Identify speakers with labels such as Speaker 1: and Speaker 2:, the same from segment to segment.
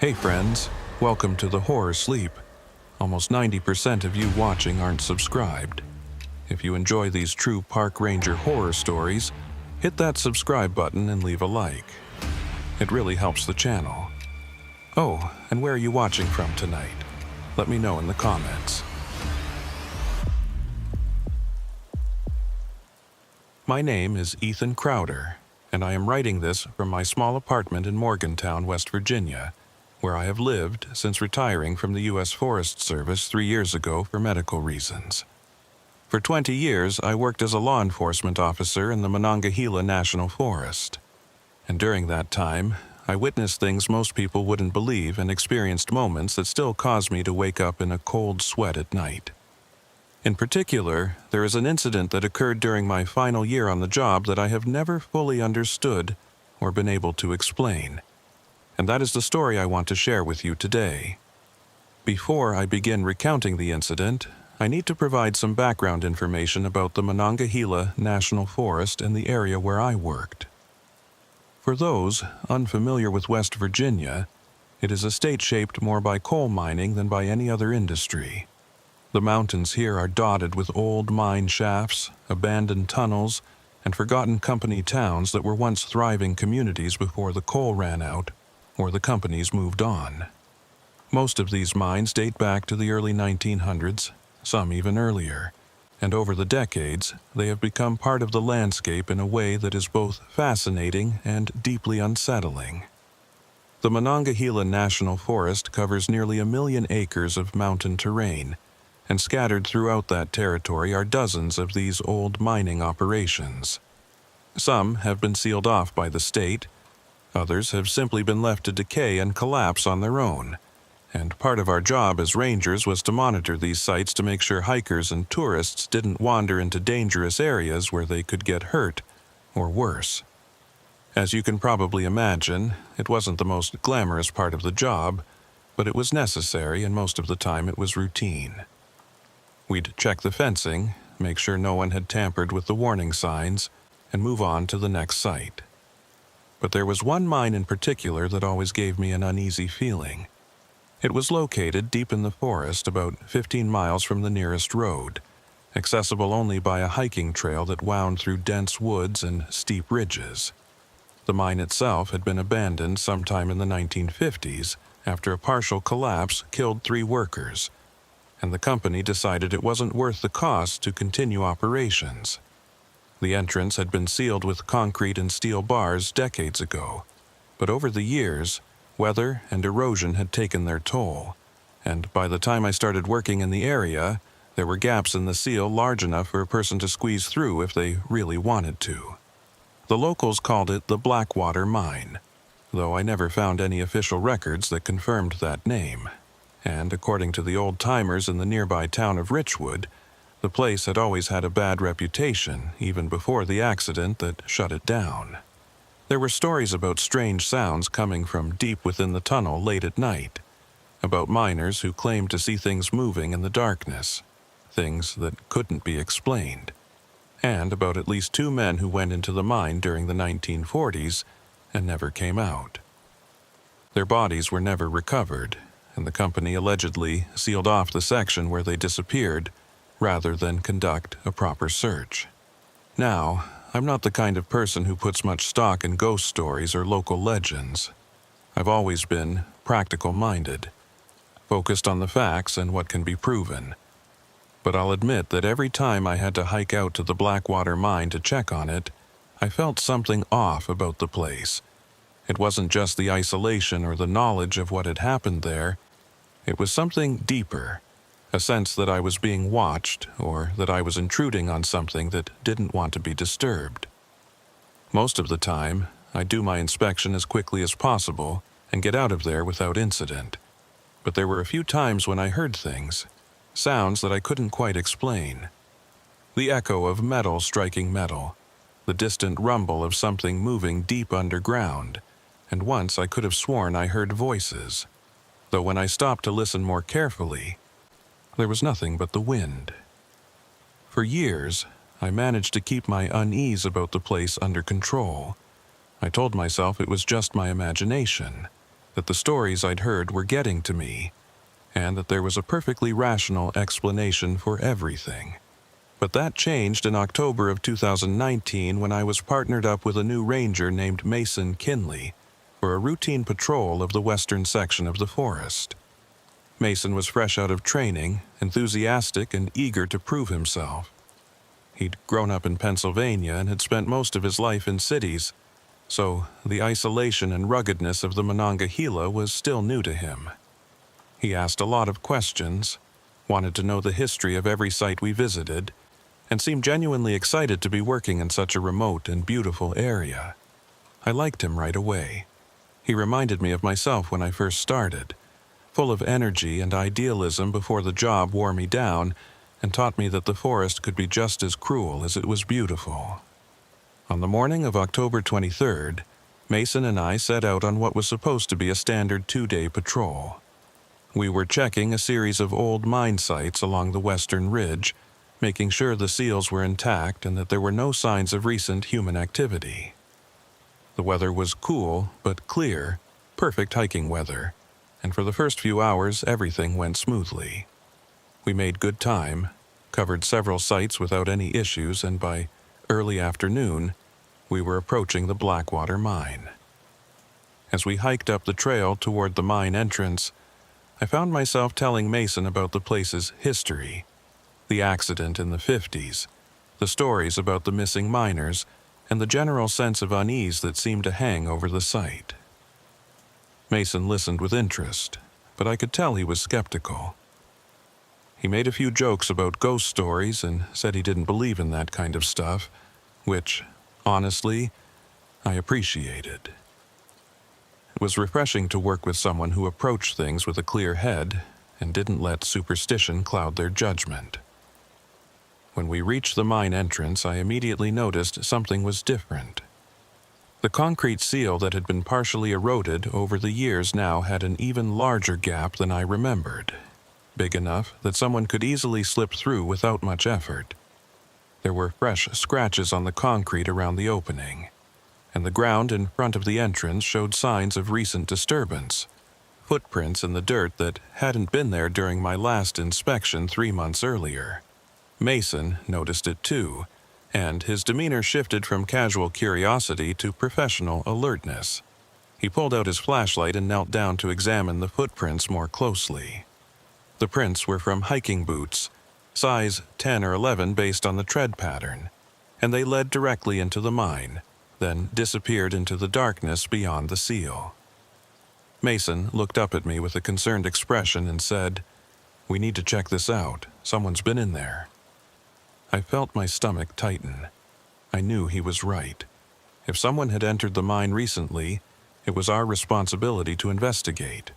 Speaker 1: Hey friends, welcome to the Horror Sleep. Almost 90% of you watching aren't subscribed. If you enjoy these true park ranger horror stories, hit that subscribe button and leave a like. It really helps the channel. Oh, and where are you watching from tonight? Let me know in the comments. My name is Ethan Crowder, and I am writing this from my small apartment in Morgantown, West Virginia, where I have lived since retiring from the U.S. Forest Service 3 years ago for medical reasons. For 20 years, I worked as a law enforcement officer in the Monongahela National Forest. And during that time, I witnessed things most people wouldn't believe and experienced moments that still cause me to wake up in a cold sweat at night. In particular, there is an incident that occurred during my final year on the job that I have never fully understood or been able to explain. And that is the story I want to share with you today. Before I begin recounting the incident, I need to provide some background information about the Monongahela National Forest and the area where I worked. For those unfamiliar with West Virginia, it is a state shaped more by coal mining than by any other industry. The mountains here are dotted with old mine shafts, abandoned tunnels, and forgotten company towns that were once thriving communities before the coal ran out or the companies moved on. Most of these mines date back to the early 1900s, some even earlier, and over the decades, they have become part of the landscape in a way that is both fascinating and deeply unsettling. The Monongahela National Forest covers nearly 1 million acres of mountain terrain, and scattered throughout that territory are dozens of these old mining operations. Some have been sealed off by the state, others have simply been left to decay and collapse on their own, and part of our job as rangers was to monitor these sites to make sure hikers and tourists didn't wander into dangerous areas where they could get hurt, or worse. As you can probably imagine, it wasn't the most glamorous part of the job, but it was necessary and most of the time it was routine. We'd check the fencing, make sure no one had tampered with the warning signs, and move on to the next site. But there was one mine in particular that always gave me an uneasy feeling. It was located deep in the forest, about 15 miles from the nearest road, accessible only by a hiking trail that wound through dense woods and steep ridges. The mine itself had been abandoned sometime in the 1950s after a partial collapse killed 3 workers, and the company decided it wasn't worth the cost to continue operations. The entrance had been sealed with concrete and steel bars decades ago, but over the years, weather and erosion had taken their toll, and by the time I started working in the area, there were gaps in the seal large enough for a person to squeeze through if they really wanted to. The locals called it the Blackwater Mine, though I never found any official records that confirmed that name. And according to the old-timers in the nearby town of Richwood, the place had always had a bad reputation even before the accident that shut it down. There were stories about strange sounds coming from deep within the tunnel late at night, about miners who claimed to see things moving in the darkness, things that couldn't be explained, and about at least 2 men who went into the mine during the 1940s and never came out. Their bodies were never recovered, and the company allegedly sealed off the section where they disappeared rather than conduct a proper search. Now, I'm not the kind of person who puts much stock in ghost stories or local legends. I've always been practical-minded, focused on the facts and what can be proven. But I'll admit that every time I had to hike out to the Blackwater Mine to check on it, I felt something off about the place. It wasn't just the isolation or the knowledge of what had happened there. It was something deeper, a sense that I was being watched or that I was intruding on something that didn't want to be disturbed. Most of the time, I do my inspection as quickly as possible and get out of there without incident. But there were a few times when I heard things, sounds that I couldn't quite explain. The echo of metal striking metal, the distant rumble of something moving deep underground, and once I could have sworn I heard voices, though when I stopped to listen more carefully, there was nothing but the wind. For years, I managed to keep my unease about the place under control. I told myself it was just my imagination, that the stories I'd heard were getting to me, and that there was a perfectly rational explanation for everything. But that changed in October of 2019 when I was partnered up with a new ranger named Mason Kinley for a routine patrol of the western section of the forest. Mason was fresh out of training, enthusiastic and eager to prove himself. He'd grown up in Pennsylvania and had spent most of his life in cities, so the isolation and ruggedness of the Monongahela was still new to him. He asked a lot of questions, wanted to know the history of every site we visited, and seemed genuinely excited to be working in such a remote and beautiful area. I liked him right away. He reminded me of myself when I first started, full of energy and idealism before the job wore me down and taught me that the forest could be just as cruel as it was beautiful. On the morning of October 23rd, Mason and I set out on what was supposed to be a standard 2-day patrol. We were checking a series of old mine sites along the western ridge, making sure the seals were intact and that there were no signs of recent human activity. The weather was cool but clear, perfect hiking weather, and for the first few hours everything went smoothly. We made good time, covered several sites without any issues, and by early afternoon, we were approaching the Blackwater mine. As we hiked up the trail toward the mine entrance, I found myself telling Mason about the place's history, the accident in the 50s, the stories about the missing miners, and the general sense of unease that seemed to hang over the site. Mason listened with interest, but I could tell he was skeptical. He made a few jokes about ghost stories and said he didn't believe in that kind of stuff, which, honestly, I appreciated. It was refreshing to work with someone who approached things with a clear head and didn't let superstition cloud their judgment. When we reached the mine entrance, I immediately noticed something was different. The concrete seal that had been partially eroded over the years now had an even larger gap than I remembered, big enough that someone could easily slip through without much effort. There were fresh scratches on the concrete around the opening, and the ground in front of the entrance showed signs of recent disturbance, footprints in the dirt that hadn't been there during my last inspection 3 months earlier. Mason noticed it too, and his demeanor shifted from casual curiosity to professional alertness. He pulled out his flashlight and knelt down to examine the footprints more closely. The prints were from hiking boots, size 10 or 11 based on the tread pattern, and they led directly into the mine, then disappeared into the darkness beyond the seal. Mason looked up at me with a concerned expression and said, "We need to check this out. Someone's been in there." I felt my stomach tighten. I knew he was right. If someone had entered the mine recently, it was our responsibility to investigate,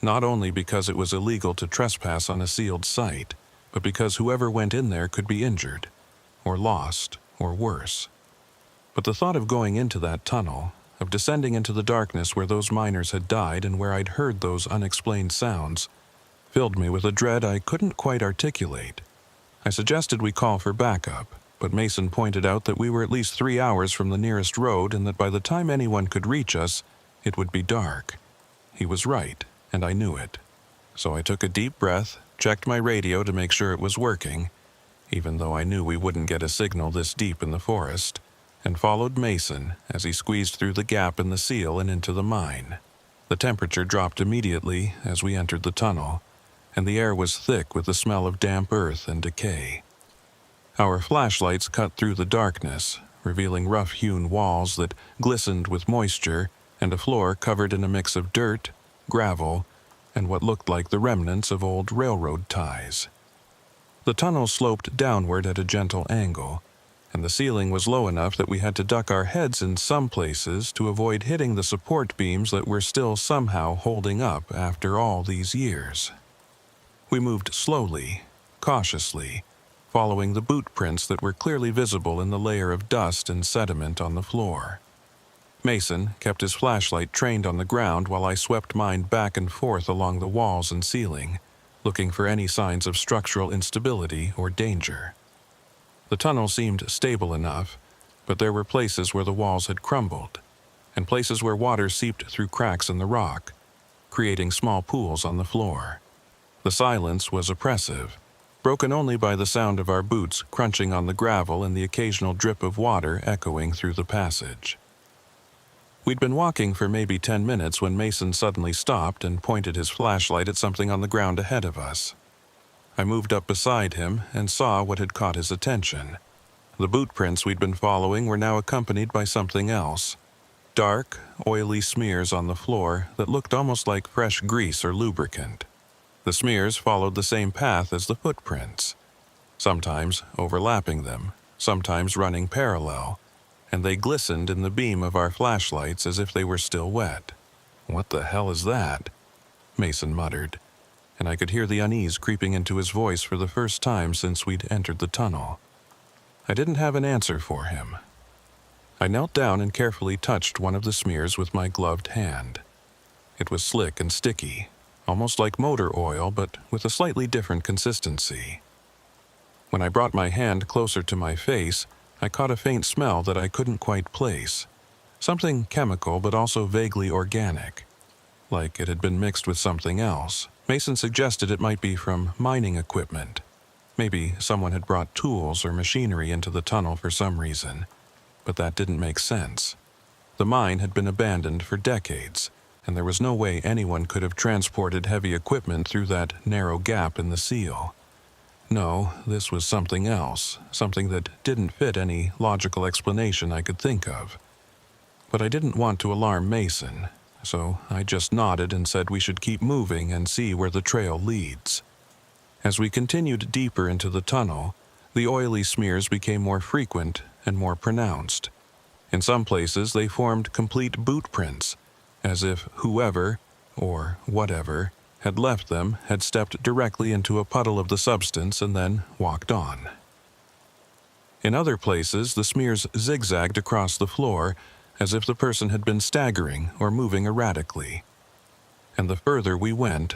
Speaker 1: not only because it was illegal to trespass on a sealed site, but because whoever went in there could be injured, or lost, or worse. But the thought of going into that tunnel, of descending into the darkness where those miners had died and where I'd heard those unexplained sounds, filled me with a dread I couldn't quite articulate. I suggested we call for backup, but Mason pointed out that we were at least 3 hours from the nearest road and that by the time anyone could reach us, it would be dark. He was right, and I knew it. So I took a deep breath, checked my radio to make sure it was working, even though I knew we wouldn't get a signal this deep in the forest, and followed Mason as he squeezed through the gap in the seal and into the mine. The temperature dropped immediately as we entered the tunnel, and the air was thick with the smell of damp earth and decay. Our flashlights cut through the darkness, revealing rough-hewn walls that glistened with moisture and a floor covered in a mix of dirt, gravel, and what looked like the remnants of old railroad ties. The tunnel sloped downward at a gentle angle, and the ceiling was low enough that we had to duck our heads in some places to avoid hitting the support beams that were still somehow holding up after all these years. We moved slowly, cautiously, following the boot prints that were clearly visible in the layer of dust and sediment on the floor. Mason kept his flashlight trained on the ground while I swept mine back and forth along the walls and ceiling, looking for any signs of structural instability or danger. The tunnel seemed stable enough, but there were places where the walls had crumbled, and places where water seeped through cracks in the rock, creating small pools on the floor. The silence was oppressive, broken only by the sound of our boots crunching on the gravel and the occasional drip of water echoing through the passage. We'd been walking for maybe 10 minutes when Mason suddenly stopped and pointed his flashlight at something on the ground ahead of us. I moved up beside him and saw what had caught his attention. The boot prints we'd been following were now accompanied by something else. Dark, oily smears on the floor that looked almost like fresh grease or lubricant. The smears followed the same path as the footprints, sometimes overlapping them, sometimes running parallel, and they glistened in the beam of our flashlights as if they were still wet. "What the hell is that?" Mason muttered, and I could hear the unease creeping into his voice for the first time since we'd entered the tunnel. I didn't have an answer for him. I knelt down and carefully touched one of the smears with my gloved hand. It was slick and sticky, almost like motor oil, but with a slightly different consistency. When I brought my hand closer to my face, I caught a faint smell that I couldn't quite place. Something chemical but also vaguely organic, like it had been mixed with something else. Mason suggested it might be from mining equipment. Maybe someone had brought tools or machinery into the tunnel for some reason, but that didn't make sense. The mine had been abandoned for decades, and there was no way anyone could have transported heavy equipment through that narrow gap in the seal. No, this was something else, something that didn't fit any logical explanation I could think of. But I didn't want to alarm Mason, so I just nodded and said we should keep moving and see where the trail leads. As we continued deeper into the tunnel, the oily smears became more frequent and more pronounced. In some places, they formed complete boot prints, as if whoever, or whatever, had left them had stepped directly into a puddle of the substance and then walked on. In other places, the smears zigzagged across the floor, as if the person had been staggering or moving erratically. And the further we went,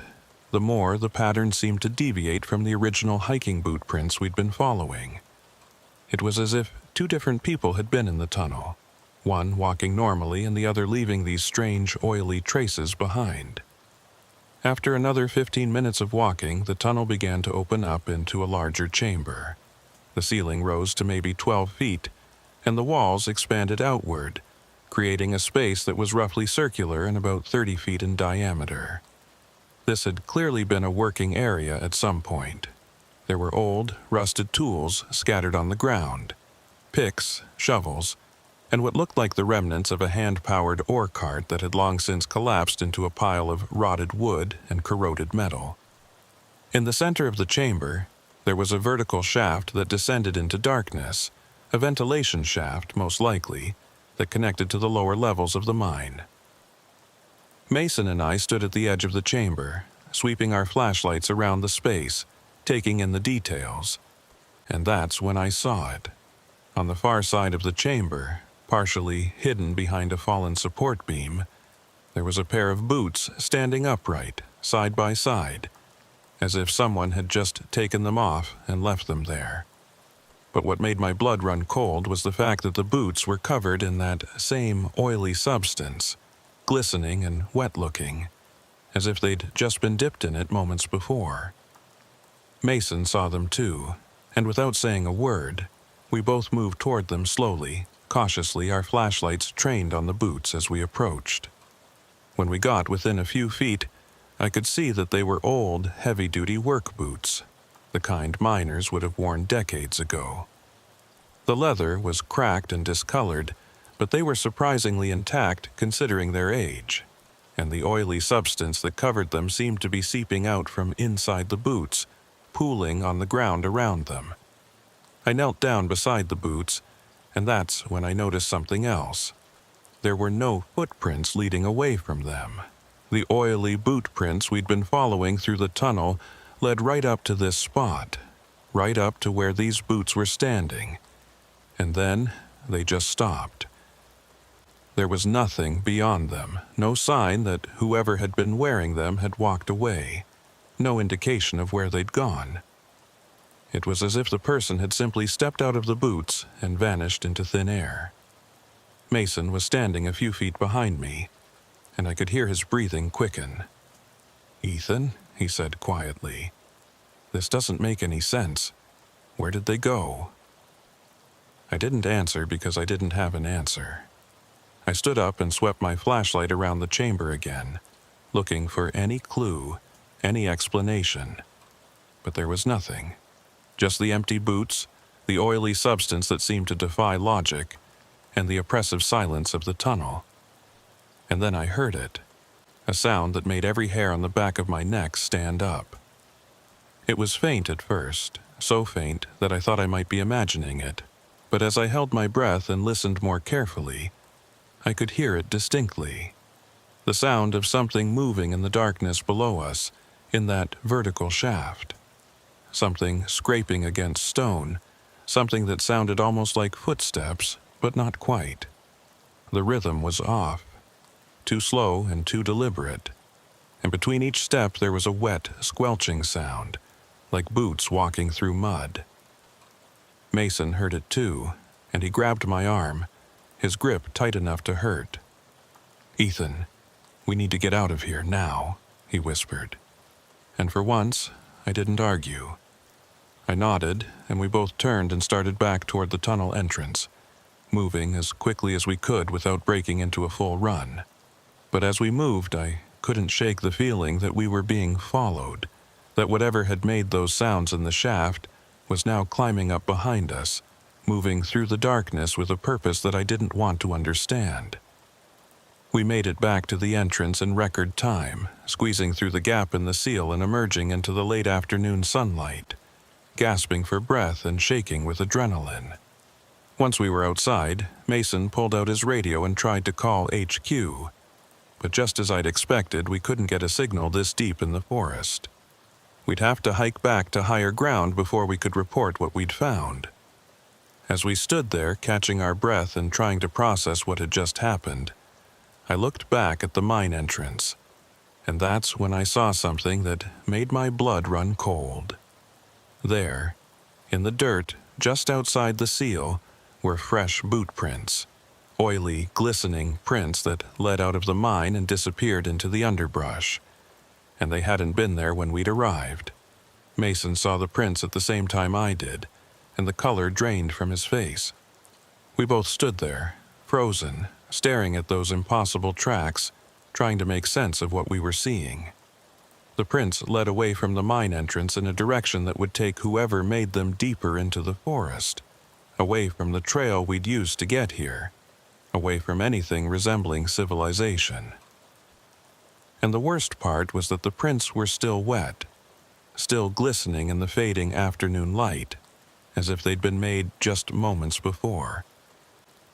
Speaker 1: the more the pattern seemed to deviate from the original hiking boot prints we'd been following. It was as if two different people had been in the tunnel, one walking normally and the other leaving these strange, oily traces behind. After another 15 minutes of walking, the tunnel began to open up into a larger chamber. The ceiling rose to maybe 12 feet, and the walls expanded outward, creating a space that was roughly circular and about 30 feet in diameter. This had clearly been a working area at some point. There were old, rusted tools scattered on the ground, picks, shovels, and what looked like the remnants of a hand-powered ore cart that had long since collapsed into a pile of rotted wood and corroded metal. In the center of the chamber, there was a vertical shaft that descended into darkness, a ventilation shaft, most likely, that connected to the lower levels of the mine. Mason and I stood at the edge of the chamber, sweeping our flashlights around the space, taking in the details. And that's when I saw it. On the far side of the chamber, partially hidden behind a fallen support beam, there was a pair of boots standing upright, side by side, as if someone had just taken them off and left them there. But what made my blood run cold was the fact that the boots were covered in that same oily substance, glistening and wet-looking, as if they'd just been dipped in it moments before. Mason saw them too, and without saying a word, we both moved toward them slowly, cautiously, our flashlights trained on the boots as we approached. When we got within a few feet, I could see that they were old, heavy-duty work boots, the kind miners would have worn decades ago. The leather was cracked and discolored, but they were surprisingly intact considering their age, and the oily substance that covered them seemed to be seeping out from inside the boots, pooling on the ground around them. I knelt down beside the boots, and that's when I noticed something else. There were no footprints leading away from them. The oily boot prints we'd been following through the tunnel led right up to this spot, right up to where these boots were standing. And then they just stopped. There was nothing beyond them, no sign that whoever had been wearing them had walked away, no indication of where they'd gone. It was as if the person had simply stepped out of the boots and vanished into thin air. Mason was standing a few feet behind me, and I could hear his breathing quicken. "Ethan," he said quietly, "this doesn't make any sense. Where did they go?" I didn't answer because I didn't have an answer. I stood up and swept my flashlight around the chamber again, looking for any clue, any explanation. But there was nothing. Just the empty boots, the oily substance that seemed to defy logic, and the oppressive silence of the tunnel. And then I heard it, a sound that made every hair on the back of my neck stand up. It was faint at first, so faint that I thought I might be imagining it, but as I held my breath and listened more carefully, I could hear it distinctly. The sound of something moving in the darkness below us, in that vertical shaft. Something scraping against stone, something that sounded almost like footsteps, but not quite. The rhythm was off, too slow and too deliberate, and between each step there was a wet, squelching sound, like boots walking through mud. Mason heard it too, and he grabbed my arm, his grip tight enough to hurt. "Ethan, we need to get out of here now," he whispered. And for once, I didn't argue. I nodded, and we both turned and started back toward the tunnel entrance, moving as quickly as we could without breaking into a full run. But as we moved, I couldn't shake the feeling that we were being followed, that whatever had made those sounds in the shaft was now climbing up behind us, moving through the darkness with a purpose that I didn't want to understand. We made it back to the entrance in record time, squeezing through the gap in the seal and emerging into the late afternoon sunlight, gasping for breath and shaking with adrenaline. Once we were outside, Mason pulled out his radio and tried to call HQ, but just as I'd expected, we couldn't get a signal this deep in the forest. We'd have to hike back to higher ground before we could report what we'd found. As we stood there, catching our breath and trying to process what had just happened, I looked back at the mine entrance, and that's when I saw something that made my blood run cold. There, in the dirt just outside the seal, were fresh boot prints, oily, glistening prints that led out of the mine and disappeared into the underbrush. And they hadn't been there when we'd arrived. Mason saw the prints at the same time I did, and the color drained from his face. We both stood there, frozen, staring at those impossible tracks, trying to make sense of what we were seeing. The prints led away from the mine entrance in a direction that would take whoever made them deeper into the forest, away from the trail we'd used to get here, away from anything resembling civilization. And the worst part was that the prints were still wet, still glistening in the fading afternoon light, as if they'd been made just moments before.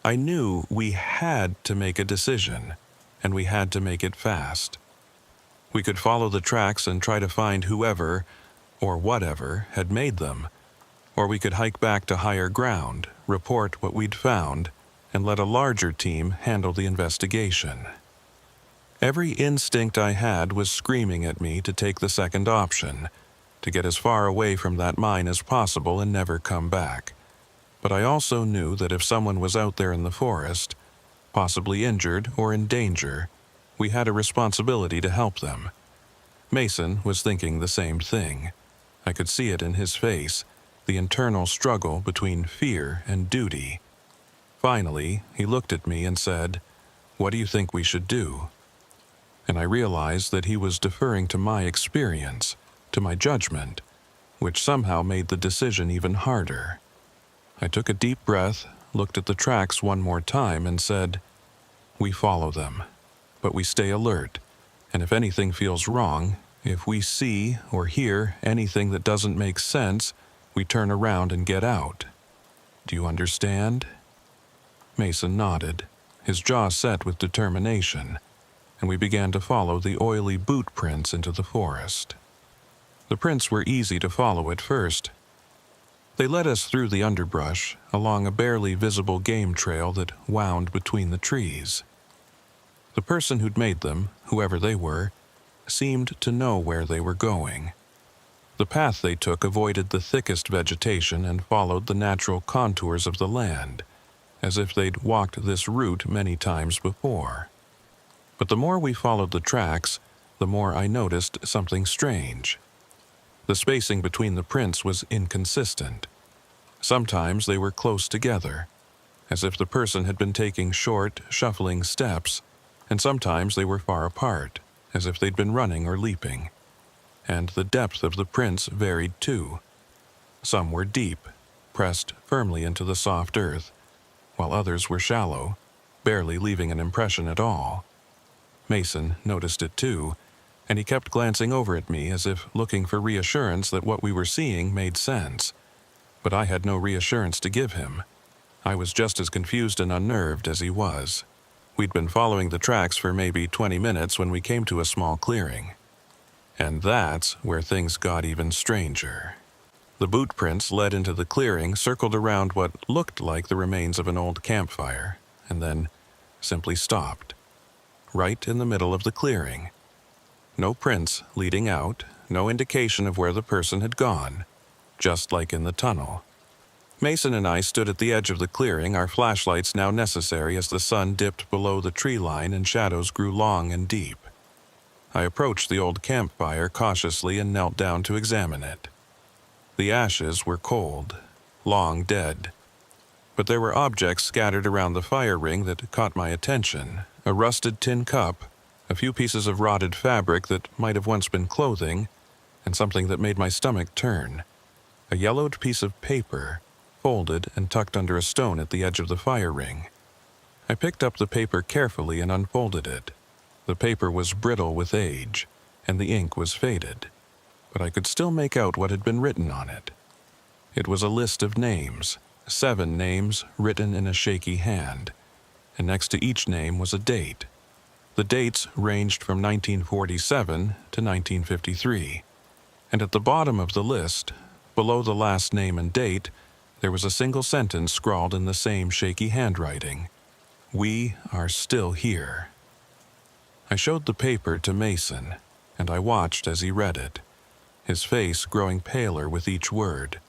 Speaker 1: I knew we had to make a decision, and we had to make it fast. We could follow the tracks and try to find whoever, or whatever, had made them, or we could hike back to higher ground, report what we'd found, and let a larger team handle the investigation. Every instinct I had was screaming at me to take the second option, to get as far away from that mine as possible and never come back. But I also knew that if someone was out there in the forest, possibly injured or in danger, we had a responsibility to help them. Mason was thinking the same thing. I could see it in his face, the internal struggle between fear and duty. Finally, he looked at me and said, "What do you think we should do?" And I realized that he was deferring to my experience, to my judgment, which somehow made the decision even harder. I took a deep breath, looked at the tracks one more time, and said, "We follow them, but we stay alert, and if anything feels wrong, if we see or hear anything that doesn't make sense, we turn around and get out. Do you understand?" Mason nodded, his jaw set with determination, and we began to follow the oily boot prints into the forest. The prints were easy to follow at first. They led us through the underbrush, along a barely visible game trail that wound between the trees. The person who'd made them, whoever they were, seemed to know where they were going. The path they took avoided the thickest vegetation and followed the natural contours of the land, as if they'd walked this route many times before. But the more we followed the tracks, the more I noticed something strange. The spacing between the prints was inconsistent. Sometimes they were close together, as if the person had been taking short, shuffling steps, and sometimes they were far apart, as if they'd been running or leaping. And the depth of the prints varied too. Some were deep, pressed firmly into the soft earth, while others were shallow, barely leaving an impression at all. Mason noticed it too, and he kept glancing over at me as if looking for reassurance that what we were seeing made sense. But I had no reassurance to give him. I was just as confused and unnerved as he was. We'd been following the tracks for maybe 20 minutes when we came to a small clearing. And that's where things got even stranger. The boot prints led into the clearing, circled around what looked like the remains of an old campfire, and then simply stopped. Right in the middle of the clearing. No prints leading out, no indication of where the person had gone, just like in the tunnel. Mason and I stood at the edge of the clearing, our flashlights now necessary as the sun dipped below the tree line and shadows grew long and deep. I approached the old campfire cautiously and knelt down to examine it. The ashes were cold, long dead. But there were objects scattered around the fire ring that caught my attention. A rusted tin cup, a few pieces of rotted fabric that might have once been clothing, and something that made my stomach turn. A yellowed piece of paper, folded and tucked under a stone at the edge of the fire ring. I picked up the paper carefully and unfolded it. The paper was brittle with age, and the ink was faded, but I could still make out what had been written on it. It was a list of names, 7 names written in a shaky hand, and next to each name was a date. The dates ranged from 1947 to 1953, and at the bottom of the list, below the last name and date, there was a single sentence scrawled in the same shaky handwriting. "We are still here." I showed the paper to Mason, and I watched as he read it, his face growing paler with each word.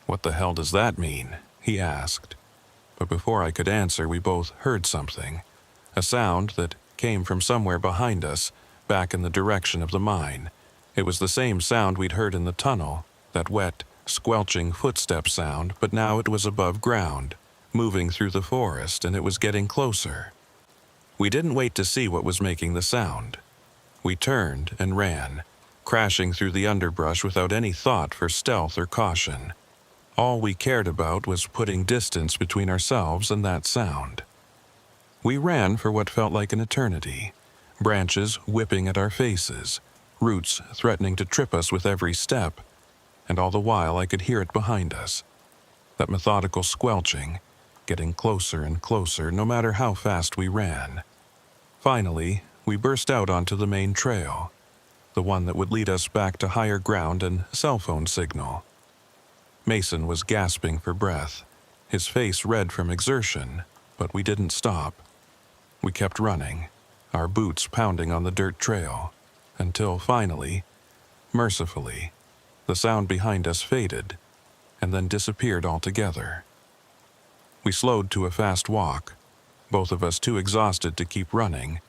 Speaker 1: "What the hell does that mean?" he asked. But before I could answer, we both heard something, a sound that came from somewhere behind us, back in the direction of the mine. It was the same sound we'd heard in the tunnel, that wet, squelching footstep sound, but now it was above ground, moving through the forest, and it was getting closer. We didn't wait to see what was making the sound. We turned and ran, crashing through the underbrush without any thought for stealth or caution. All we cared about was putting distance between ourselves and that sound. We ran for what felt like an eternity, branches whipping at our faces, roots threatening to trip us with every step, and all the while I could hear it behind us. That methodical squelching, getting closer and closer no matter how fast we ran. Finally, we burst out onto the main trail, the one that would lead us back to higher ground and cell phone signal. Mason was gasping for breath, his face red from exertion, but we didn't stop. We kept running, our boots pounding on the dirt trail, until finally, mercifully, the sound behind us faded and then disappeared altogether. We slowed to a fast walk, both of us too exhausted to keep running,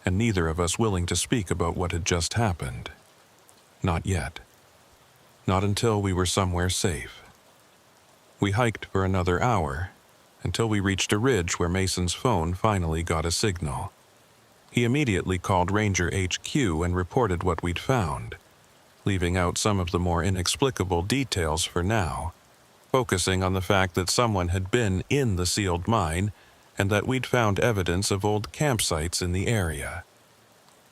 Speaker 1: and neither of us willing to speak about what had just happened. Not yet. Not until we were somewhere safe. We hiked for another hour, until we reached a ridge where Mason's phone finally got a signal. He immediately called Ranger HQ and reported what we'd found, leaving out some of the more inexplicable details for now, focusing on the fact that someone had been in the sealed mine and that we'd found evidence of old campsites in the area.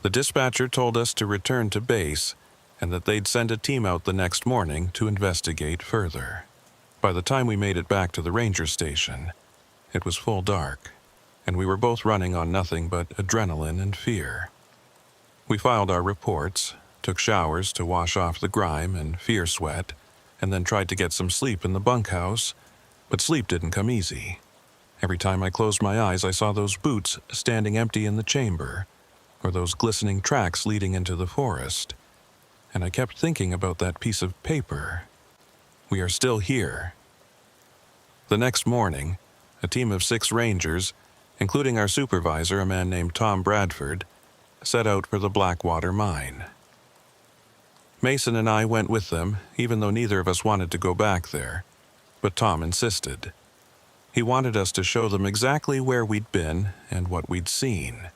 Speaker 1: The dispatcher told us to return to base and that they'd send a team out the next morning to investigate further. By the time we made it back to the ranger station, it was full dark, and we were both running on nothing but adrenaline and fear. We filed our reports, took showers to wash off the grime and fear sweat, and then tried to get some sleep in the bunkhouse, but sleep didn't come easy. Every time I closed my eyes, I saw those boots standing empty in the chamber, or those glistening tracks leading into the forest, and I kept thinking about that piece of paper. We are still here. The next morning, a team of 6 rangers, including our supervisor, a man named Tom Bradford, set out for the Blackwater mine. Mason and I went with them, even though neither of us wanted to go back there, but Tom insisted. He wanted us to show them exactly where we'd been and what we'd seen.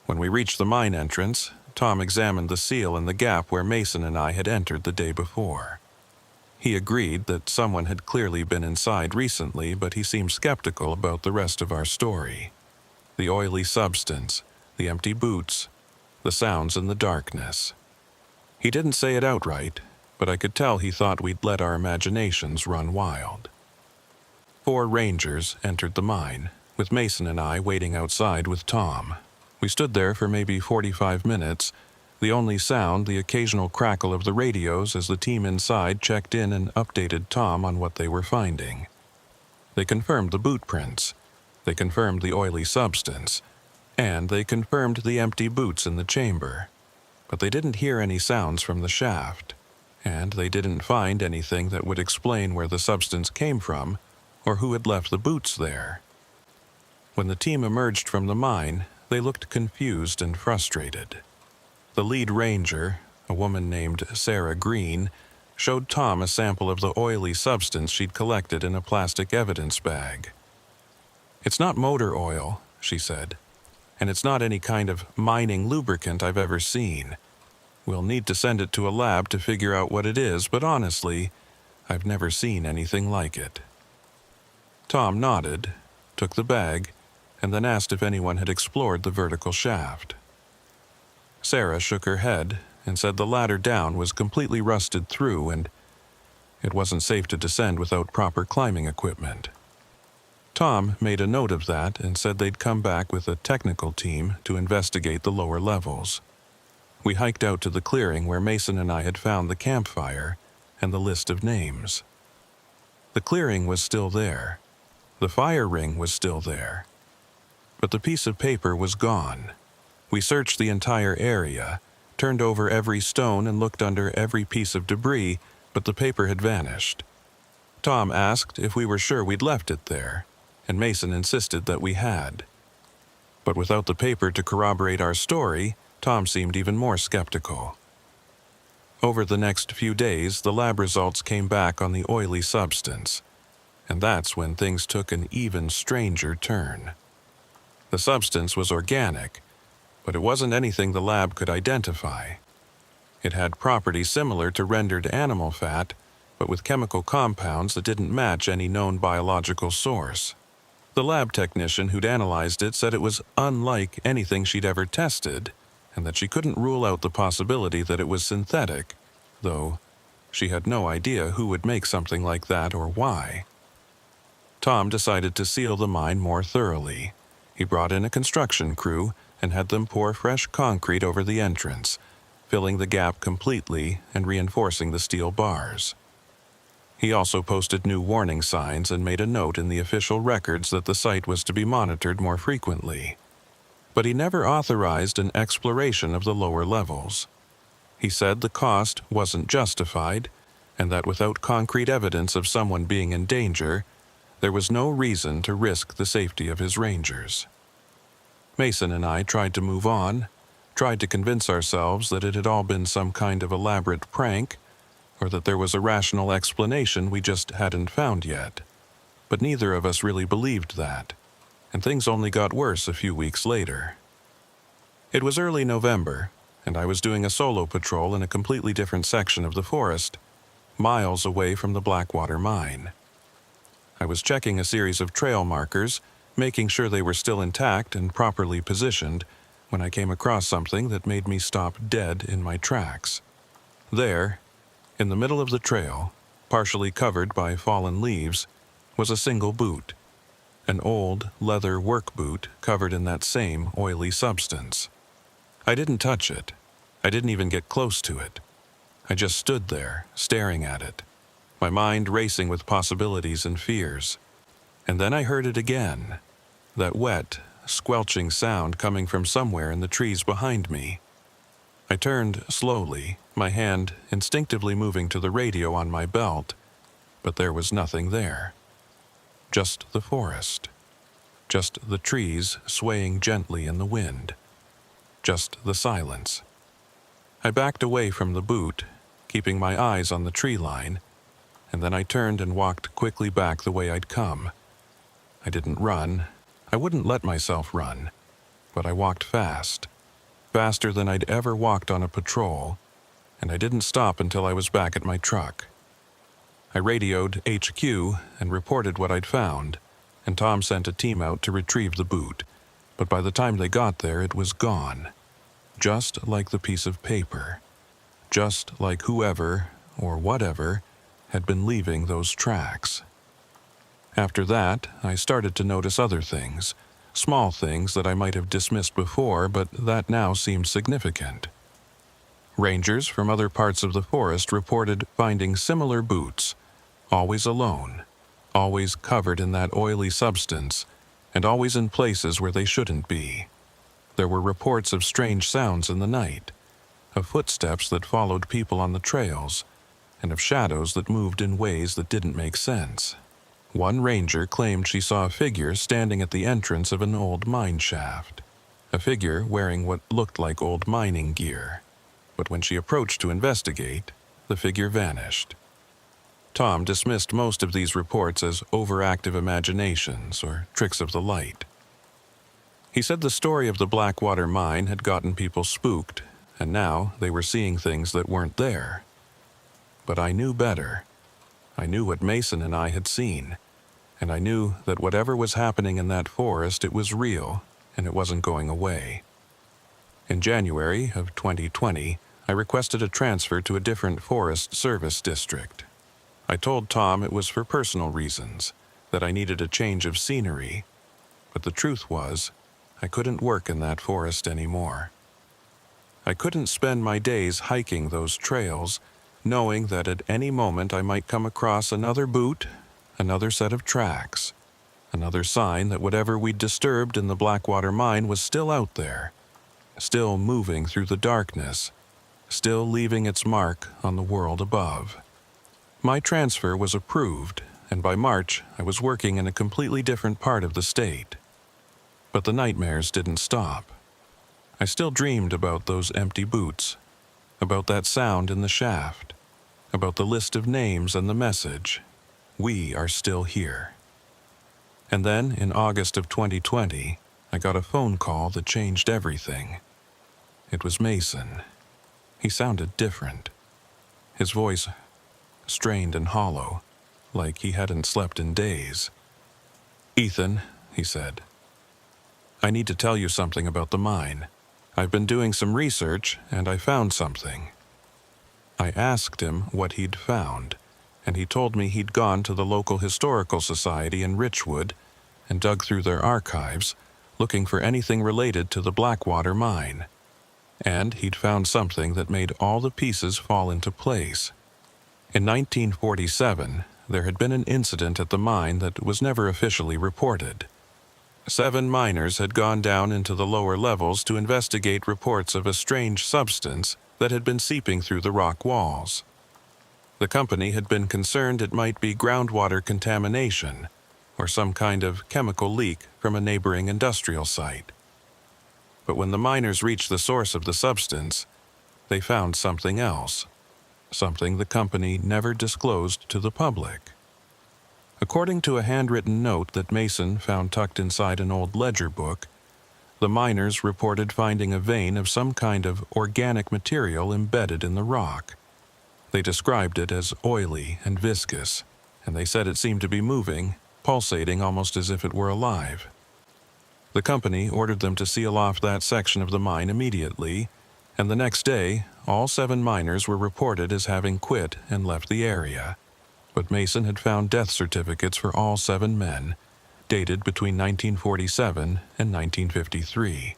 Speaker 1: When we reached the mine entrance, Tom examined the seal in the gap where Mason and I had entered the day before. He agreed that someone had clearly been inside recently, but he seemed skeptical about the rest of our story. The oily substance, the empty boots, the sounds in the darkness. He didn't say it outright, but I could tell he thought we'd let our imaginations run wild. 4 rangers entered the mine, with Mason and I waiting outside with Tom. We stood there for maybe 45 minutes, the only sound the occasional crackle of the radios as the team inside checked in and updated Tom on what they were finding. They confirmed the boot prints, they confirmed the oily substance, and they confirmed the empty boots in the chamber. But they didn't hear any sounds from the shaft, and they didn't find anything that would explain where the substance came from or who had left the boots there. When the team emerged from the mine, they looked confused and frustrated. The lead ranger, a woman named Sarah Green, showed Tom a sample of the oily substance she'd collected in a plastic evidence bag. "It's not motor oil," she said, "and it's not any kind of mining lubricant I've ever seen. We'll need to send it to a lab to figure out what it is, but honestly, I've never seen anything like it." Tom nodded, took the bag, and then asked if anyone had explored the vertical shaft. Sarah shook her head and said the ladder down was completely rusted through and it wasn't safe to descend without proper climbing equipment. Tom made a note of that and said they'd come back with a technical team to investigate the lower levels. We hiked out to the clearing where Mason and I had found the campfire and the list of names. The clearing was still there. The fire ring was still there. But the piece of paper was gone. We searched the entire area, turned over every stone and looked under every piece of debris, but the paper had vanished. Tom asked if we were sure we'd left it there, and Mason insisted that we had. But without the paper to corroborate our story, Tom seemed even more skeptical. Over the next few days, the lab results came back on the oily substance, and that's when things took an even stranger turn. The substance was organic, but it wasn't anything the lab could identify. It had properties similar to rendered animal fat, but with chemical compounds that didn't match any known biological source. The lab technician who'd analyzed it said it was unlike anything she'd ever tested, and that she couldn't rule out the possibility that it was synthetic, though she had no idea who would make something like that or why. Tom decided to seal the mine more thoroughly. He brought in a construction crew and had them pour fresh concrete over the entrance, filling the gap completely and reinforcing the steel bars. He also posted new warning signs and made a note in the official records that the site was to be monitored more frequently. But he never authorized an exploration of the lower levels. He said the cost wasn't justified, and that without concrete evidence of someone being in danger, there was no reason to risk the safety of his rangers. Mason and I tried to move on, tried to convince ourselves that it had all been some kind of elaborate prank, or that there was a rational explanation we just hadn't found yet. But neither of us really believed that, and things only got worse a few weeks later. It was early November, and I was doing a solo patrol in a completely different section of the forest, miles away from the Blackwater mine. I was checking a series of trail markers, making sure they were still intact and properly positioned, when I came across something that made me stop dead in my tracks. There, in the middle of the trail, partially covered by fallen leaves, was a single boot, an old leather work boot covered in that same oily substance. I didn't touch it. I didn't even get close to it. I just stood there, staring at it, my mind racing with possibilities and fears. And then I heard it again, that wet, squelching sound coming from somewhere in the trees behind me. I turned slowly, my hand instinctively moving to the radio on my belt, but there was nothing there. Just the forest. Just the trees swaying gently in the wind. just the silence. I backed away from the boot, keeping my eyes on the tree line, and then I turned and walked quickly back the way I'd come. I didn't run. I wouldn't let myself run, but I walked fast, faster than I'd ever walked on a patrol, and I didn't stop until I was back at my truck. I radioed HQ and reported what I'd found, and Tom sent a team out to retrieve the boot, but by the time they got there it was gone. Just like the piece of paper. Just like whoever, or whatever, had been leaving those tracks. After that, I started to notice other things, small things that I might have dismissed before, but that now seemed significant. Rangers from other parts of the forest reported finding similar boots, always alone, always covered in that oily substance, and always in places where they shouldn't be. There were reports of strange sounds in the night, of footsteps that followed people on the trails, and of shadows that moved in ways that didn't make sense. One ranger claimed she saw a figure standing at the entrance of an old mine shaft, a figure wearing what looked like old mining gear. But when she approached to investigate, the figure vanished. Tom dismissed most of these reports as overactive imaginations or tricks of the light. He said the story of the Blackwater mine had gotten people spooked, and now they were seeing things that weren't there. But I knew better. I knew what Mason and I had seen, and I knew that whatever was happening in that forest, it was real, and it wasn't going away. In January of 2020, I requested a transfer to a different Forest Service district. I told Tom it was for personal reasons, that I needed a change of scenery, but the truth was, I couldn't work in that forest anymore. I couldn't spend my days hiking those trails, knowing that at any moment I might come across another boot, another set of tracks, another sign that whatever we'd disturbed in the Blackwater mine was still out there, still moving through the darkness, still leaving its mark on the world above. My transfer was approved, and by March I was working in a completely different part of the state. But the nightmares didn't stop. I still dreamed about those empty boots, about that sound in the shaft, about the list of names and the message, "We are still here." And then, in August of 2020, I got a phone call that changed everything. It was Mason. He sounded different. His voice strained and hollow, like he hadn't slept in days. "Ethan," he said, "I need to tell you something about the mine. I've been doing some research, and I found something." I asked him what he'd found, and he told me he'd gone to the local historical society in Richwood and dug through their archives, looking for anything related to the Blackwater mine. And he'd found something that made all the pieces fall into place. In 1947, there had been an incident at the mine that was never officially reported. 7 miners had gone down into the lower levels to investigate reports of a strange substance that had been seeping through the rock walls. The company had been concerned it might be groundwater contamination or some kind of chemical leak from a neighboring industrial site. But when the miners reached the source of the substance, they found something else, something the company never disclosed to the public. According to a handwritten note that Mason found tucked inside an old ledger book, the miners reported finding a vein of some kind of organic material embedded in the rock. They described it as oily and viscous, and they said it seemed to be moving, pulsating almost as if it were alive. The company ordered them to seal off that section of the mine immediately, and the next day, all 7 miners were reported as having quit and left the area. But Mason had found death certificates for all 7 men, dated between 1947 and 1953.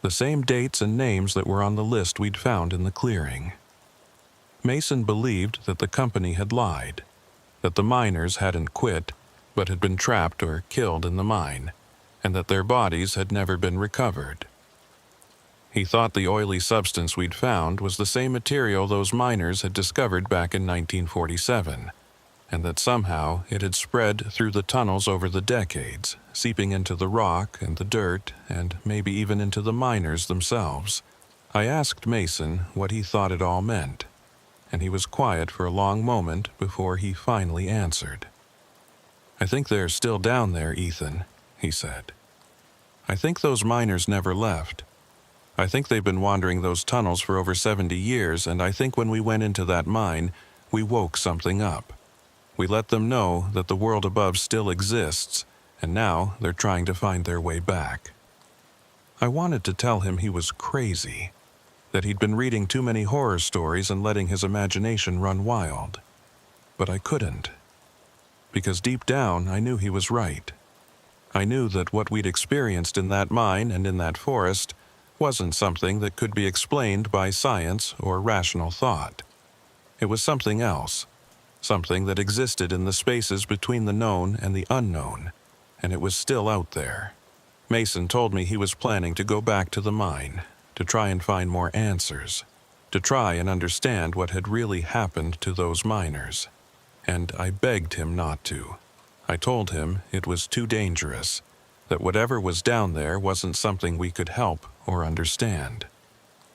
Speaker 1: The same dates and names that were on the list we'd found in the clearing. Mason believed that the company had lied, that the miners hadn't quit, but had been trapped or killed in the mine, and that their bodies had never been recovered. He thought the oily substance we'd found was the same material those miners had discovered back in 1947, and that somehow it had spread through the tunnels over the decades, seeping into the rock and the dirt, and maybe even into the miners themselves. I asked Mason what he thought it all meant, and he was quiet for a long moment before he finally answered. "I think they're still down there, Ethan," he said. "I think those miners never left. I think they've been wandering those tunnels for over 70 years, and I think when we went into that mine, we woke something up. We let them know that the world above still exists, and now they're trying to find their way back." I wanted to tell him he was crazy, that he'd been reading too many horror stories and letting his imagination run wild. But I couldn't. Because deep down, I knew he was right. I knew that what we'd experienced in that mine and in that forest wasn't something that could be explained by science or rational thought. It was something else, something that existed in the spaces between the known and the unknown, and it was still out there. Mason told me he was planning to go back to the mine, to try and find more answers, to try and understand what had really happened to those miners. And I begged him not to. I told him it was too dangerous, that whatever was down there wasn't something we could help or understand.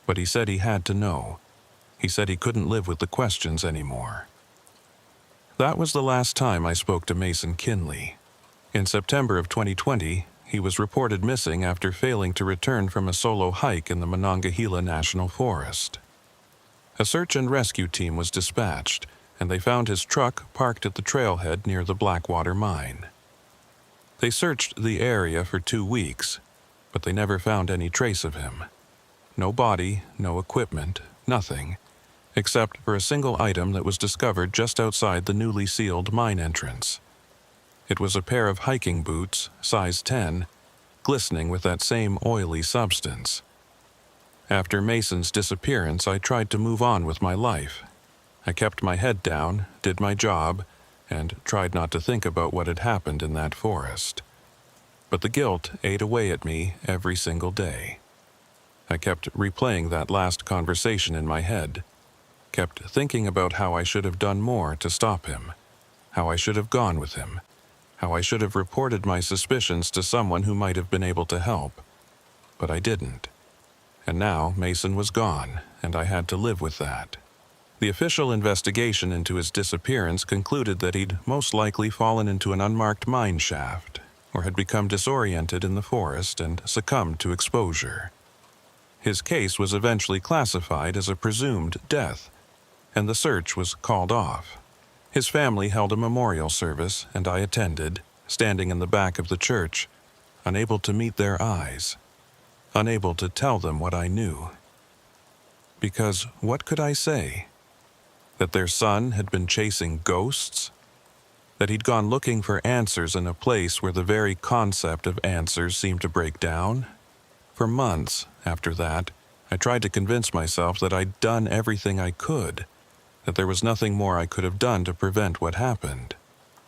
Speaker 1: But he said he had to know. He said he couldn't live with the questions anymore. That was the last time I spoke to Mason Kinley. In September of 2020, he was reported missing after failing to return from a solo hike in the Monongahela National Forest. A search and rescue team was dispatched, and they found his truck parked at the trailhead near the Blackwater mine. They searched the area for 2 weeks, but they never found any trace of him. No body, no equipment, nothing, except for a single item that was discovered just outside the newly sealed mine entrance. It was a pair of hiking boots, size 10, glistening with that same oily substance. After Mason's disappearance, I tried to move on with my life. I kept my head down, did my job, and tried not to think about what had happened in that forest. But the guilt ate away at me every single day. I kept replaying that last conversation in my head, kept thinking about how I should have done more to stop him, how I should have gone with him, how I should have reported my suspicions to someone who might have been able to help. But I didn't. And now Mason was gone, and I had to live with that. The official investigation into his disappearance concluded that he'd most likely fallen into an unmarked mine shaft, or had become disoriented in the forest and succumbed to exposure. His case was eventually classified as a presumed death, and the search was called off. His family held a memorial service, and I attended, standing in the back of the church, unable to meet their eyes, unable to tell them what I knew. Because what could I say? That their son had been chasing ghosts? That he'd gone looking for answers in a place where the very concept of answers seemed to break down? For months after that, I tried to convince myself that I'd done everything I could, that there was nothing more I could have done to prevent what happened.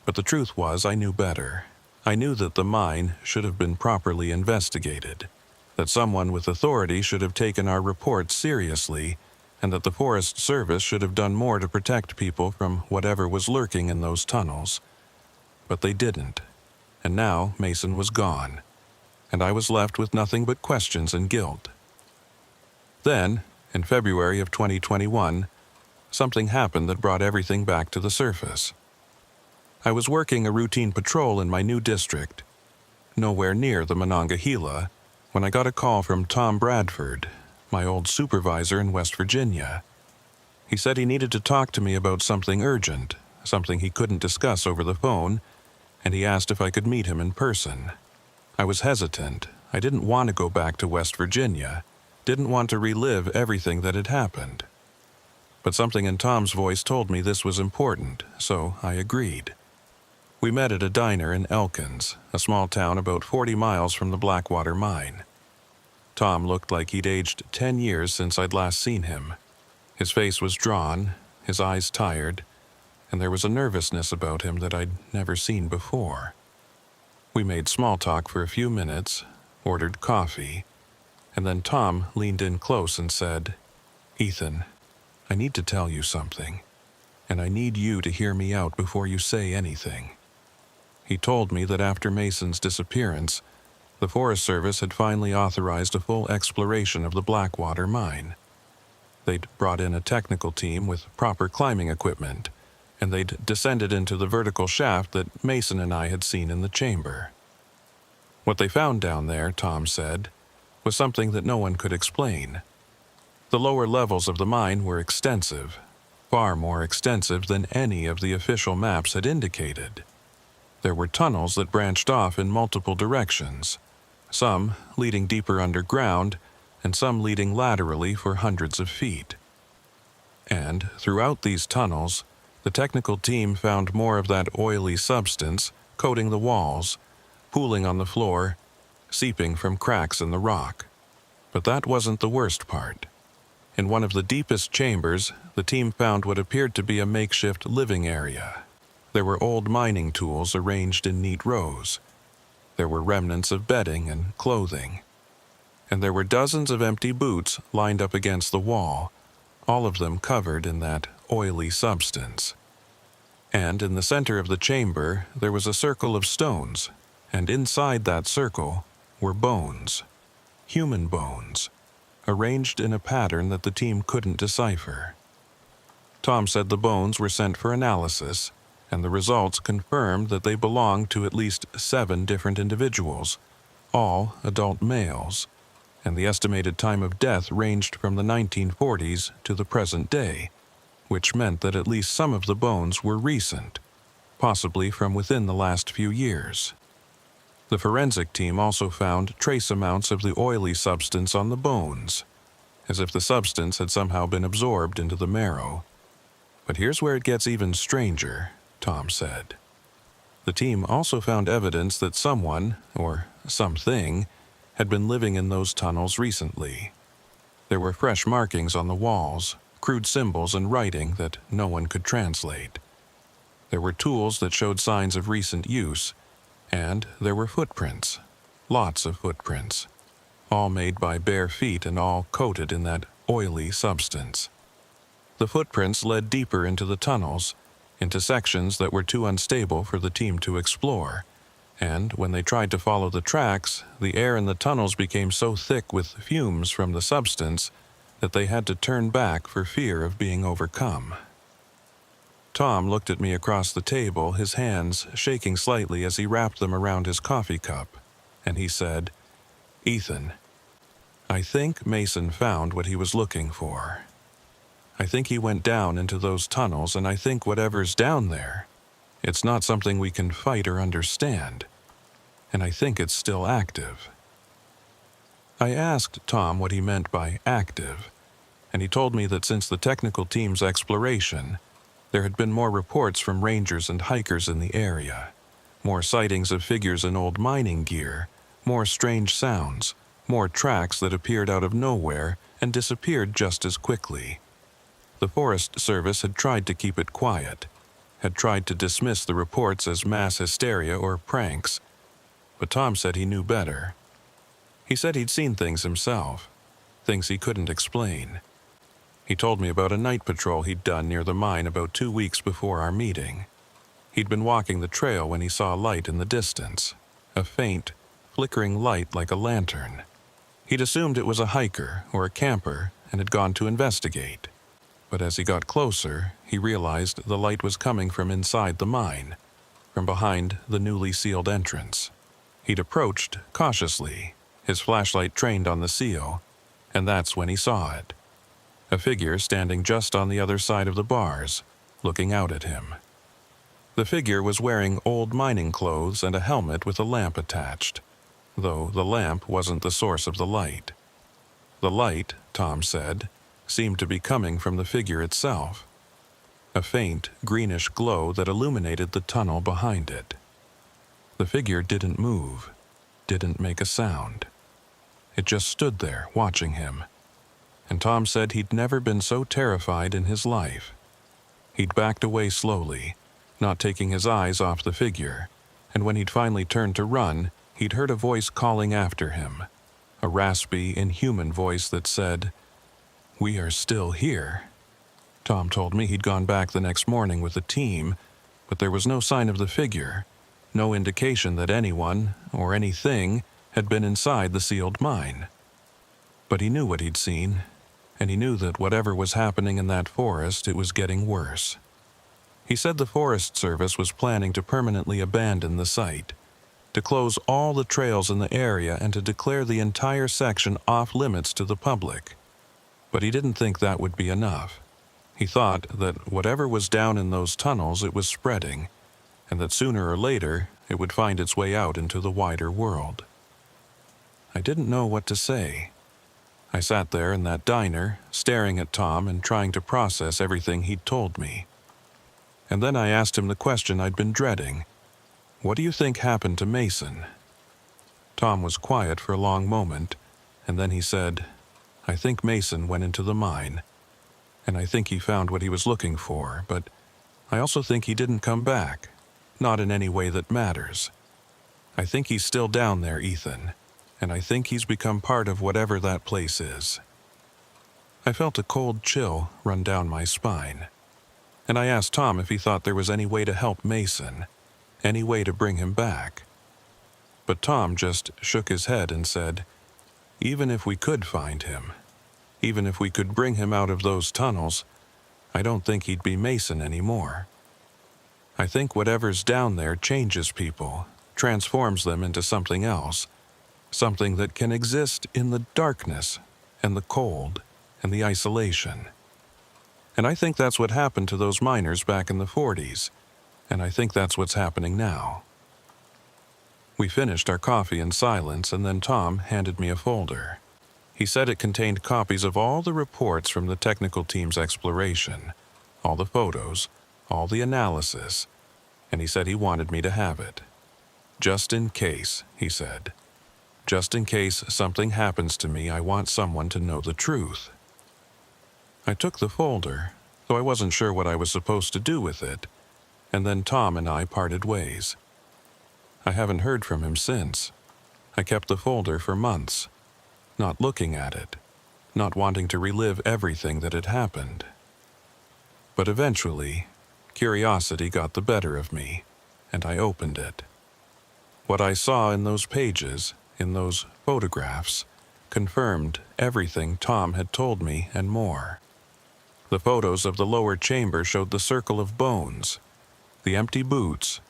Speaker 1: But the truth was, I knew better. I knew that the mine should have been properly investigated, that someone with authority should have taken our reports seriously, and that the Forest Service should have done more to protect people from whatever was lurking in those tunnels. But they didn't, and now Mason was gone, and I was left with nothing but questions and guilt. Then, in February of 2021, something happened that brought everything back to the surface. I was working a routine patrol in my new district, nowhere near the Monongahela, when I got a call from Tom Bradford, my old supervisor in West Virginia. He said he needed to talk to me about something urgent, something he couldn't discuss over the phone, and he asked if I could meet him in person. I was hesitant. I didn't want to go back to West Virginia, didn't want to relive everything that had happened. But something in Tom's voice told me this was important, so I agreed. We met at a diner in Elkins, a small town about 40 miles from the Blackwater mine. Tom looked like he'd aged 10 years since I'd last seen him. His face was drawn, his eyes tired, and there was a nervousness about him that I'd never seen before. We made small talk for a few minutes, ordered coffee, and then Tom leaned in close and said, "Ethan, I need to tell you something, and I need you to hear me out before you say anything." He told me that after Mason's disappearance, the Forest Service had finally authorized a full exploration of the Blackwater mine. They'd brought in a technical team with proper climbing equipment, and they'd descended into the vertical shaft that Mason and I had seen in the chamber. What they found down there, Tom said, was something that no one could explain. The lower levels of the mine were extensive, far more extensive than any of the official maps had indicated. There were tunnels that branched off in multiple directions, some leading deeper underground, and some leading laterally for hundreds of feet. And throughout these tunnels, the technical team found more of that oily substance coating the walls, pooling on the floor, seeping from cracks in the rock. But that wasn't the worst part. In one of the deepest chambers, the team found what appeared to be a makeshift living area. There were old mining tools arranged in neat rows. There were remnants of bedding and clothing. And there were dozens of empty boots lined up against the wall, all of them covered in that oily substance. And in the center of the chamber, there was a circle of stones, and inside that circle were bones, human bones, arranged in a pattern that the team couldn't decipher. Tom said the bones were sent for analysis, and the results confirmed that they belonged to at least 7 different individuals, all adult males, and the estimated time of death ranged from the 1940s to the present day, which meant that at least some of the bones were recent, possibly from within the last few years. The forensic team also found trace amounts of the oily substance on the bones, as if the substance had somehow been absorbed into the marrow. But here's where it gets even stranger, Tom said. The team also found evidence that someone, or something, had been living in those tunnels recently. There were fresh markings on the walls, crude symbols and writing that no one could translate. There were tools that showed signs of recent use, and there were footprints, lots of footprints, all made by bare feet and all coated in that oily substance. The footprints led deeper into the tunnels, into sections that were too unstable for the team to explore, and when they tried to follow the tracks, the air in the tunnels became so thick with fumes from the substance that they had to turn back for fear of being overcome. Tom looked at me across the table, his hands shaking slightly as he wrapped them around his coffee cup, and he said, "Ethan, I think Mason found what he was looking for. I think he went down into those tunnels, and I think whatever's down there, it's not something we can fight or understand, and I think it's still active." I asked Tom what he meant by active, and he told me that since the technical team's exploration, there had been more reports from rangers and hikers in the area, more sightings of figures in old mining gear, more strange sounds, more tracks that appeared out of nowhere and disappeared just as quickly. The Forest Service had tried to keep it quiet, had tried to dismiss the reports as mass hysteria or pranks, but Tom said he knew better. He said he'd seen things himself, things he couldn't explain. He told me about a night patrol he'd done near the mine about 2 weeks before our meeting. He'd been walking the trail when he saw a light in the distance, a faint, flickering light like a lantern. He'd assumed it was a hiker or a camper and had gone to investigate. But as he got closer, he realized the light was coming from inside the mine, from behind the newly sealed entrance. He'd approached cautiously, his flashlight trained on the seal, and that's when he saw it. A figure standing just on the other side of the bars, looking out at him. The figure was wearing old mining clothes and a helmet with a lamp attached, though the lamp wasn't the source of the light. The light, Tom said, seemed to be coming from the figure itself, a faint, greenish glow that illuminated the tunnel behind it. The figure didn't move, didn't make a sound. It just stood there, watching him. And Tom said he'd never been so terrified in his life. He'd backed away slowly, not taking his eyes off the figure, and when he'd finally turned to run, he'd heard a voice calling after him, a raspy, inhuman voice that said, "We are still here." Tom told me he'd gone back the next morning with a team, but there was no sign of the figure, no indication that anyone or anything had been inside the sealed mine. But he knew what he'd seen, and he knew that whatever was happening in that forest, it was getting worse. He said the Forest Service was planning to permanently abandon the site, to close all the trails in the area and to declare the entire section off limits to the public. But he didn't think that would be enough. He thought that whatever was down in those tunnels, it was spreading, and that sooner or later it would find its way out into the wider world. I didn't know what to say. I sat there in that diner, staring at Tom and trying to process everything he'd told me. And then I asked him the question I'd been dreading. What do you think happened to Mason? Tom was quiet for a long moment, and then he said, I think Mason went into the mine, and I think he found what he was looking for, but I also think he didn't come back, not in any way that matters. I think he's still down there, Ethan, and I think he's become part of whatever that place is. I felt a cold chill run down my spine, and I asked Tom if he thought there was any way to help Mason, any way to bring him back. But Tom just shook his head and said, even if we could find him, even if we could bring him out of those tunnels, I don't think he'd be Mason anymore. I think whatever's down there changes people, transforms them into something else, something that can exist in the darkness and the cold and the isolation. And I think that's what happened to those miners back in the 40s, and I think that's what's happening now. We finished our coffee in silence, and then Tom handed me a folder. He said it contained copies of all the reports from the technical team's exploration, all the photos, all the analysis, and he said he wanted me to have it. Just in case, he said. Just in case something happens to me, I want someone to know the truth. I took the folder, though I wasn't sure what I was supposed to do with it, and then Tom and I parted ways. I haven't heard from him since. I kept the folder for months, not looking at it, not wanting to relive everything that had happened. But eventually, curiosity got the better of me, and I opened it. What I saw in those pages, in those photographs, confirmed everything Tom had told me and more. The photos of the lower chamber showed the circle of bones, the empty boots,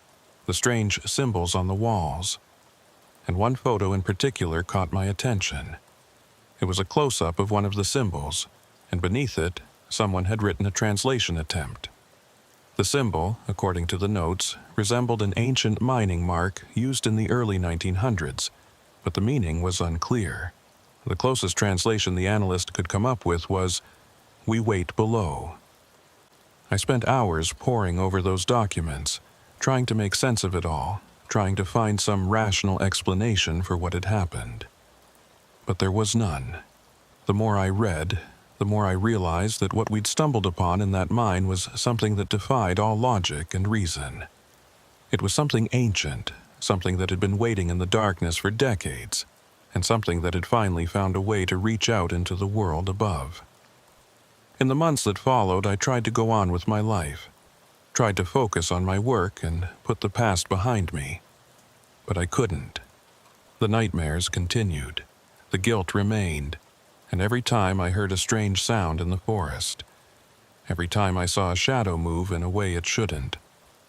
Speaker 1: the strange symbols on the walls, and one photo in particular caught my attention. It was a close-up of one of the symbols, and beneath it, someone had written a translation attempt. The symbol, according to the notes, resembled an ancient mining mark used in the early 1900s, but the meaning was unclear. The closest translation the analyst could come up with was, "We wait below." I spent hours poring over those documents, trying to make sense of it all, trying to find some rational explanation for what had happened. But there was none. The more I read, the more I realized that what we'd stumbled upon in that mine was something that defied all logic and reason. It was something ancient, something that had been waiting in the darkness for decades, and something that had finally found a way to reach out into the world above. In the months that followed, I tried to go on with my life, tried to focus on my work and put the past behind me. But I couldn't. The nightmares continued, the guilt remained, and every time I heard a strange sound in the forest, every time I saw a shadow move in a way it shouldn't,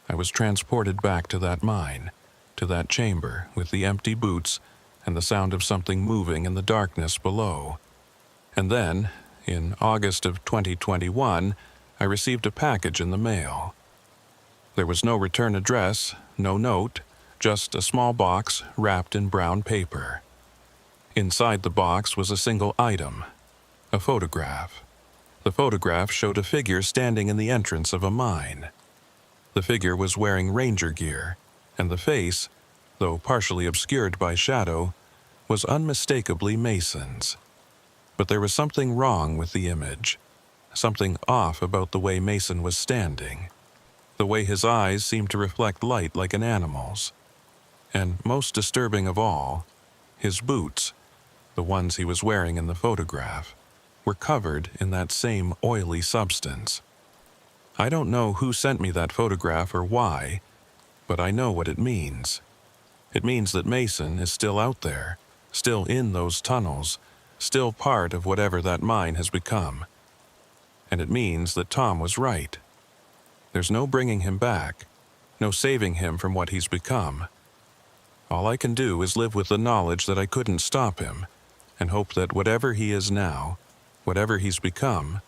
Speaker 1: I was transported back to that mine, to that chamber with the empty boots and the sound of something moving in the darkness below. And then, in August of 2021, I received a package in the mail. There was no return address, no note, just a small box wrapped in brown paper. Inside the box was a single item, a photograph. The photograph showed a figure standing in the entrance of a mine. The figure was wearing ranger gear, and the face, though partially obscured by shadow, was unmistakably Mason's. But there was something wrong with the image, something off about the way Mason was standing, the way his eyes seemed to reflect light like an animal's. And most disturbing of all, his boots, the ones he was wearing in the photograph, were covered in that same oily substance. I don't know who sent me that photograph or why, but I know what it means. It means that Mason is still out there, still in those tunnels, still part of whatever that mine has become. And it means that Tom was right. There's no bringing him back, no saving him from what he's become. All I can do is live with the knowledge that I couldn't stop him, and hope that whatever he is now, whatever he's become,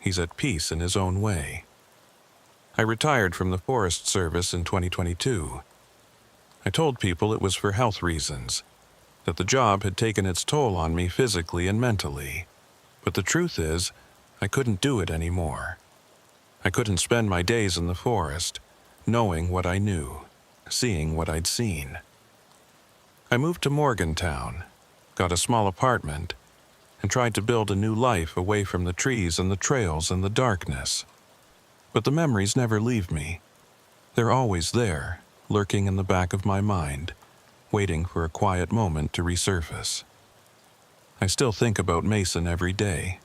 Speaker 1: he's at peace in his own way. I retired from the Forest Service in 2022. I told people it was for health reasons, that the job had taken its toll on me physically and mentally. But the truth is, I couldn't do it anymore. I couldn't spend my days in the forest, knowing what I knew, seeing what I'd seen. I moved to Morgantown, got a small apartment, and tried to build a new life away from the trees and the trails and the darkness. But the memories never leave me. They're always there, lurking in the back of my mind, waiting for a quiet moment to resurface. I still think about Mason every day.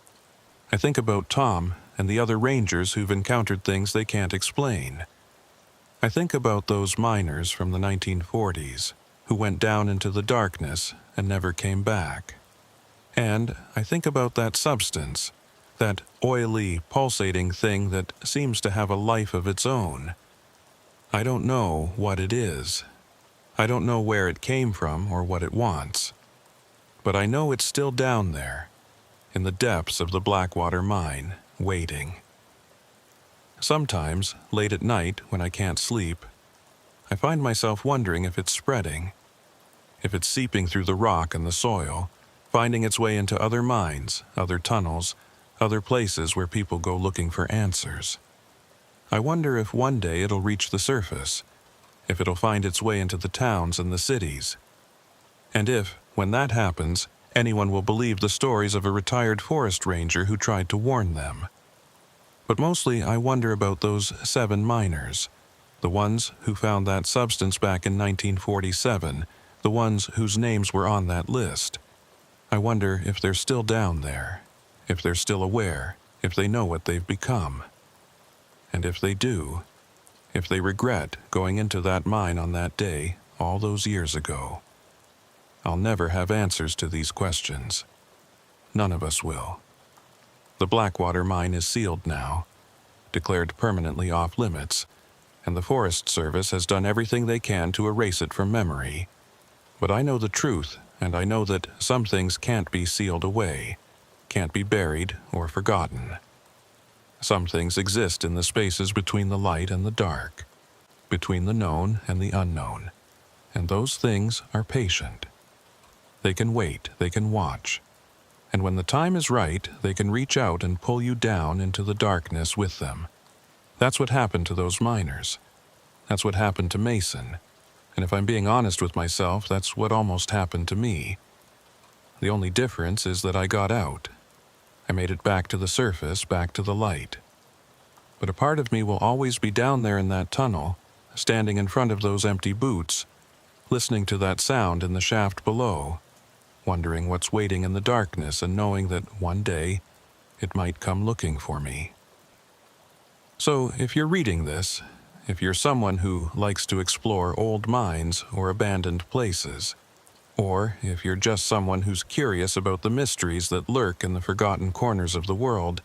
Speaker 1: I think about Tom and the other rangers who've encountered things they can't explain. I think about those miners from the 1940s who went down into the darkness and never came back. And I think about that substance, that oily, pulsating thing that seems to have a life of its own. I don't know what it is. I don't know where it came from or what it wants. But I know it's still down there, in the depths of the Blackwater mine, waiting. Sometimes, late at night when I can't sleep, I find myself wondering if it's spreading, if it's seeping through the rock and the soil, finding its way into other mines, other tunnels, other places where people go looking for answers. I wonder if one day it'll reach the surface, if it'll find its way into the towns and the cities. And if, when that happens, anyone will believe the stories of a retired forest ranger who tried to warn them. But mostly I wonder about those 7 miners, the ones who found that substance back in 1947, the ones whose names were on that list. I wonder if they're still down there, if they're still aware, if they know what they've become. And if they do, if they regret going into that mine on that day all those years ago. I'll never have answers to these questions. None of us will. The Blackwater mine is sealed now, declared permanently off limits, and the Forest Service has done everything they can to erase it from memory. But I know the truth, and I know that some things can't be sealed away, can't be buried or forgotten. Some things exist in the spaces between the light and the dark, between the known and the unknown, and those things are patient. They can wait, they can watch, and when the time is right, they can reach out and pull you down into the darkness with them. That's what happened to those miners. That's what happened to Mason. And if I'm being honest with myself, that's what almost happened to me. The only difference is that I got out. I made it back to the surface, back to the light. But a part of me will always be down there in that tunnel, standing in front of those empty boots, listening to that sound in the shaft below, wondering what's waiting in the darkness and knowing that one day it might come looking for me. So if you're reading this, if you're someone who likes to explore old mines or abandoned places, or if you're just someone who's curious about the mysteries that lurk in the forgotten corners of the world,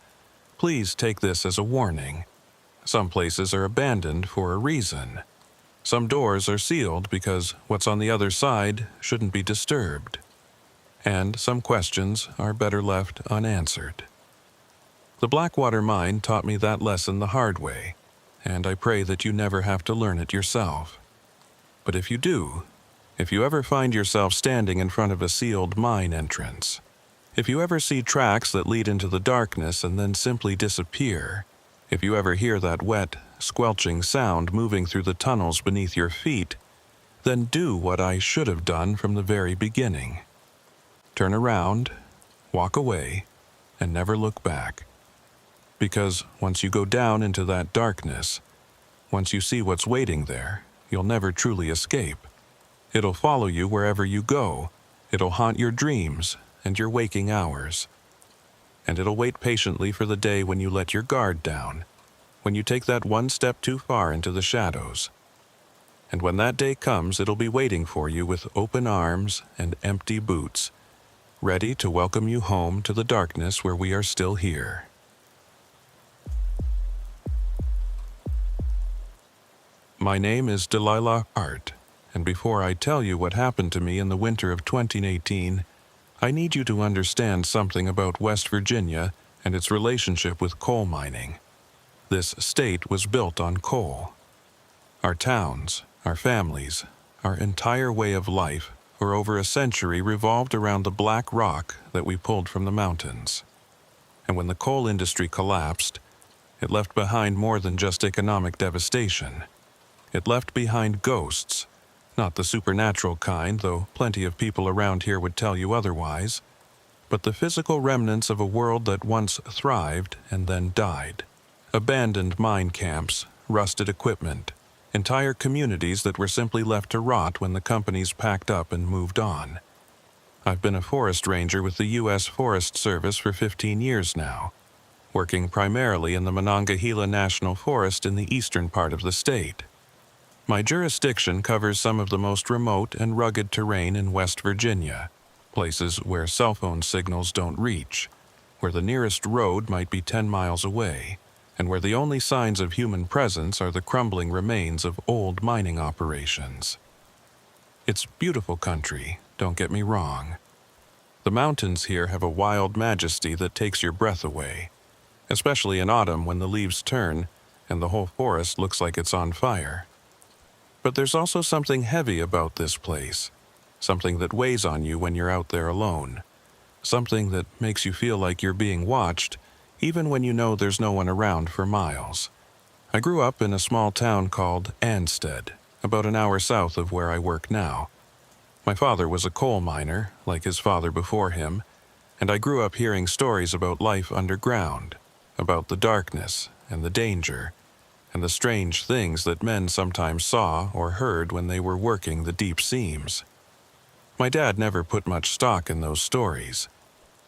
Speaker 1: please take this as a warning. Some places are abandoned for a reason. Some doors are sealed because what's on the other side shouldn't be disturbed. And some questions are better left unanswered. The Blackwater mine taught me that lesson the hard way, and I pray that you never have to learn it yourself. But if you do, if you ever find yourself standing in front of a sealed mine entrance, if you ever see tracks that lead into the darkness and then simply disappear, if you ever hear that wet, squelching sound moving through the tunnels beneath your feet, then do what I should have done from the very beginning. Turn around, walk away, and never look back. Because once you go down into that darkness, once you see what's waiting there, you'll never truly escape. It'll follow you wherever you go. It'll haunt your dreams and your waking hours. And it'll wait patiently for the day when you let your guard down, when you take that one step too far into the shadows. And when that day comes, it'll be waiting for you with open arms and empty boots, ready to welcome you home to the darkness where we are still here. My name is Delilah Hart, and before I tell you what happened to me in the winter of 2018, I need you to understand something about West Virginia and its relationship with coal mining. This state was built on coal. Our towns, our families, our entire way of life for over a century revolved around the black rock that we pulled from the mountains. And when the coal industry collapsed, it left behind more than just economic devastation. It left behind ghosts, not the supernatural kind, though plenty of people around here would tell you otherwise, but the physical remnants of a world that once thrived and then died. Abandoned mine camps, rusted equipment, entire communities that were simply left to rot when the companies packed up and moved on. I've been a forest ranger with the U.S. Forest Service for 15 years now, working primarily in the Monongahela National Forest in the eastern part of the state. My jurisdiction covers some of the most remote and rugged terrain in West Virginia, places where cell phone signals don't reach, where the nearest road might be 10 miles away, and where the only signs of human presence are the crumbling remains of old mining operations. It's beautiful country, don't get me wrong. The mountains here have a wild majesty that takes your breath away, especially in autumn when the leaves turn and the whole forest looks like it's on fire. But there's also something heavy about this place, something that weighs on you when you're out there alone, something that makes you feel like you're being watched, even when you know there's no one around for miles. I grew up in a small town called Ansted, about an hour south of where I work now. My father was a coal miner, like his father before him, and I grew up hearing stories about life underground, about the darkness and the danger, and the strange things that men sometimes saw or heard when they were working the deep seams. My dad never put much stock in those stories.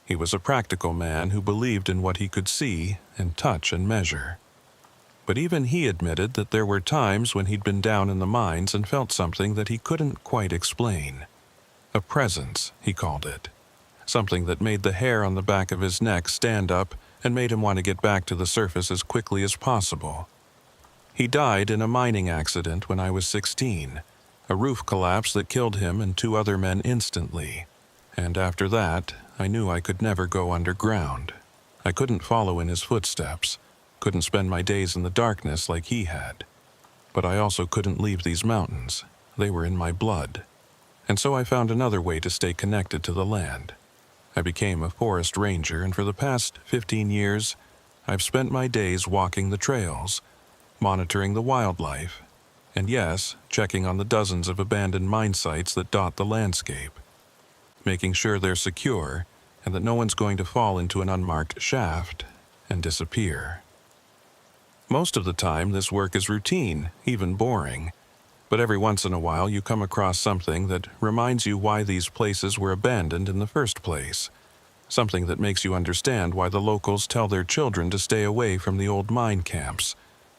Speaker 1: He was a practical man who believed in what he could see and touch and measure. But even he admitted that there were times when he'd been down in the mines and felt something that he couldn't quite explain. A presence, he called it. Something that made the hair on the back of his neck stand up and made him want to get back to the surface as quickly as possible. He died in a mining accident when I was 16, a roof collapse that killed him and 2 other men instantly. And after that, I knew I could never go underground. I couldn't follow in his footsteps, couldn't spend my days in the darkness like he had. But I also couldn't leave these mountains. They were in my blood. And so I found another way to stay connected to the land. I became a forest ranger, and for the past 15 years, I've spent my days walking the trails, monitoring the wildlife, and yes, checking on the dozens of abandoned mine sites that dot the landscape, making sure they're secure and that no one's going to fall into an unmarked shaft and disappear. Most of the time, this work is routine, even boring, but every once in a while you come across something that reminds you why these places were abandoned in the first place, something that makes you understand why the locals tell their children to stay away from the old mine camps,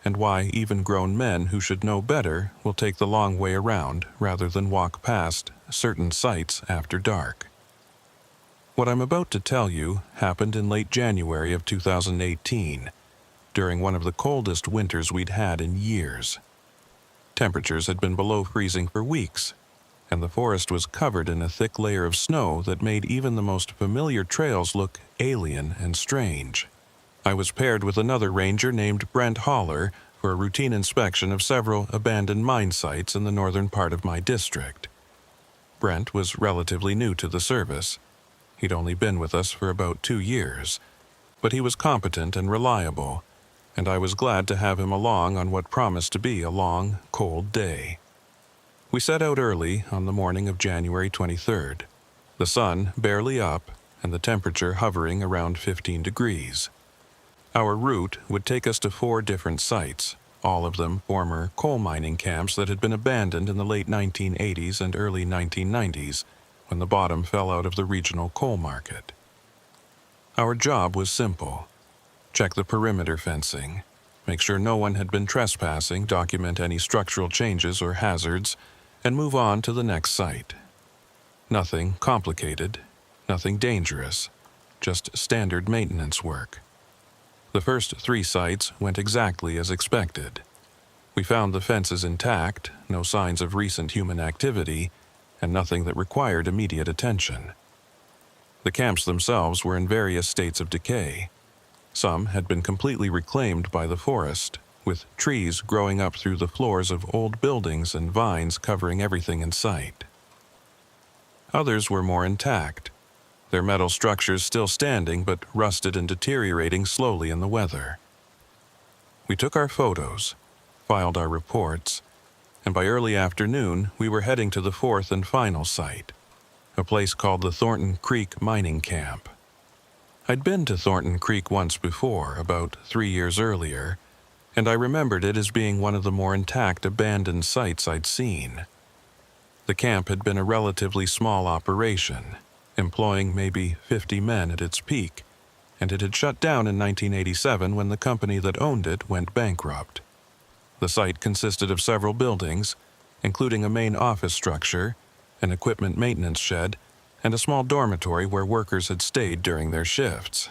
Speaker 1: and why even grown men who should know better will take the long way around rather than walk past certain sites after dark. What I'm about to tell you happened in late January of 2018, during one of the coldest winters we'd had in years. Temperatures had been below freezing for weeks, and the forest was covered in a thick layer of snow that made even the most familiar trails look alien and strange. I was paired with another ranger named Brent Haller for a routine inspection of several abandoned mine sites in the northern part of my district. Brent was relatively new to the service. He'd only been with us for about 2 years, but he was competent and reliable, and I was glad to have him along on what promised to be a long, cold day. We set out early on the morning of January 23rd, the sun barely up and the temperature hovering around 15 degrees. Our route would take us to 4 different sites, all of them former coal mining camps that had been abandoned in the late 1980s and early 1990s when the bottom fell out of the regional coal market. Our job was simple: check the perimeter fencing, make sure no one had been trespassing, document any structural changes or hazards, and move on to the next site. Nothing complicated, nothing dangerous, just standard maintenance work. The first 3 sites went exactly as expected. We found the fences intact, no signs of recent human activity, and nothing that required immediate attention. The camps themselves were in various states of decay. Some had been completely reclaimed by the forest, with trees growing up through the floors of old buildings and vines covering everything in sight. Others were more intact, their metal structures still standing but rusted and deteriorating slowly in the weather. We took our photos, filed our reports, and by early afternoon we were heading to the 4th and final site, a place called the Thornton Creek Mining Camp. I'd been to Thornton Creek once before, about 3 years earlier, and I remembered it as being one of the more intact abandoned sites I'd seen. The camp had been a relatively small operation, employing maybe 50 men at its peak, and it had shut down in 1987 when the company that owned it went bankrupt. The site consisted of several buildings, including a main office structure, an equipment maintenance shed, and a small dormitory where workers had stayed during their shifts.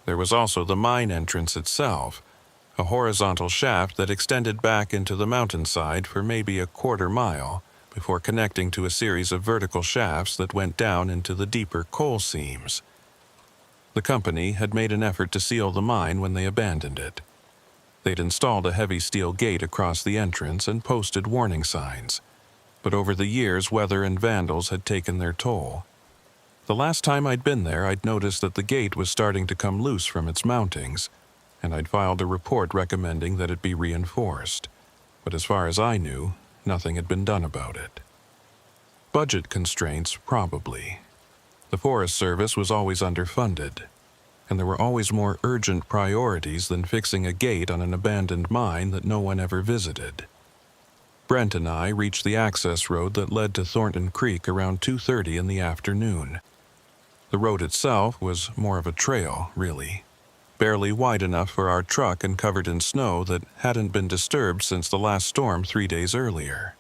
Speaker 1: There was also the mine entrance itself, a horizontal shaft that extended back into the mountainside for maybe a quarter mile before connecting to a series of vertical shafts that went down into the deeper coal seams. The company had made an effort to seal the mine when they abandoned it. They'd installed a heavy steel gate across the entrance and posted warning signs, but over the years weather and vandals had taken their toll. The last time I'd been there, I'd noticed that the gate was starting to come loose from its mountings, and I'd filed a report recommending that it be reinforced. But as far as I knew, nothing had been done about it. Budget constraints, probably. The Forest Service was always underfunded, and there were always more urgent priorities than fixing a gate on an abandoned mine that no one ever visited. Brent and I reached the access road that led to Thornton Creek around 2:30 in the afternoon. The road itself was more of a trail, really, barely wide enough for our truck and covered in snow that hadn't been disturbed since the last storm 3 days earlier.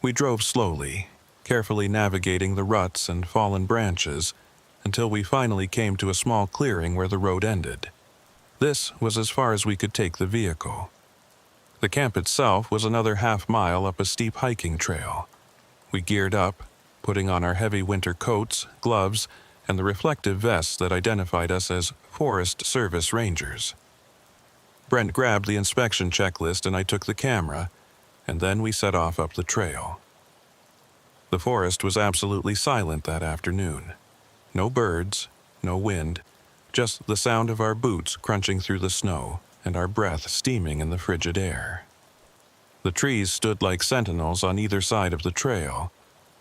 Speaker 1: We drove slowly, carefully navigating the ruts and fallen branches until we finally came to a small clearing where the road ended. This was as far as we could take the vehicle. The camp itself was another half-mile up a steep hiking trail. We geared up, putting on our heavy winter coats, gloves, and the reflective vests that identified us as Forest Service Rangers. Brent grabbed the inspection checklist and I took the camera, and then we set off up the trail. The forest was absolutely silent that afternoon. No birds, no wind, just the sound of our boots crunching through the snow and our breath steaming in the frigid air. The trees stood like sentinels on either side of the trail,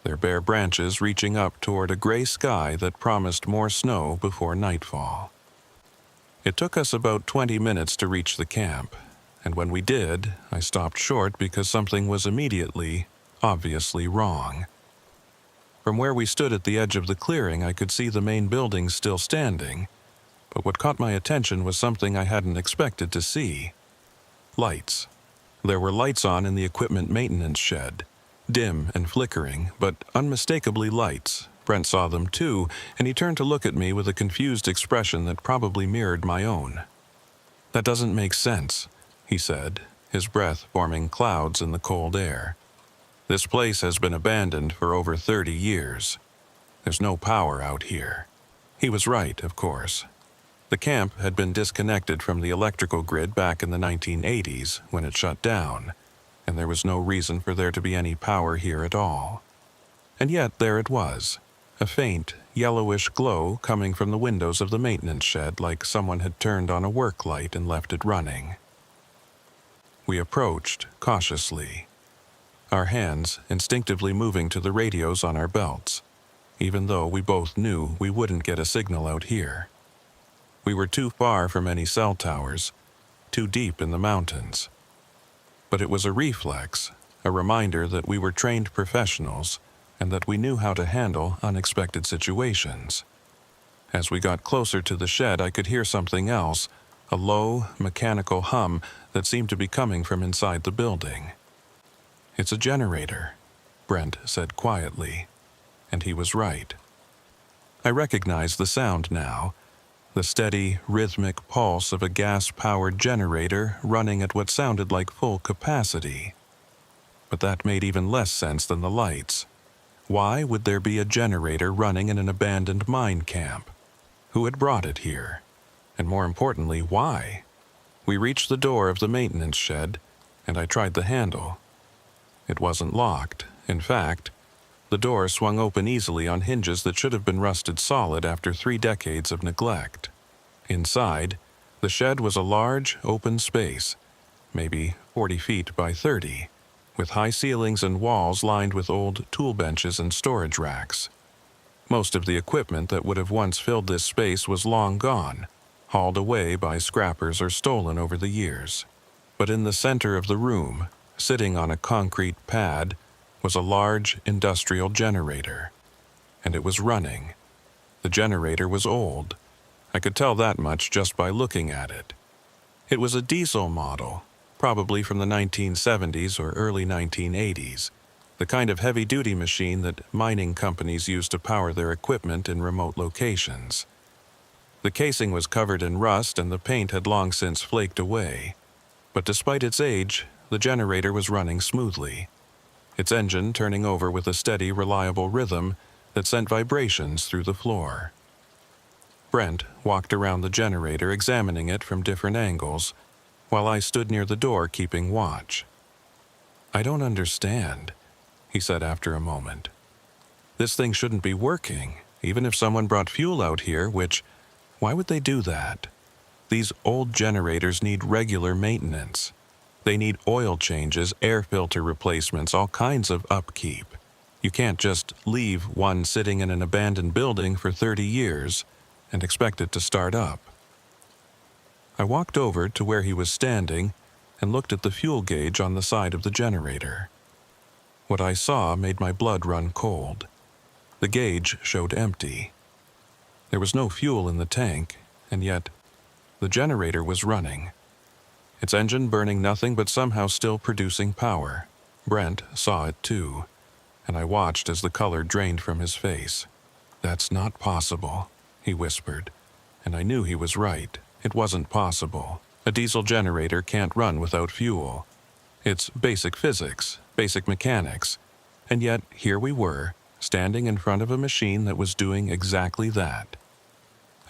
Speaker 1: their bare branches reaching up toward a gray sky that promised more snow before nightfall. It took us about 20 minutes to reach the camp, and when we did, I stopped short because something was immediately, obviously wrong. From where we stood at the edge of the clearing, I could see the main buildings still standing, but what caught my attention was something I hadn't expected to see. Lights. There were lights on in the equipment maintenance shed, dim and flickering, but unmistakably lights. Brent saw them too, and he turned to look at me with a confused expression that probably mirrored my own. "That doesn't make sense," he said, his breath forming clouds in the cold air. "This place has been abandoned for over 30 years. There's no power out here." He was right, of course. The camp had been disconnected from the electrical grid back in the 1980s when it shut down, and there was no reason for there to be any power here at all. And yet there it was, a faint, yellowish glow coming from the windows of the maintenance shed like someone had turned on a work light and left it running. We approached, cautiously, our hands instinctively moving to the radios on our belts, even though we both knew we wouldn't get a signal out here. We were too far from any cell towers, too deep in the mountains. But it was a reflex, a reminder that we were trained professionals and that we knew how to handle unexpected situations. As we got closer to the shed, I could hear something else, a low, mechanical hum that seemed to be coming from inside the building. "It's a generator," Brent said quietly, and he was right. I recognized the sound now, the steady, rhythmic pulse of a gas-powered generator running at what sounded like full capacity. But that made even less sense than the lights. Why would there be a generator running in an abandoned mine camp? Who had brought it here? And more importantly, why? We reached the door of the maintenance shed, and I tried the handle. It wasn't locked. In fact, the door swung open easily on hinges that should have been rusted solid after 3 decades of neglect. Inside, the shed was a large, open space, maybe 40 feet by 30, with high ceilings and walls lined with old tool benches and storage racks. Most of the equipment that would have once filled this space was long gone, hauled away by scrappers or stolen over the years. But in the center of the room, sitting on a concrete pad, was a large industrial generator. And it was running. The generator was old. I could tell that much just by looking at it. It was a diesel model, probably from the 1970s or early 1980s, the kind of heavy-duty machine that mining companies use to power their equipment in remote locations. The casing was covered in rust and the paint had long since flaked away. But despite its age, the generator was running smoothly, its engine turning over with a steady, reliable rhythm that sent vibrations through the floor. Brent walked around the generator, examining it from different angles, while I stood near the door keeping watch. "I don't understand," he said after a moment. "This thing shouldn't be working, even if someone brought fuel out here, why would they do that? These old generators need regular maintenance. They need oil changes, air filter replacements, all kinds of upkeep. You can't just leave one sitting in an abandoned building for 30 years and expect it to start up." I walked over to where he was standing and looked at the fuel gauge on the side of the generator. What I saw made my blood run cold. The gauge showed empty. There was no fuel in the tank, and yet the generator was running. Its engine burning nothing but somehow still producing power. Brent saw it too, and I watched as the color drained from his face. "That's not possible," he whispered, and I knew he was right. It wasn't possible. A diesel generator can't run without fuel. It's basic physics, basic mechanics, and yet here we were, standing in front of a machine that was doing exactly that.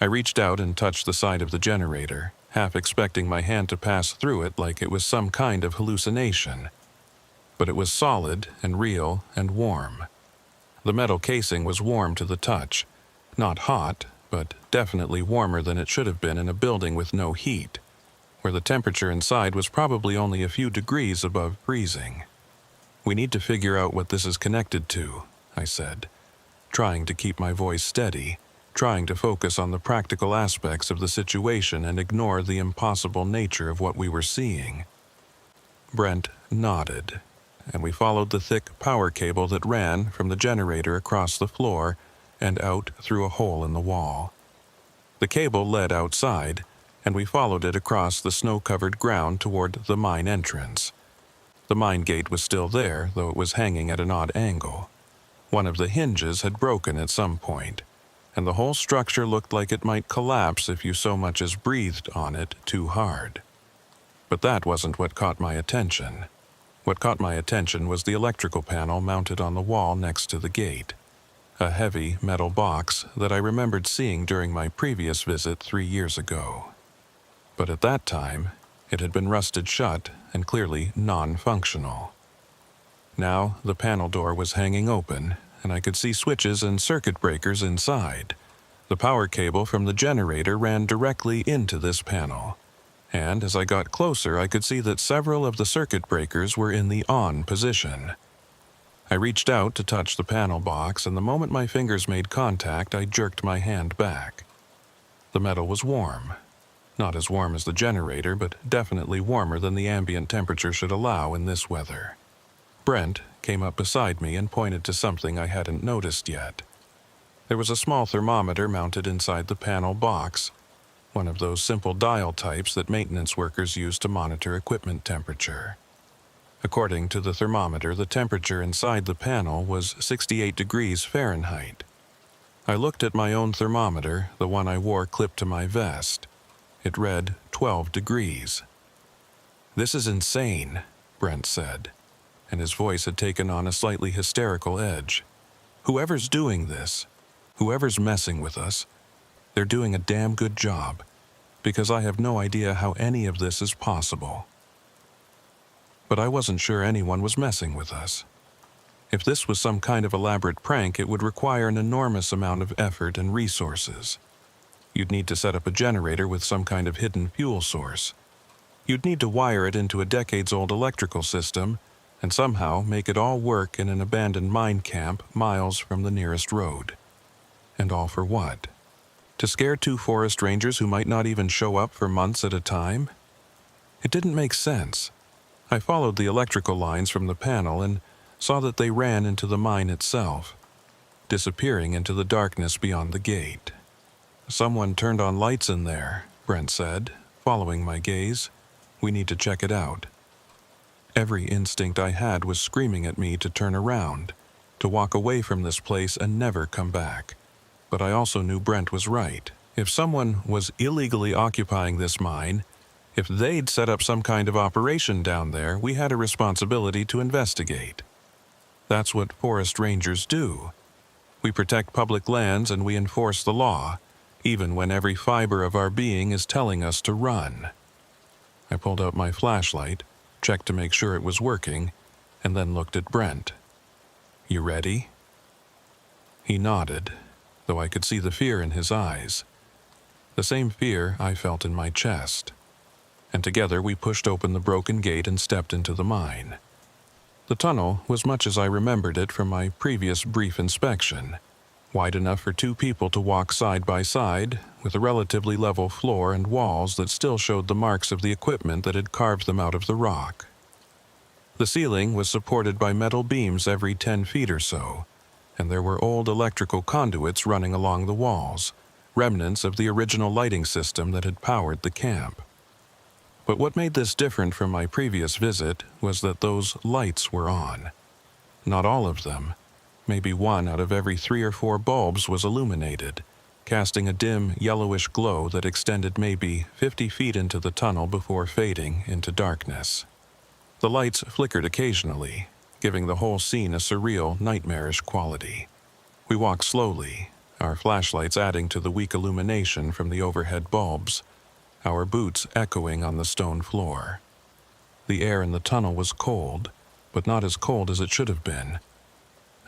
Speaker 1: I reached out and touched the side of the generator, half expecting my hand to pass through it like it was some kind of hallucination. But it was solid and real and warm. The metal casing was warm to the touch, not hot, but definitely warmer than it should have been in a building with no heat, where the temperature inside was probably only a few degrees above freezing. "We need to figure out what this is connected to," I said, trying to keep my voice steady, trying to focus on the practical aspects of the situation and ignore the impossible nature of what we were seeing. Brent nodded, and we followed the thick power cable that ran from the generator across the floor and out through a hole in the wall. The cable led outside, and we followed it across the snow-covered ground toward the mine entrance. The mine gate was still there, though it was hanging at an odd angle. One of the hinges had broken at some point, and the whole structure looked like it might collapse if you so much as breathed on it too hard. But that wasn't what caught my attention. What caught my attention was the electrical panel mounted on the wall next to the gate, a heavy metal box that I remembered seeing during my previous visit 3 years ago. But at that time, it had been rusted shut and clearly non-functional. Now the panel door was hanging open, and I could see switches and circuit breakers inside. The power cable from the generator ran directly into this panel, and as I got closer I could see that several of the circuit breakers were in the on position. I reached out to touch the panel box, and the moment my fingers made contact I jerked my hand back. The metal was warm. Not as warm as the generator, but definitely warmer than the ambient temperature should allow in this weather. Brent came up beside me and pointed to something I hadn't noticed yet. There was a small thermometer mounted inside the panel box, one of those simple dial types that maintenance workers use to monitor equipment temperature. According to the thermometer, the temperature inside the panel was 68 degrees Fahrenheit. I looked at my own thermometer, the one I wore clipped to my vest. It read 12 degrees. "This is insane," Brent said, and his voice had taken on a slightly hysterical edge. "Whoever's doing this, whoever's messing with us, they're doing a damn good job, because I have no idea how any of this is possible." But I wasn't sure anyone was messing with us. If this was some kind of elaborate prank, it would require an enormous amount of effort and resources. You'd need to set up a generator with some kind of hidden fuel source. You'd need to wire it into a decades-old electrical system and somehow make it all work in an abandoned mine camp miles from the nearest road. And all for what? To scare 2 forest rangers who might not even show up for months at a time? It didn't make sense. I followed the electrical lines from the panel and saw that they ran into the mine itself, disappearing into the darkness beyond the gate. "Someone turned on lights in there," Brent said, following my gaze. "We need to check it out." Every instinct I had was screaming at me to turn around, to walk away from this place and never come back. But I also knew Brent was right. If someone was illegally occupying this mine, if they'd set up some kind of operation down there, we had a responsibility to investigate. That's what forest rangers do. We protect public lands and we enforce the law, even when every fiber of our being is telling us to run. I pulled out my flashlight, checked to make sure it was working, and then looked at Brent. "You ready?" He nodded, though I could see the fear in his eyes. The same fear I felt in my chest. And together we pushed open the broken gate and stepped into the mine. The tunnel was much as I remembered it from my previous brief inspection, wide enough for 2 people to walk side by side, with a relatively level floor and walls that still showed the marks of the equipment that had carved them out of the rock. The ceiling was supported by metal beams every 10 feet or so, and there were old electrical conduits running along the walls, remnants of the original lighting system that had powered the camp. But what made this different from my previous visit was that those lights were on. Not all of them. Maybe 1 out of every 3 or 4 bulbs was illuminated, casting a dim, yellowish glow that extended maybe 50 feet into the tunnel before fading into darkness. The lights flickered occasionally, giving the whole scene a surreal, nightmarish quality. We walked slowly, our flashlights adding to the weak illumination from the overhead bulbs, our boots echoing on the stone floor. The air in the tunnel was cold, but not as cold as it should have been.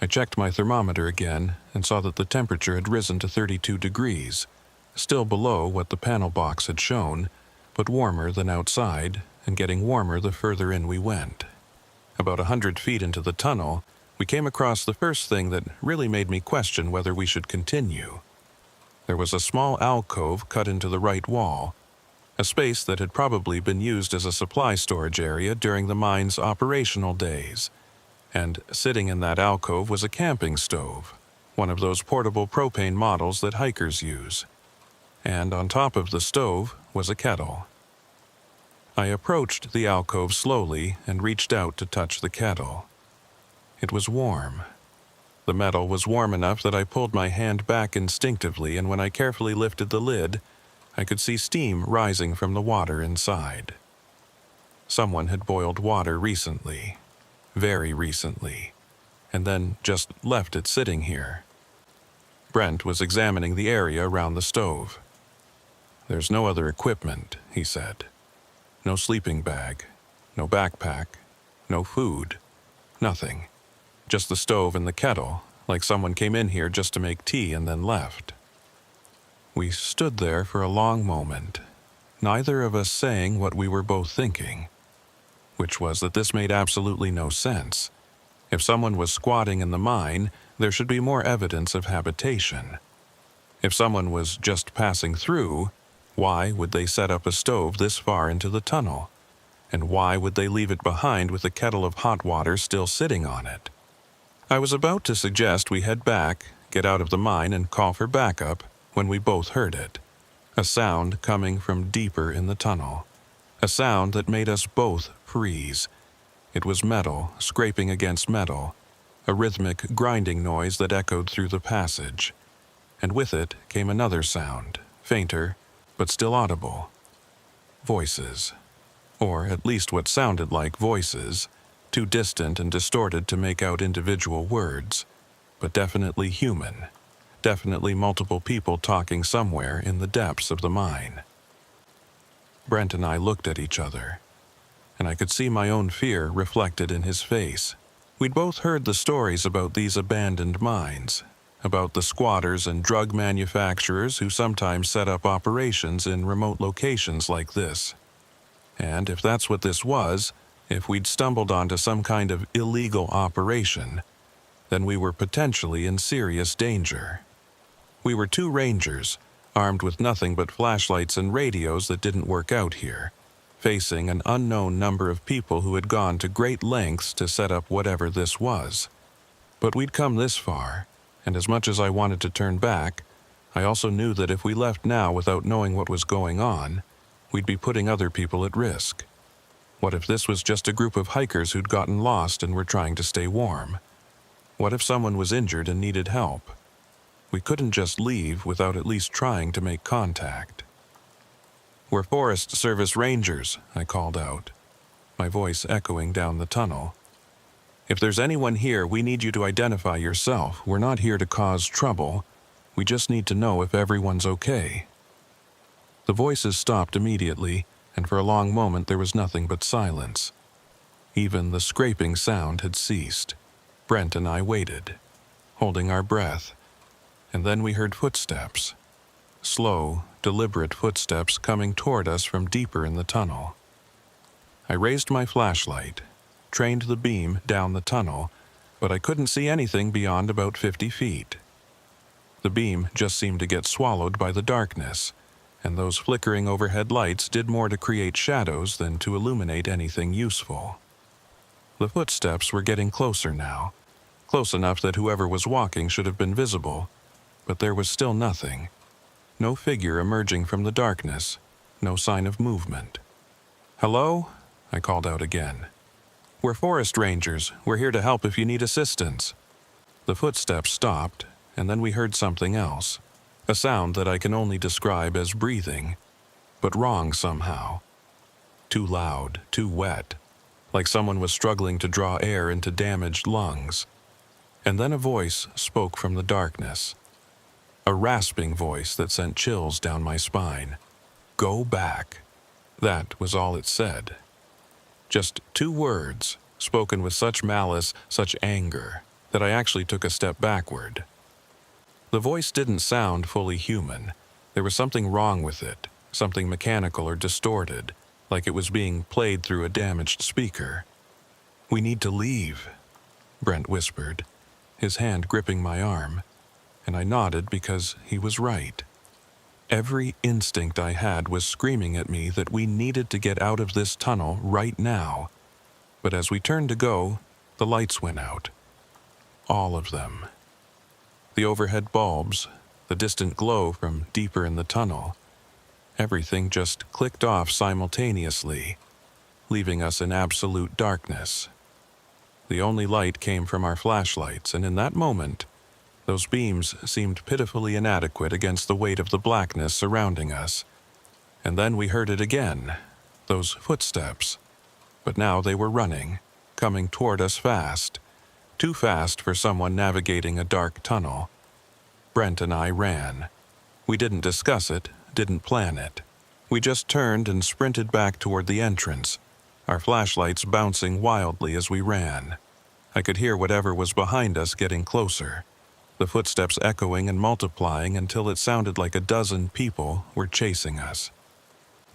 Speaker 1: I checked my thermometer again and saw that the temperature had risen to 32 degrees, still below what the panel box had shown, but warmer than outside, and getting warmer the further in we went. About 100 feet into the tunnel, we came across the first thing that really made me question whether we should continue. There was a small alcove cut into the right wall, a space that had probably been used as a supply storage area during the mine's operational days. And sitting in that alcove was a camping stove, one of those portable propane models that hikers use. And on top of the stove was a kettle. I approached the alcove slowly and reached out to touch the kettle. It was warm. The metal was warm enough that I pulled my hand back instinctively, and when I carefully lifted the lid, I could see steam rising from the water inside. Someone had boiled water recently, very recently, and then just left it sitting here. Brent was examining the area around the stove. "There's no other equipment," he said. "No sleeping bag, no backpack, no food, nothing. Just the stove and the kettle, like someone came in here just to make tea and then left." We stood there for a long moment, neither of us saying what we were both thinking, which was that this made absolutely no sense. If someone was squatting in the mine, there should be more evidence of habitation. If someone was just passing through, why would they set up a stove this far into the tunnel? And why would they leave it behind with a kettle of hot water still sitting on it? I was about to suggest we head back, get out of the mine, and call for backup when we both heard it. A sound coming from deeper in the tunnel. A sound that made us both freeze. It was metal scraping against metal, a rhythmic grinding noise that echoed through the passage. And with it came another sound, fainter, but still audible. Voices. Or at least what sounded like voices, too distant and distorted to make out individual words, but definitely human, definitely multiple people talking somewhere in the depths of the mine. Brent and I looked at each other, and I could see my own fear reflected in his face. We'd both heard the stories about these abandoned mines, about the squatters and drug manufacturers who sometimes set up operations in remote locations like this. And if that's what this was, if we'd stumbled onto some kind of illegal operation, then we were potentially in serious danger. We were two rangers, armed with nothing but flashlights and radios that didn't work out here, facing an unknown number of people who had gone to great lengths to set up whatever this was. But we'd come this far, and as much as I wanted to turn back, I also knew that if we left now without knowing what was going on, we'd be putting other people at risk. What if this was just a group of hikers who'd gotten lost and were trying to stay warm? What if someone was injured and needed help? We couldn't just leave without at least trying to make contact. "We're Forest Service Rangers," I called out, my voice echoing down the tunnel. "If there's anyone here, we need you to identify yourself. We're not here to cause trouble. We just need to know if everyone's okay." The voices stopped immediately, and for a long moment there was nothing but silence. Even the scraping sound had ceased. Brent and I waited, holding our breath, and then we heard footsteps. Slow, deliberate footsteps coming toward us from deeper in the tunnel. I raised my flashlight, trained the beam down the tunnel, but I couldn't see anything beyond about 50 feet. The beam just seemed to get swallowed by the darkness, and those flickering overhead lights did more to create shadows than to illuminate anything useful. The footsteps were getting closer now, close enough that whoever was walking should have been visible, but there was still nothing. No figure emerging from the darkness, no sign of movement. "Hello?" I called out again. "We're Forest Rangers. We're here to help if you need assistance." The footsteps stopped, and then we heard something else, a sound that I can only describe as breathing, but wrong somehow. Too loud, too wet, like someone was struggling to draw air into damaged lungs. And then a voice spoke from the darkness. A rasping voice that sent chills down my spine. "Go back." That was all it said. Just 2 words, spoken with such malice, such anger, that I actually took a step backward. The voice didn't sound fully human. There was something wrong with it, something mechanical or distorted, like it was being played through a damaged speaker. "We need to leave," Brent whispered, his hand gripping my arm, and I nodded because he was right. Every instinct I had was screaming at me that we needed to get out of this tunnel right now. But as we turned to go, the lights went out. All of them. The overhead bulbs, the distant glow from deeper in the tunnel. Everything just clicked off simultaneously, leaving us in absolute darkness. The only light came from our flashlights, and in that moment, those beams seemed pitifully inadequate against the weight of the blackness surrounding us. And then we heard it again, those footsteps. But now they were running, coming toward us fast. Too fast for someone navigating a dark tunnel. Brent and I ran. We didn't discuss it, didn't plan it. We just turned and sprinted back toward the entrance, our flashlights bouncing wildly as we ran. I could hear whatever was behind us getting closer, the footsteps echoing and multiplying until it sounded like a dozen people were chasing us.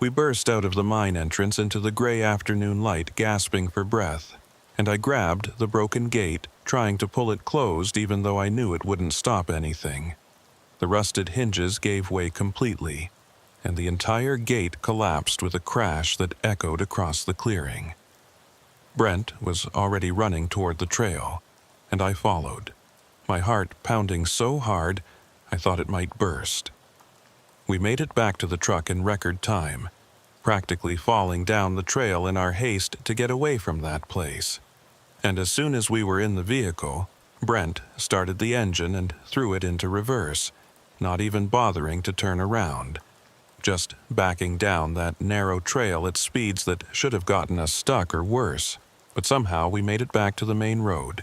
Speaker 1: We burst out of the mine entrance into the gray afternoon light, gasping for breath, and I grabbed the broken gate, trying to pull it closed even though I knew it wouldn't stop anything. The rusted hinges gave way completely, and the entire gate collapsed with a crash that echoed across the clearing. Brent was already running toward the trail, and I followed, my heart pounding so hard I thought it might burst. We made it back to the truck in record time, practically falling down the trail in our haste to get away from that place. And as soon as we were in the vehicle, Brent started the engine and threw it into reverse, not even bothering to turn around, just backing down that narrow trail at speeds that should have gotten us stuck or worse. But somehow we made it back to the main road,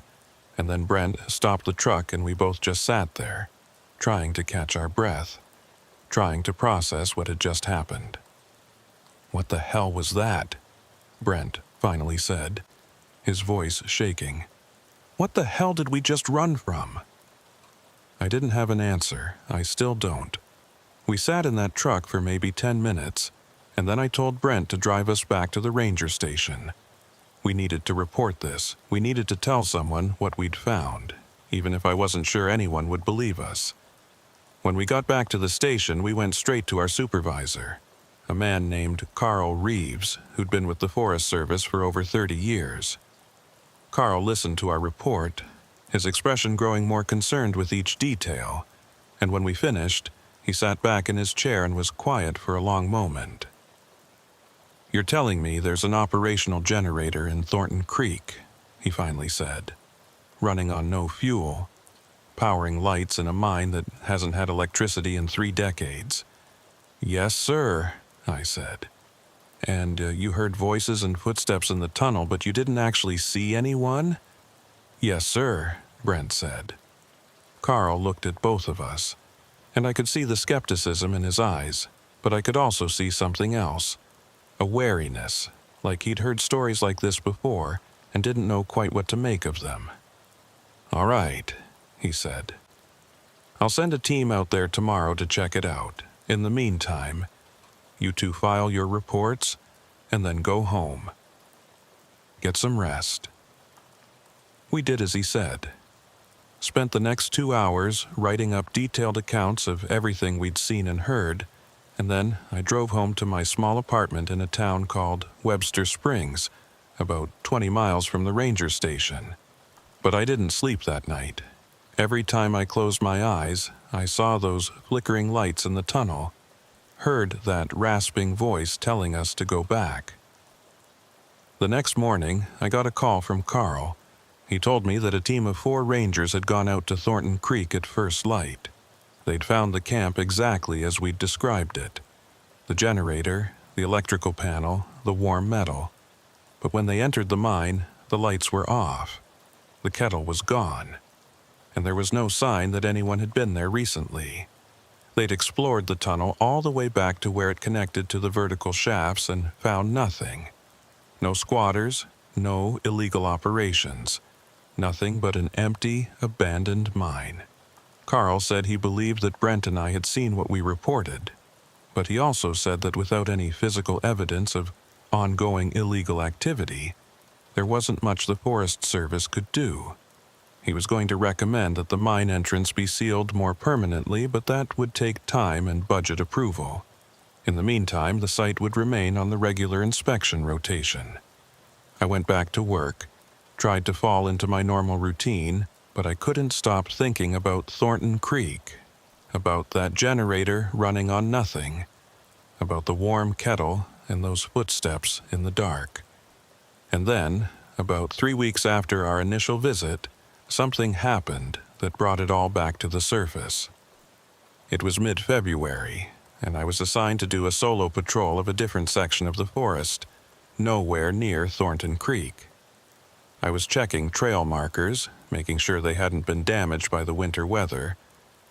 Speaker 1: and then Brent stopped the truck and we both just sat there, trying to catch our breath, trying to process what had just happened. "What the hell was that?" Brent finally said, his voice shaking. "What the hell did we just run from?" I didn't have an answer. I still don't. We sat in that truck for maybe 10 minutes, and then I told Brent to drive us back to the ranger station. We needed to report this. We needed to tell someone what we'd found, even if I wasn't sure anyone would believe us. When we got back to the station, we went straight to our supervisor, a man named Carl Reeves, who'd been with the Forest Service for over 30 years. Carl listened to our report, his expression growing more concerned with each detail, and when we finished, he sat back in his chair and was quiet for a long moment. "You're telling me there's an operational generator in Thornton Creek," he finally said, "running on no fuel, powering lights in a mine that hasn't had electricity in 3 decades. "Yes, sir," I said. "And you heard voices and footsteps in the tunnel, but you didn't actually see anyone?" "Yes, sir," Brent said. Carl looked at both of us, and I could see the skepticism in his eyes, but I could also see something else, a wariness, like he'd heard stories like this before and didn't know quite what to make of them. "All right," he said. "I'll send a team out there tomorrow to check it out. In the meantime, you two file your reports and then go home. Get some rest." We did as he said. Spent the next 2 hours writing up detailed accounts of everything we'd seen and heard, and then I drove home to my small apartment in a town called Webster Springs, about 20 miles from the ranger station. But I didn't sleep that night. Every time I closed my eyes, I saw those flickering lights in the tunnel, heard that rasping voice telling us to go back. The next morning, I got a call from Carl. He told me that a team of 4 rangers had gone out to Thornton Creek at first light. They'd found the camp exactly as we'd described it. The generator, the electrical panel, the warm metal. But when they entered the mine, the lights were off. The kettle was gone, and there was no sign that anyone had been there recently. They'd explored the tunnel all the way back to where it connected to the vertical shafts and found nothing. No squatters, no illegal operations. Nothing but an empty, abandoned mine. Carl said he believed that Brent and I had seen what we reported, but he also said that without any physical evidence of ongoing illegal activity, there wasn't much the Forest Service could do. He was going to recommend that the mine entrance be sealed more permanently, but that would take time and budget approval. In the meantime, the site would remain on the regular inspection rotation. I went back to work, tried to fall into my normal routine, but I couldn't stop thinking about Thornton Creek, about that generator running on nothing, about the warm kettle and those footsteps in the dark. And then, about 3 weeks after our initial visit, something happened that brought it all back to the surface. It was mid-February, and I was assigned to do a solo patrol of a different section of the forest, nowhere near Thornton Creek. I was checking trail markers, making sure they hadn't been damaged by the winter weather,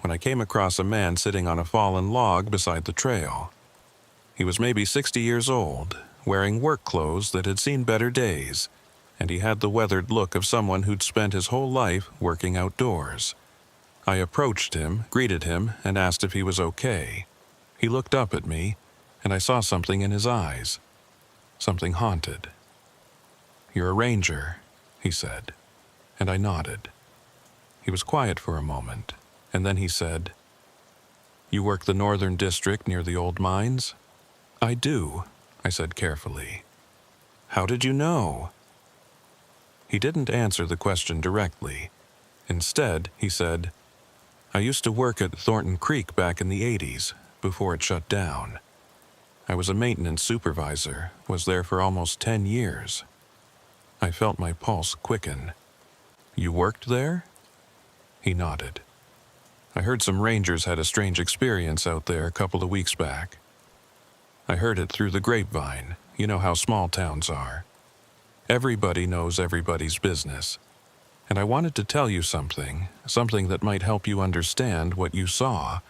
Speaker 1: when I came across a man sitting on a fallen log beside the trail. He was maybe 60 years old, wearing work clothes that had seen better days, and he had the weathered look of someone who'd spent his whole life working outdoors. I approached him, greeted him, and asked if he was okay. He looked up at me, and I saw something in his eyes. Something haunted. "You're a ranger," he said, and I nodded. He was quiet for a moment, and then he said, "You work the northern district near the old mines?" "I do," I said carefully. "How did you know?" He didn't answer the question directly. Instead, he said, "I used to work at Thornton Creek back in the 80s, before it shut down. I was a maintenance supervisor, was there for almost 10 years. I felt my pulse quicken. You worked there? He nodded. I heard some rangers had a strange experience out there a couple of weeks back. I heard it through the grapevine. You know how small towns are. Everybody knows everybody's business. And I wanted to tell you something that might help you understand what you saw.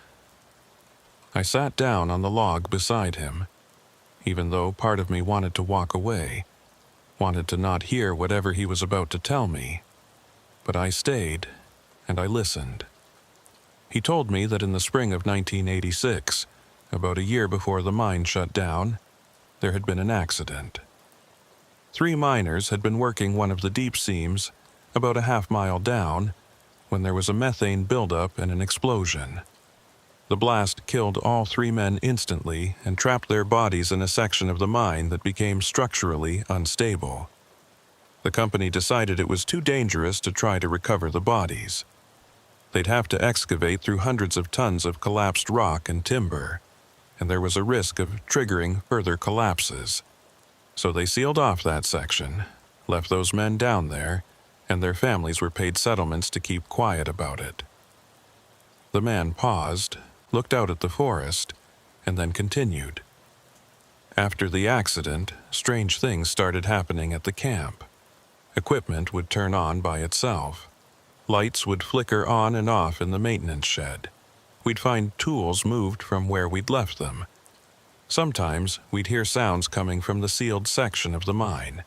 Speaker 1: I sat down on the log beside him, even though part of me wanted to walk away, wanted to not hear whatever he was about to tell me. But I stayed, and I listened. He told me that in the spring of 1986, about a year before the mine shut down, there had been an accident. 3 miners had been working one of the deep seams about a half-mile down when there was a methane buildup and an explosion. The blast killed all 3 men instantly and trapped their bodies in a section of the mine that became structurally unstable. The company decided it was too dangerous to try to recover the bodies. They'd have to excavate through hundreds of tons of collapsed rock and timber, and there was a risk of triggering further collapses. So they sealed off that section, left those men down there, and their families were paid settlements to keep quiet about it. The man paused, looked out at the forest, and then continued. After the accident, strange things started happening at the camp. Equipment would turn on by itself. Lights would flicker on and off in the maintenance shed. We'd find tools moved from where we'd left them. Sometimes we'd hear sounds coming from the sealed section of the mine.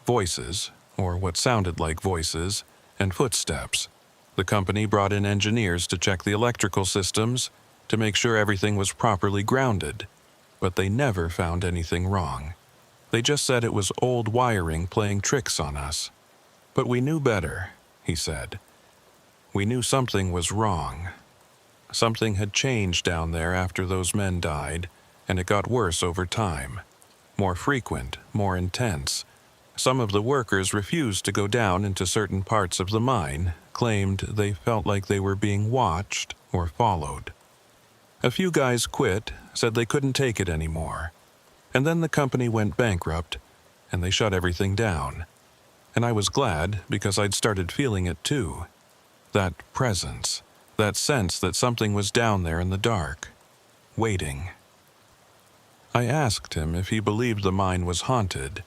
Speaker 1: Voices, or what sounded like voices, and footsteps. The company brought in engineers to check the electrical systems to make sure everything was properly grounded, but they never found anything wrong. They just said it was old wiring playing tricks on us. But we knew better, he said. We knew something was wrong. Something had changed down there after those men died, and it got worse over time. More frequent, more intense. Some of the workers refused to go down into certain parts of the mine, claimed they felt like they were being watched or followed. A few guys quit, said they couldn't take it anymore. And then the company went bankrupt, and they shut everything down. And I was glad because I'd started feeling it too. That presence, that sense that something was down there in the dark, waiting. I asked him if he believed the mine was haunted,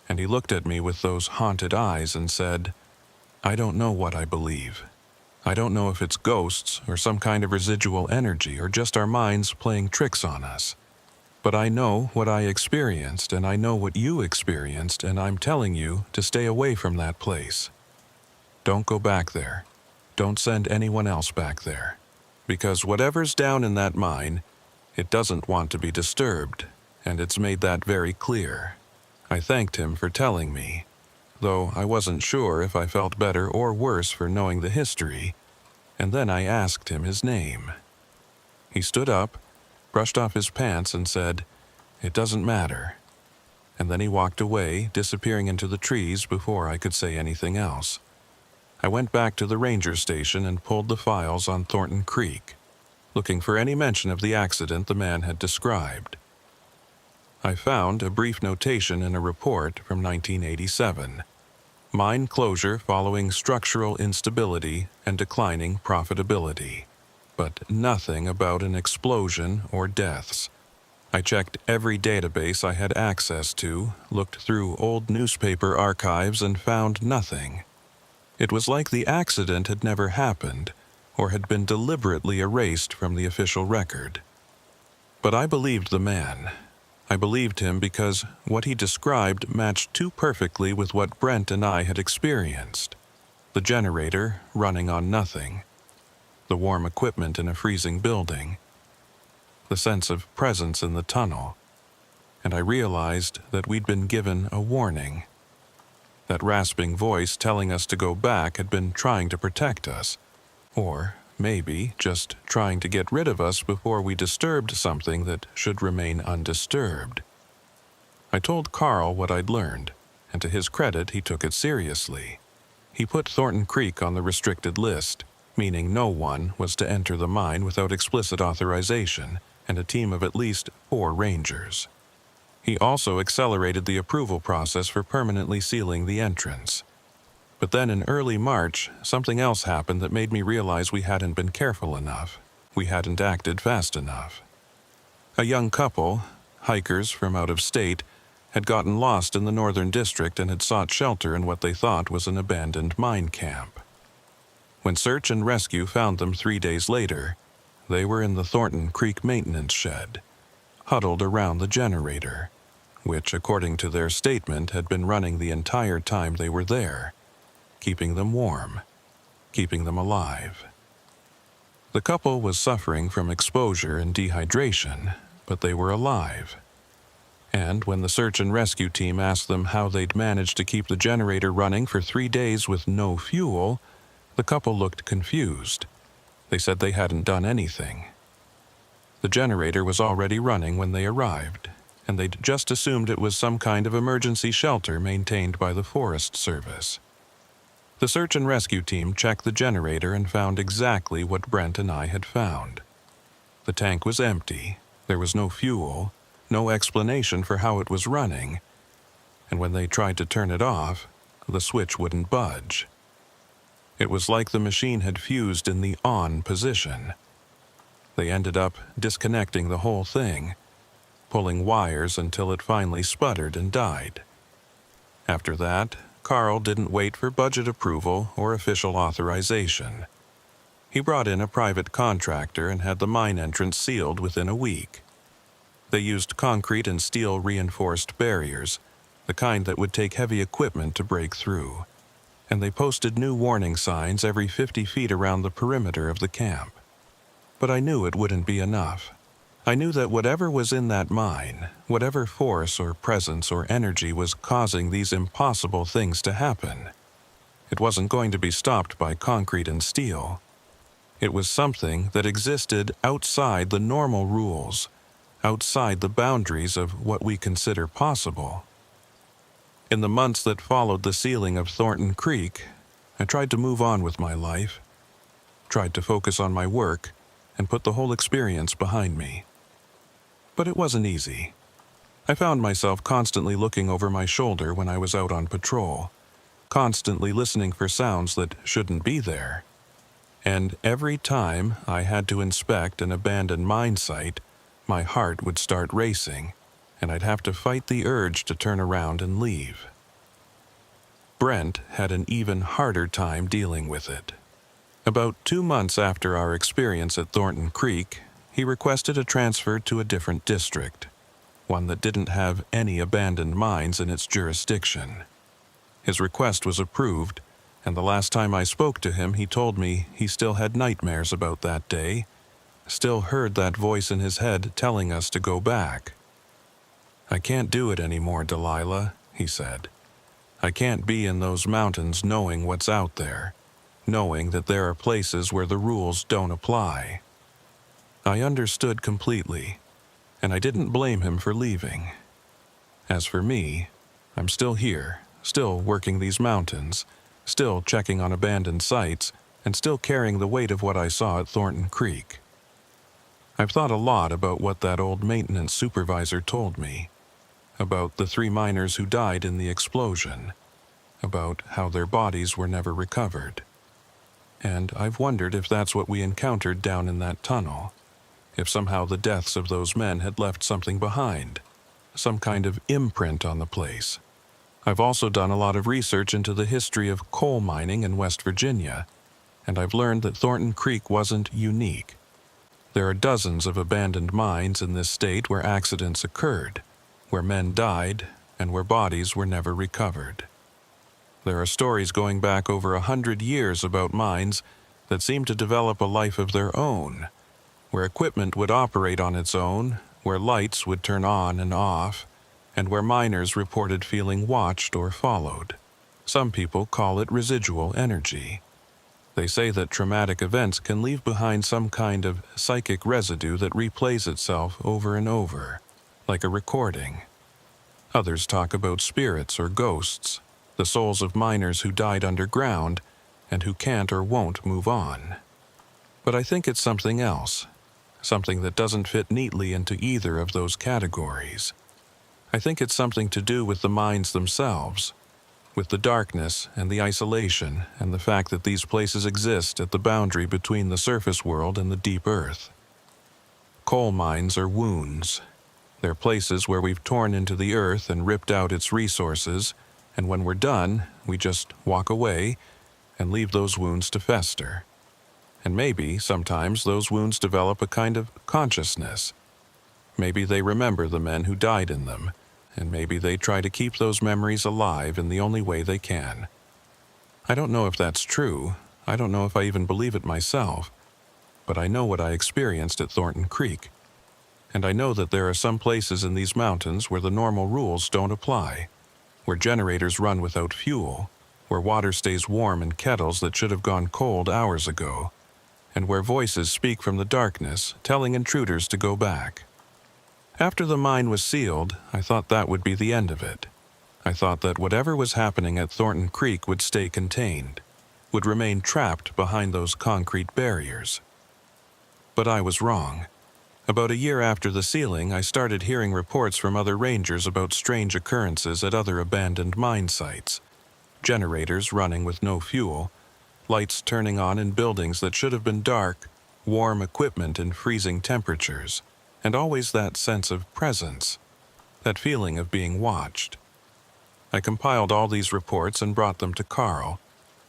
Speaker 1: and he looked at me with those haunted eyes and said, I don't know what I believe. I don't know if it's ghosts or some kind of residual energy or just our minds playing tricks on us. But I know what I experienced and I know what you experienced, and I'm telling you to stay away from that place. Don't go back there. Don't send anyone else back there. Because whatever's down in that mine, it doesn't want to be disturbed, and it's made that very clear. I thanked him for telling me, though I wasn't sure if I felt better or worse for knowing the history, and then I asked him his name. He stood up, brushed off his pants, and said, It doesn't matter. And then he walked away, disappearing into the trees before I could say anything else. I went back to the ranger station and pulled the files on Thornton Creek, looking for any mention of the accident the man had described. I found a brief notation in a report from 1987. Mine closure following structural instability and declining profitability. But nothing about an explosion or deaths. I checked every database I had access to, looked through old newspaper archives, and found nothing. It was like the accident had never happened, or had been deliberately erased from the official record. But I believed the man. I believed him because what he described matched too perfectly with what Brent and I had experienced. The generator running on nothing. The warm equipment in a freezing building. The sense of presence in the tunnel. And I realized that we'd been given a warning. That rasping voice telling us to go back had been trying to protect us. Or maybe just trying to get rid of us before we disturbed something that should remain undisturbed. I told Carl what I'd learned, and to his credit, he took it seriously. He put Thornton Creek on the restricted list, meaning no one was to enter the mine without explicit authorization, and a team of at least 4 rangers. He also accelerated the approval process for permanently sealing the entrance. But then in early March, something else happened that made me realize we hadn't been careful enough. We hadn't acted fast enough. A young couple, hikers from out of state, had gotten lost in the Northern District and had sought shelter in what they thought was an abandoned mine camp. When search and rescue found them 3 days later, they were in the Thornton Creek maintenance shed, huddled around the generator, which, according to their statement, had been running the entire time they were there, keeping them warm, keeping them alive. The couple was suffering from exposure and dehydration, but they were alive. And when the search and rescue team asked them how they'd managed to keep the generator running for 3 days with no fuel, the couple looked confused. They said they hadn't done anything. The generator was already running when they arrived, and they'd just assumed it was some kind of emergency shelter maintained by the Forest Service. The search and rescue team checked the generator and found exactly what Brent and I had found. The tank was empty, there was no fuel, no explanation for how it was running, and when they tried to turn it off, the switch wouldn't budge. It was like the machine had fused in the on position. They ended up disconnecting the whole thing, pulling wires until it finally sputtered and died. After that, Carl didn't wait for budget approval or official authorization. He brought in a private contractor and had the mine entrance sealed within a week. They used concrete and steel reinforced barriers, the kind that would take heavy equipment to break through, and they posted new warning signs every 50 feet around the perimeter of the camp. But I knew it wouldn't be enough. I knew that whatever was in that mine, whatever force or presence or energy was causing these impossible things to happen, it wasn't going to be stopped by concrete and steel. It was something that existed outside the normal rules, outside the boundaries of what we consider possible. In the months that followed the sealing of Thornton Creek, I tried to move on with my life, tried to focus on my work, and put the whole experience behind me. But it wasn't easy. I found myself constantly looking over my shoulder when I was out on patrol, constantly listening for sounds that shouldn't be there. And every time I had to inspect an abandoned mine site, my heart would start racing, and I'd have to fight the urge to turn around and leave. Brent had an even harder time dealing with it. About 2 months after our experience at Thornton Creek, he requested a transfer to a different district, one that didn't have any abandoned mines in its jurisdiction. His request was approved, and the last time I spoke to him, he told me he still had nightmares about that day, still heard that voice in his head telling us to go back. "I can't do it anymore, Delilah," he said. "I can't be in those mountains knowing what's out there, knowing that there are places where the rules don't apply." I understood completely, and I didn't blame him for leaving. As for me, I'm still here, still working these mountains, still checking on abandoned sites, and still carrying the weight of what I saw at Thornton Creek. I've thought a lot about what that old maintenance supervisor told me, about the 3 miners who died in the explosion, about how their bodies were never recovered. And I've wondered if that's what we encountered down in that tunnel, if somehow the deaths of those men had left something behind, some kind of imprint on the place. I've also done a lot of research into the history of coal mining in West Virginia, and I've learned that Thornton Creek wasn't unique. There are dozens of abandoned mines in this state where accidents occurred, where men died, and where bodies were never recovered. There are stories going back over 100 years about mines that seem to develop a life of their own, where equipment would operate on its own, where lights would turn on and off, and where miners reported feeling watched or followed. Some people call it residual energy. They say that traumatic events can leave behind some kind of psychic residue that replays itself over and over, like a recording. Others talk about spirits or ghosts, the souls of miners who died underground and who can't or won't move on. But I think it's something else. something that doesn't fit neatly into either of those categories. I think it's something to do with the mines themselves, with the darkness and the isolation and the fact that these places exist at the boundary between the surface world and the deep earth. Coal mines are wounds. They're places where we've torn into the earth and ripped out its resources, and when we're done, we just walk away and leave those wounds to fester. And maybe, sometimes, those wounds develop a kind of consciousness. Maybe they remember the men who died in them, and maybe they try to keep those memories alive in the only way they can. I don't know if that's true. I don't know if I even believe it myself. But I know what I experienced at Thornton Creek. And I know that there are some places in these mountains where the normal rules don't apply, where generators run without fuel, where water stays warm in kettles that should have gone cold hours ago, and where voices speak from the darkness, telling intruders to go back. After the mine was sealed, I thought that would be the end of it. I thought that whatever was happening at Thornton Creek would stay contained, would remain trapped behind those concrete barriers. But I was wrong. About a year after the sealing, I started hearing reports from other rangers about strange occurrences at other abandoned mine sites. Generators running with no fuel, lights turning on in buildings that should have been dark, warm equipment in freezing temperatures, and always that sense of presence, that feeling of being watched. I compiled all these reports and brought them to Carl,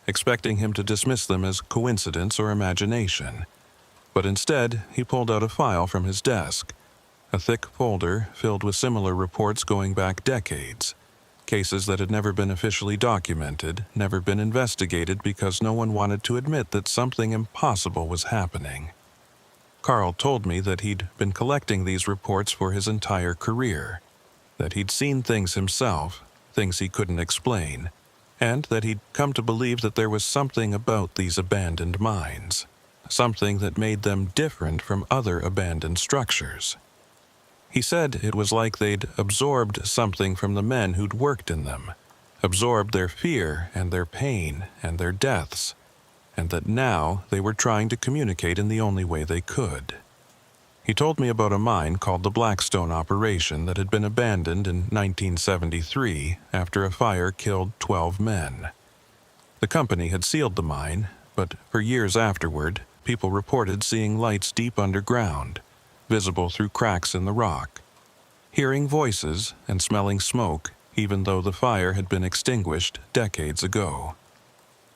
Speaker 1: expecting him to dismiss them as coincidence or imagination. But instead, he pulled out a file from his desk, a thick folder filled with similar reports going back decades, cases that had never been officially documented, never been investigated because no one wanted to admit that something impossible was happening. Carl told me that he'd been collecting these reports for his entire career, that he'd seen things himself, things he couldn't explain, and that he'd come to believe that there was something about these abandoned mines, something that made them different from other abandoned structures. He said it was like they'd absorbed something from the men who'd worked in them, absorbed their fear and their pain and their deaths, and that now they were trying to communicate in the only way they could. He told me about a mine called the Blackstone Operation that had been abandoned in 1973 after a fire killed 12 men. The company had sealed the mine, but for years afterward, people reported seeing lights deep underground, visible through cracks in the rock, hearing voices and smelling smoke even though the fire had been extinguished decades ago.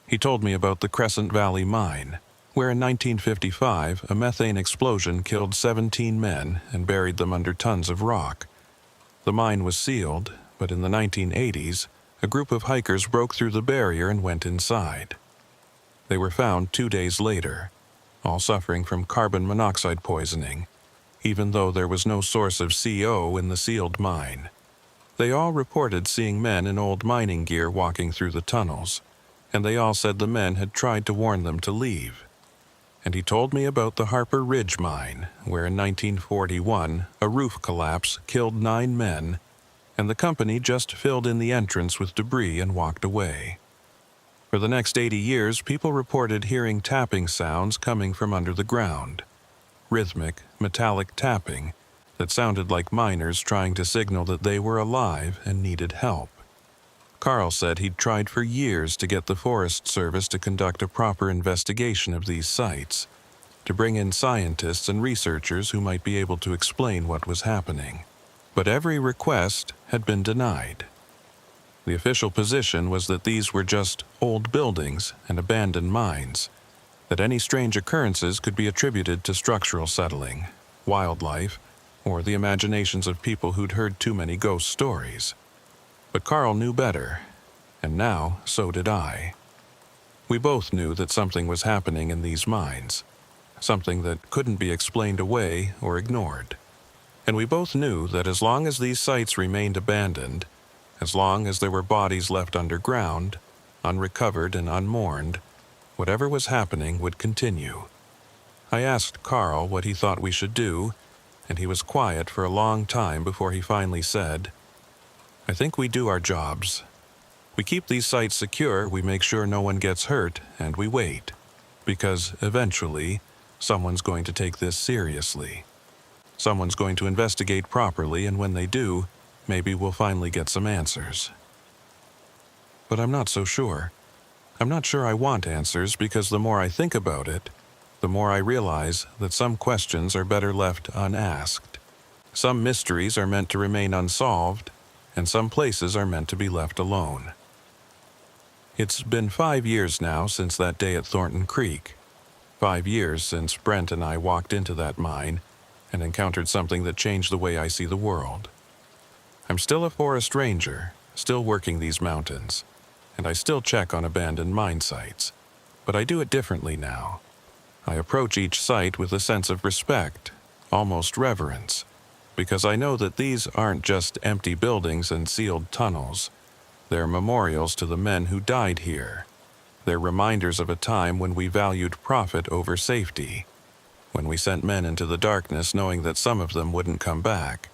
Speaker 1: He told me about the Crescent Valley Mine, where in 1955 a methane explosion killed 17 men and buried them under tons of rock. The mine was sealed, but in the 1980s, a group of hikers broke through the barrier and went inside. They were found 2 days later, all suffering from carbon monoxide poisoning, even though there was no source of CO in the sealed mine. They all reported seeing men in old mining gear walking through the tunnels, and they all said the men had tried to warn them to leave. And he told me about the Harper Ridge Mine, where in 1941 a roof collapse killed 9 men, and the company just filled in the entrance with debris and walked away. For the next 80 years, people reported hearing tapping sounds coming from under the ground. Rhythmic, metallic tapping that sounded like miners trying to signal that they were alive and needed help. Carl said he'd tried for years to get the Forest Service to conduct a proper investigation of these sites, to bring in scientists and researchers who might be able to explain what was happening. But every request had been denied. The official position was that these were just old buildings and abandoned mines, that any strange occurrences could be attributed to structural settling, wildlife, or the imaginations of people who'd heard too many ghost stories. But Carl knew better, and now so did I. We both knew that something was happening in these mines, something that couldn't be explained away or ignored. And we both knew that as long as these sites remained abandoned, as long as there were bodies left underground, unrecovered and unmourned, whatever was happening would continue. I asked Carl what he thought we should do, and he was quiet for a long time before he finally said, "I think we do our jobs. We keep these sites secure, we make sure no one gets hurt, and we wait. Because eventually, Someone's going to take this seriously. Someone's going to investigate properly, and when they do, maybe we'll finally get some answers. But I'm not so sure. I'm not sure I want answers, because the more I think about it, the more I realize that some questions are better left unasked. Some mysteries are meant to remain unsolved, and some places are meant to be left alone. It's been 5 years now since that day at Thornton Creek. 5 years since Brent and I walked into that mine and encountered something that changed the way I see the world. I'm still a forest ranger, still working these mountains, and I still check on abandoned mine sites, but I do it differently now. I approach each site with a sense of respect, almost reverence, because I know that these aren't just empty buildings and sealed tunnels. They're memorials to the men who died here. They're reminders of a time when we valued profit over safety, when we sent men into the darkness knowing that some of them wouldn't come back,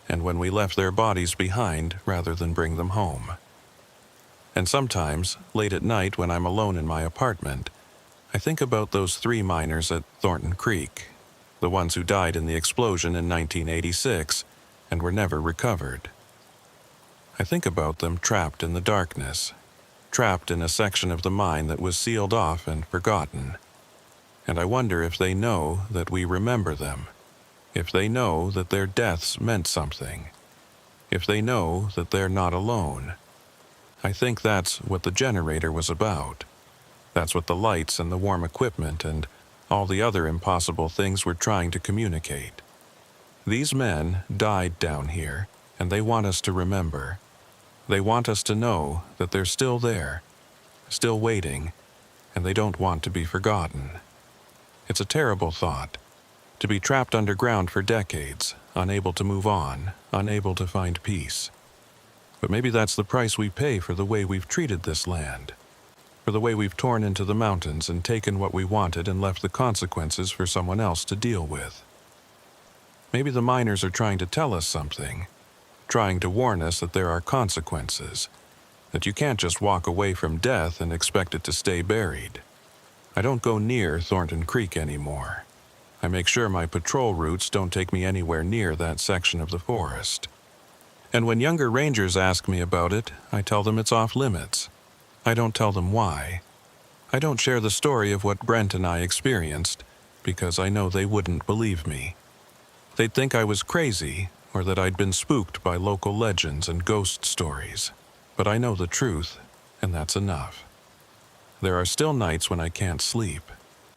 Speaker 1: and when we left their bodies behind rather than bring them home. And sometimes, late at night when I'm alone in my apartment, I think about those 3 miners at Thornton Creek, the ones who died in the explosion in 1986 and were never recovered. I think about them trapped in the darkness, trapped in a section of the mine that was sealed off and forgotten. And I wonder if they know that we remember them, if they know that their deaths meant something, if they know that they're not alone. I think that's what the generator was about. That's what the lights and the warm equipment and all the other impossible things were trying to communicate. These men died down here, and they want us to remember. They want us to know that they're still there, still waiting, and they don't want to be forgotten. It's a terrible thought, to be trapped underground for decades, unable to move on, unable to find peace. But maybe that's the price we pay for the way we've treated this land, for the way we've torn into the mountains and taken what we wanted and left the consequences for someone else to deal with. Maybe the miners are trying to tell us something, trying to warn us that there are consequences, that you can't just walk away from death and expect it to stay buried. I don't go near Thornton Creek anymore. I make sure my patrol routes don't take me anywhere near that section of the forest. And when younger rangers ask me about it, I tell them it's off limits. I don't tell them why. I don't share the story of what Brent and I experienced, because I know they wouldn't believe me. They'd think I was crazy, or that I'd been spooked by local legends and ghost stories. But I know the truth, and that's enough. There are still nights when I can't sleep,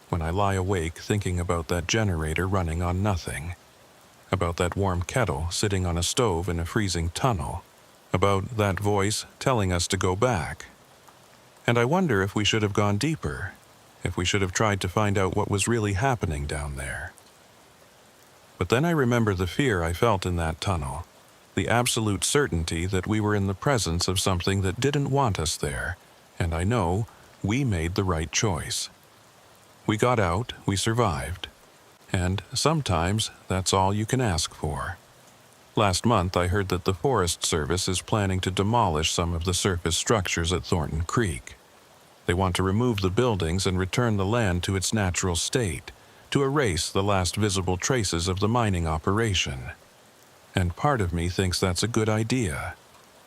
Speaker 1: when I lie awake thinking about that generator running on nothing, about that warm kettle sitting on a stove in a freezing tunnel, about that voice telling us to go back. And I wonder if we should have gone deeper, if we should have tried to find out what was really happening down there. But then I remember the fear I felt in that tunnel, the absolute certainty that we were in the presence of something that didn't want us there, and I know we made the right choice. We got out, we survived, and sometimes that's all you can ask for. Last month I heard that the Forest Service is planning to demolish some of the surface structures at Thornton Creek. They want to remove the buildings and return the land to its natural state, to erase the last visible traces of the mining operation. And part of me thinks that's a good idea.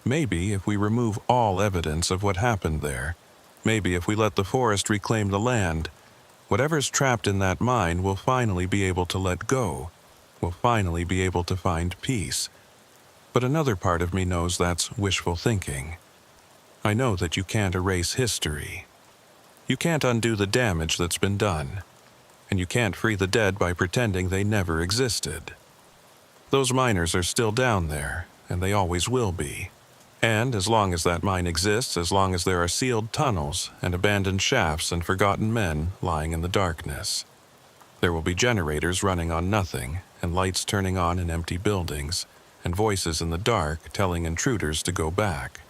Speaker 1: Maybe if we remove all evidence of what happened there, maybe if we let the forest reclaim the land, whatever's trapped in that mine will finally be able to let go, will finally be able to find peace. But another part of me knows that's wishful thinking. I know that you can't erase history. You can't undo the damage that's been done, and you can't free the dead by pretending they never existed. Those miners are still down there, and they always will be. And as long as that mine exists, as long as there are sealed tunnels and abandoned shafts and forgotten men lying in the darkness, there will be generators running on nothing, and lights turning on in empty buildings, and voices in the dark telling intruders to go back.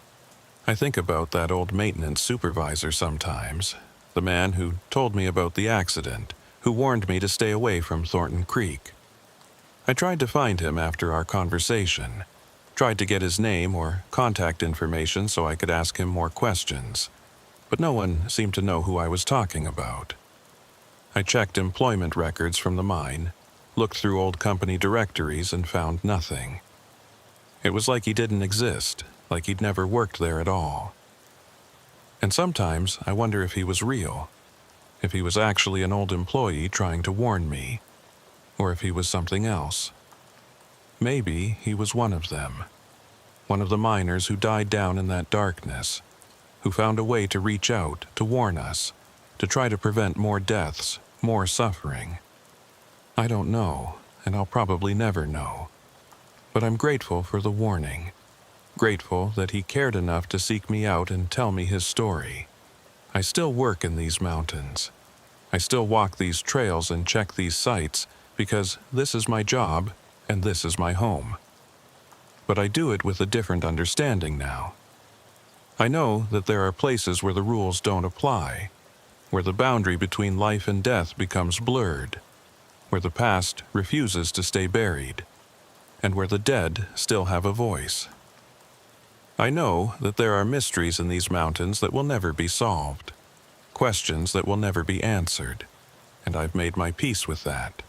Speaker 1: I think about that old maintenance supervisor sometimes, the man who told me about the accident, who warned me to stay away from Thornton Creek. I tried to find him after our conversation, tried to get his name or contact information so I could ask him more questions, but no one seemed to know who I was talking about. I checked employment records from the mine, looked through old company directories, and found nothing. It was like he didn't exist, like he'd never worked there at all. And sometimes I wonder if he was real, if he was actually an old employee trying to warn me, or if he was something else. Maybe he was one of them, one of the miners who died down in that darkness, who found a way to reach out, to warn us, to try to prevent more deaths, more suffering. I don't know, and I'll probably never know. But I'm grateful for the warning, grateful that he cared enough to seek me out and tell me his story. I still work in these mountains. I still walk these trails and check these sites because this is my job and this is my home. But I do it with a different understanding now. I know that there are places where the rules don't apply, where the boundary between life and death becomes blurred, where the past refuses to stay buried, and where the dead still have a voice. I know that there are mysteries in these mountains that will never be solved, questions that will never be answered, and I've made my peace with that.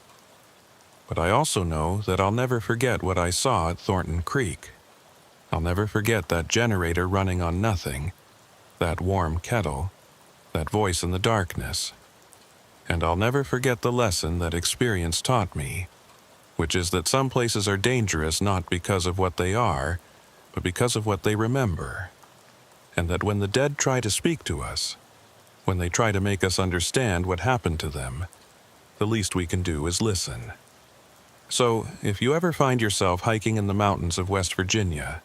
Speaker 1: But I also know that I'll never forget what I saw at Thornton Creek. I'll never forget that generator running on nothing, that warm kettle, that voice in the darkness. And I'll never forget the lesson that experience taught me, which is that some places are dangerous not because of what they are, but because of what they remember. And that when the dead try to speak to us, when they try to make us understand what happened to them, the least we can do is listen. So, if you ever find yourself hiking in the mountains of West Virginia,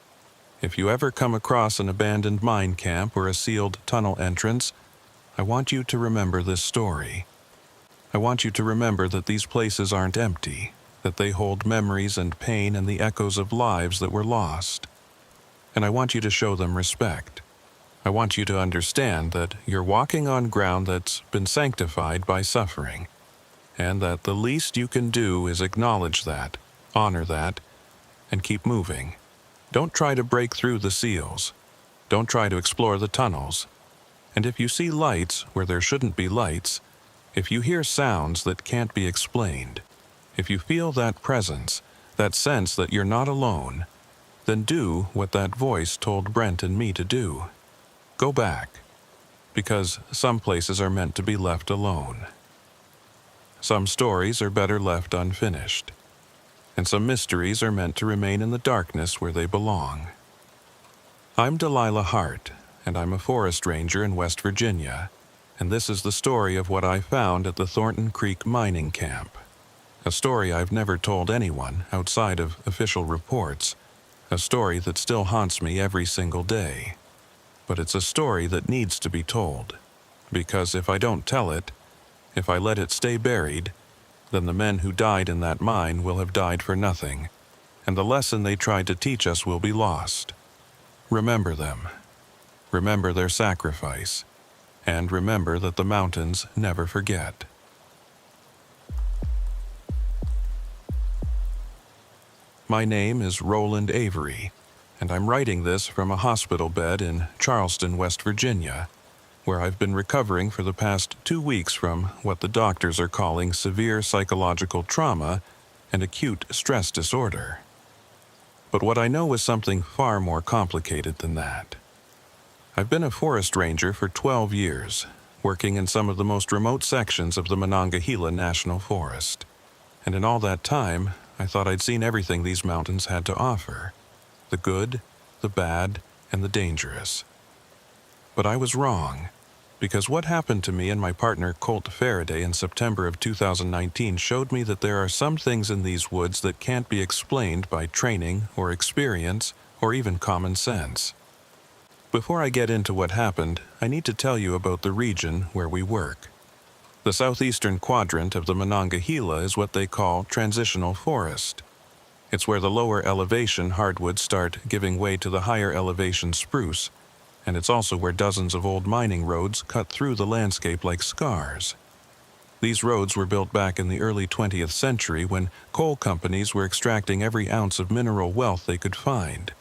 Speaker 1: if you ever come across an abandoned mine camp or a sealed tunnel entrance, I want you to remember this story. I want you to remember that these places aren't empty, that they hold memories and pain and the echoes of lives that were lost. And I want you to show them respect. I want you to understand that you're walking on ground that's been sanctified by suffering, and that the least you can do is acknowledge that, honor that, and keep moving. Don't try to break through the seals. Don't try to explore the tunnels. And if you see lights where there shouldn't be lights, if you hear sounds that can't be explained, if you feel that presence, that sense that you're not alone, then do what that voice told Brent and me to do. Go back, because some places are meant to be left alone. Some stories are better left unfinished, and some mysteries are meant to remain in the darkness where they belong. I'm Delilah Hart, and I'm a forest ranger in West Virginia, and this is the story of what I found at the Thornton Creek mining camp. A story I've never told anyone outside of official reports, a story that still haunts me every single day. But it's a story that needs to be told, because if I don't tell it, if I let it stay buried, then the men who died in that mine will have died for nothing, and the lesson they tried to teach us will be lost. Remember them. Remember their sacrifice, and remember that the mountains never forget. My name is Roland Avery, and I'm writing this from a hospital bed in Charleston, West Virginia, where I've been recovering for the past 2 weeks from what the doctors are calling severe psychological trauma and acute stress disorder. But what I know is something far more complicated than that. I've been a forest ranger for 12 years, working in some of the most remote sections of the Monongahela National Forest. And in all that time, I thought I'd seen everything these mountains had to offer: the good, the bad, and the dangerous. But I was wrong, because what happened to me and my partner Colt Faraday in September of 2019 showed me that there are some things in these woods that can't be explained by training or experience or even common sense. Before I get into what happened, I need to tell you about the region where we work. The southeastern quadrant of the Monongahela is what they call transitional forest. It's where the lower elevation hardwoods start giving way to the higher elevation spruce, and it's also where dozens of old mining roads cut through the landscape like scars. These roads were built back in the early 20th century when coal companies were extracting every ounce of mineral wealth they could find,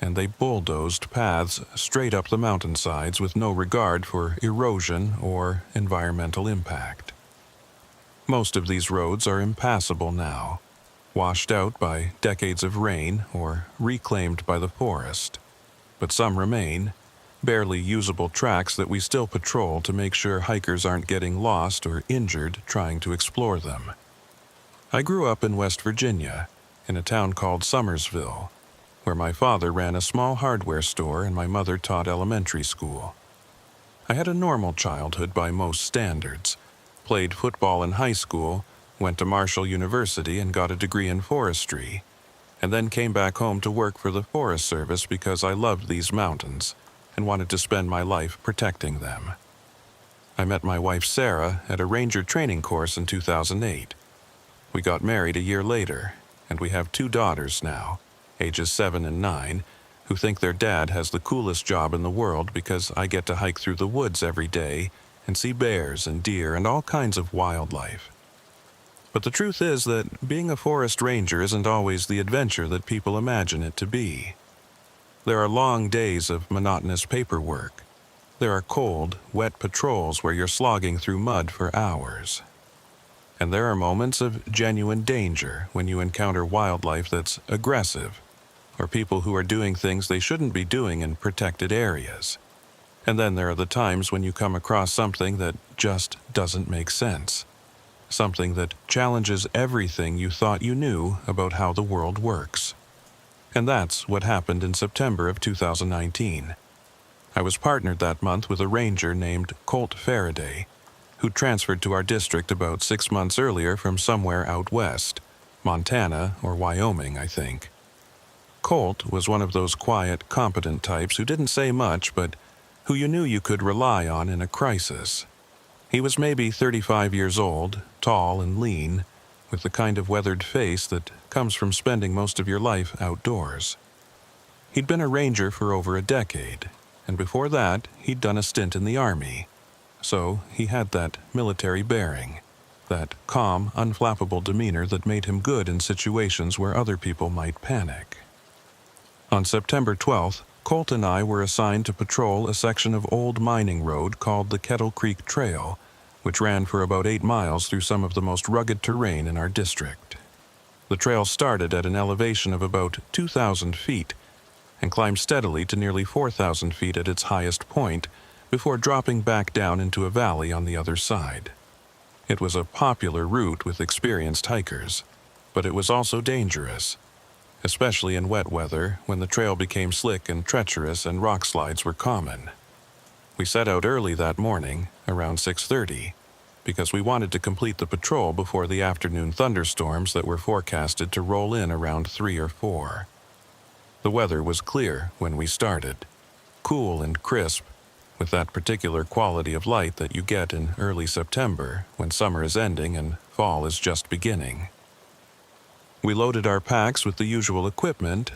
Speaker 1: and they bulldozed paths straight up the mountainsides with no regard for erosion or environmental impact. Most of these roads are impassable now, washed out by decades of rain or reclaimed by the forest. But some remain, barely usable tracks that we still patrol to make sure hikers aren't getting lost or injured trying to explore them. I grew up in West Virginia, in a town called Summersville, where my father ran a small hardware store and my mother taught elementary school. I had a normal childhood by most standards, played football in high school, went to Marshall University and got a degree in forestry, and then came back home to work for the Forest Service because I loved these mountains and wanted to spend my life protecting them. I met my wife Sarah at a ranger training course in 2008. We got married a year later, and we have 2 daughters now, ages 7 and 9, who think their dad has the coolest job in the world because I get to hike through the woods every day and see bears and deer and all kinds of wildlife. But the truth is that being a forest ranger isn't always the adventure that people imagine it to be. There are long days of monotonous paperwork. There are cold, wet patrols where you're slogging through mud for hours. And there are moments of genuine danger when you encounter wildlife that's aggressive, or people who are doing things they shouldn't be doing in protected areas. And then there are the times when you come across something that just doesn't make sense. Something that challenges everything you thought you knew about how the world works. And that's what happened in September of 2019. I was partnered that month with a ranger named Colt Faraday, who transferred to our district about 6 months earlier from somewhere out west, Montana or Wyoming, I think. Colt was one of those quiet, competent types who didn't say much, but who you knew you could rely on in a crisis. He was maybe 35 years old, tall and lean, with the kind of weathered face that comes from spending most of your life outdoors. He'd been a ranger for over a decade, and before that, he'd done a stint in the Army. So he had that military bearing, that calm, unflappable demeanor that made him good in situations where other people might panic. On September 12th, Colt and I were assigned to patrol a section of old mining road called the Kettle Creek Trail, which ran for about 8 miles through some of the most rugged terrain in our district. The trail started at an elevation of about 2,000 feet and climbed steadily to nearly 4,000 feet at its highest point, before dropping back down into a valley on the other side. It was a popular route with experienced hikers, but it was also dangerous, especially in wet weather when the trail became slick and treacherous and rock slides were common. We set out early that morning, around 6:30, because we wanted to complete the patrol before the afternoon thunderstorms that were forecasted to roll in around 3 or 4. The weather was clear when we started, cool and crisp, with that particular quality of light that you get in early September when summer is ending and fall is just beginning. We loaded our packs with the usual equipment,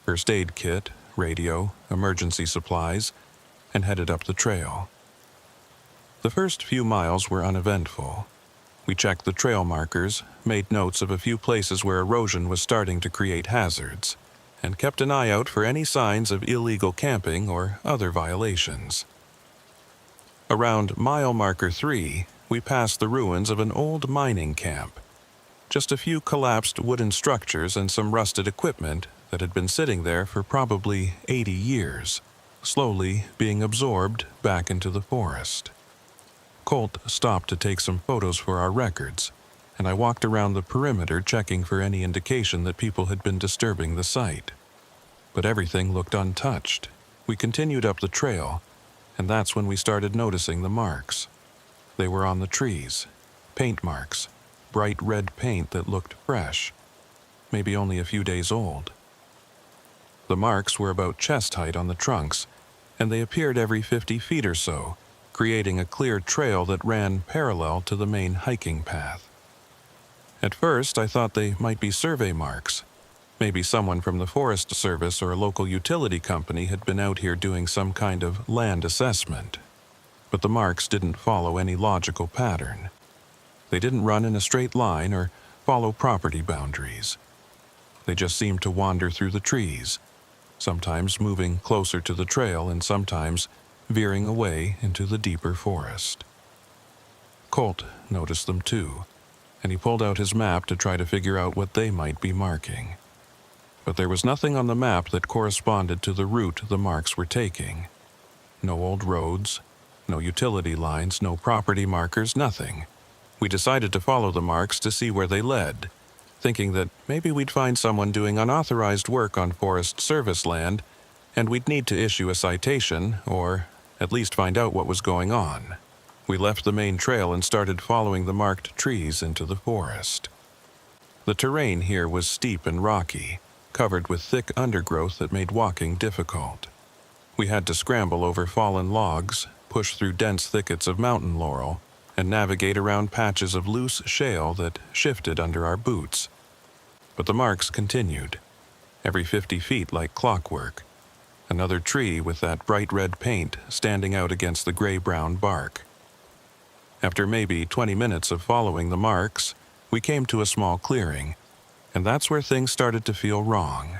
Speaker 1: first aid kit, radio, emergency supplies, and headed up the trail. The first few miles were uneventful. We checked the trail markers, made notes of a few places where erosion was starting to create hazards, and kept an eye out for any signs of illegal camping or other violations. Around mile marker 3, we passed the ruins of an old mining camp. Just a few collapsed wooden structures and some rusted equipment that had been sitting there for probably 80 years, slowly being absorbed back into the forest. Colt stopped to take some photos for our records, and I walked around the perimeter checking for any indication that people had been disturbing the site. But everything looked untouched. We continued up the trail, and that's when we started noticing the marks. They were on the trees, paint marks, bright red paint that looked fresh, maybe only a few days old. The marks were about chest height on the trunks, and they appeared every 50 feet or so, creating a clear trail that ran parallel to the main hiking path. At first, I thought they might be survey marks. Maybe someone from the Forest Service or a local utility company had been out here doing some kind of land assessment. But the marks didn't follow any logical pattern. They didn't run in a straight line or follow property boundaries. They just seemed to wander through the trees, sometimes moving closer to the trail and sometimes veering away into the deeper forest. Colt noticed them too. and he pulled out his map to try to figure out what they might be marking. But there was nothing on the map that corresponded to the route the marks were taking. No old roads, no utility lines, no property markers, nothing. We decided to follow the marks to see where they led, thinking that maybe we'd find someone doing unauthorized work on Forest Service land, and we'd need to issue a citation, or at least find out what was going on. We left the main trail and started following the marked trees into the forest. The terrain here was steep and rocky, covered with thick undergrowth that made walking difficult. We had to scramble over fallen logs, push through dense thickets of mountain laurel, and navigate around patches of loose shale that shifted under our boots. But the marks continued, every 50 feet like clockwork. Another tree with that bright red paint standing out against the gray-brown bark. After maybe 20 minutes of following the marks, we came to a small clearing, and that's where things started to feel wrong.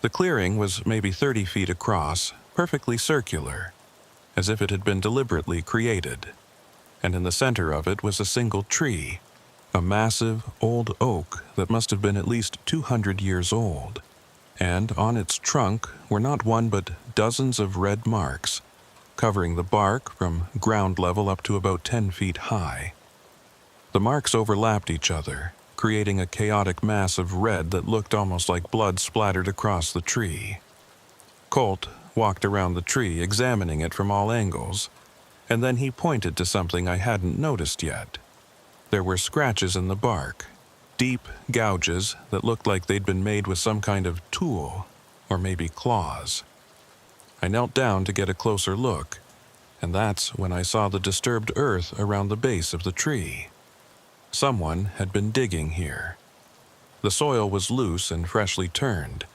Speaker 1: The clearing was maybe 30 feet across, perfectly circular, as if it had been deliberately created. And in the center of it was a single tree, a massive old oak that must have been at least 200 years old. And on its trunk were not one but dozens of red marks, covering the bark from ground level up to about 10 feet high. The marks overlapped each other, creating a chaotic mass of red that looked almost like blood splattered across the tree. Colt walked around the tree, examining it from all angles, and then he pointed to something I hadn't noticed yet. There were scratches in the bark, deep gouges that looked like they'd been made with some kind of tool, or maybe claws. I knelt down to get a closer look, and that's when I saw the disturbed earth around the base of the tree. Someone had been digging here. The soil was loose and freshly turned,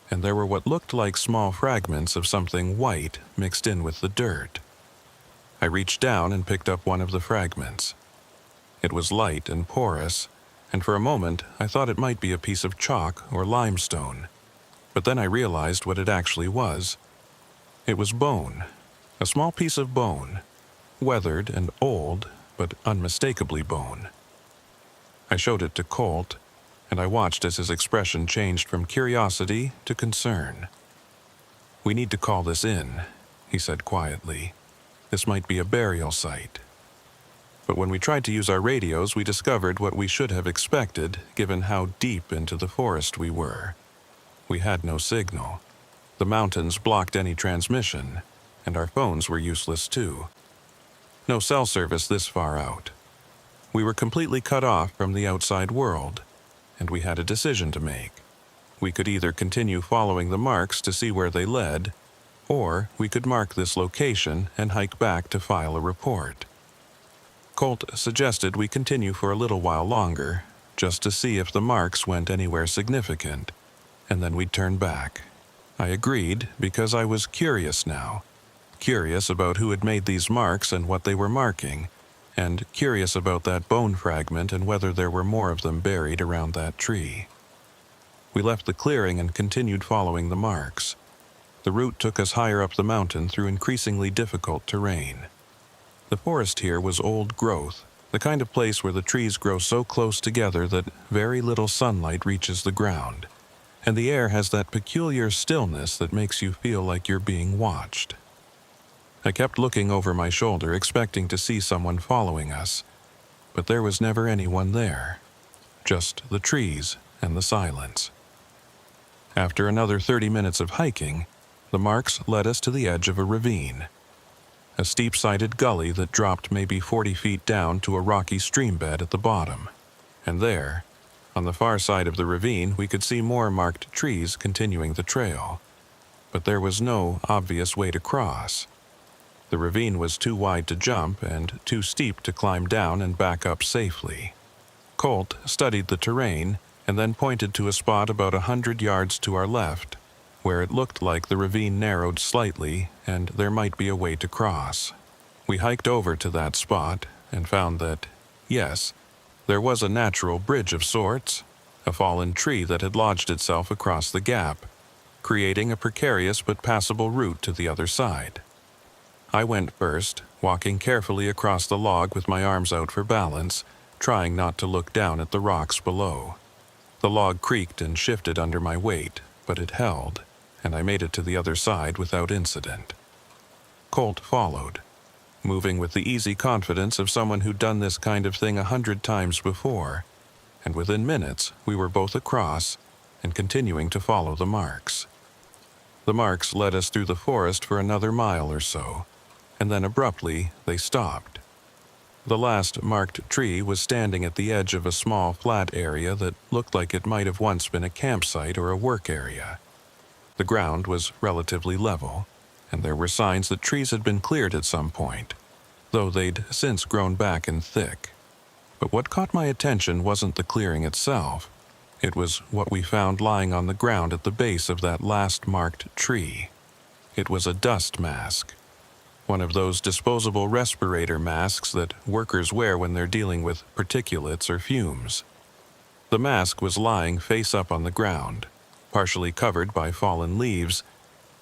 Speaker 1: and there were what looked like small fragments of something white mixed in with the dirt. I reached down and picked up one of the fragments. It was light and porous, and for a moment I thought it might be a piece of chalk or limestone, but then I realized what it actually was. It was bone, a small piece of bone, weathered and old, but unmistakably bone. I showed it to Colt, and I watched as his expression changed from curiosity to concern. "We need to call this in," he said quietly. "This might be a burial site." But when we tried to use our radios, we discovered what we should have expected, given how deep into the forest we were. We had no signal. The mountains blocked any transmission, and our phones were useless too. No cell service this far out. We were completely cut off from the outside world, and we had a decision to make. We could either continue following the marks to see where they led, or we could mark this location and hike back to file a report. Colt suggested we continue for a little while longer, just to see if the marks went anywhere significant, and then we'd turn back. I agreed because I was curious now. Curious about who had made these marks and what they were marking, and curious about that bone fragment and whether there were more of them buried around that tree. We left the clearing and continued following the marks. The route took us higher up the mountain through increasingly difficult terrain. The forest here was old growth, the kind of place where the trees grow so close together that very little sunlight reaches the ground, and the air has that peculiar stillness that makes you feel like you're being watched. I kept looking over my shoulder, expecting to see someone following us, but there was never anyone there, just the trees and the silence. After another 30 minutes of hiking, the marks led us to the edge of a ravine, a steep-sided gully that dropped maybe 40 feet down to a rocky stream bed at the bottom. And there, on the far side of the ravine, we could see more marked trees continuing the trail. But there was no obvious way to cross. The ravine was too wide to jump and too steep to climb down and back up safely. Colt studied the terrain and then pointed to a spot about 100 yards to our left, where it looked like the ravine narrowed slightly and there might be a way to cross. We hiked over to that spot and found that, yes, there was a natural bridge of sorts, a fallen tree that had lodged itself across the gap, creating a precarious but passable route to the other side. I went first, walking carefully across the log with my arms out for balance, trying not to look down at the rocks below. The log creaked and shifted under my weight, but it held, and I made it to the other side without incident. Colt followed, moving with the easy confidence of someone who'd done this kind of thing 100 times before, and within minutes we were both across and continuing to follow the marks. The marks led us through the forest for another mile or so, and then abruptly they stopped. The last marked tree was standing at the edge of a small flat area that looked like it might have once been a campsite or a work area. The ground was relatively level, and there were signs that trees had been cleared at some point, though they'd since grown back and thick. But what caught my attention wasn't the clearing itself. It was what we found lying on the ground at the base of that last marked tree. It was a dust mask. One of those disposable respirator masks that workers wear when they're dealing with particulates or fumes. The mask was lying face up on the ground, partially covered by fallen leaves,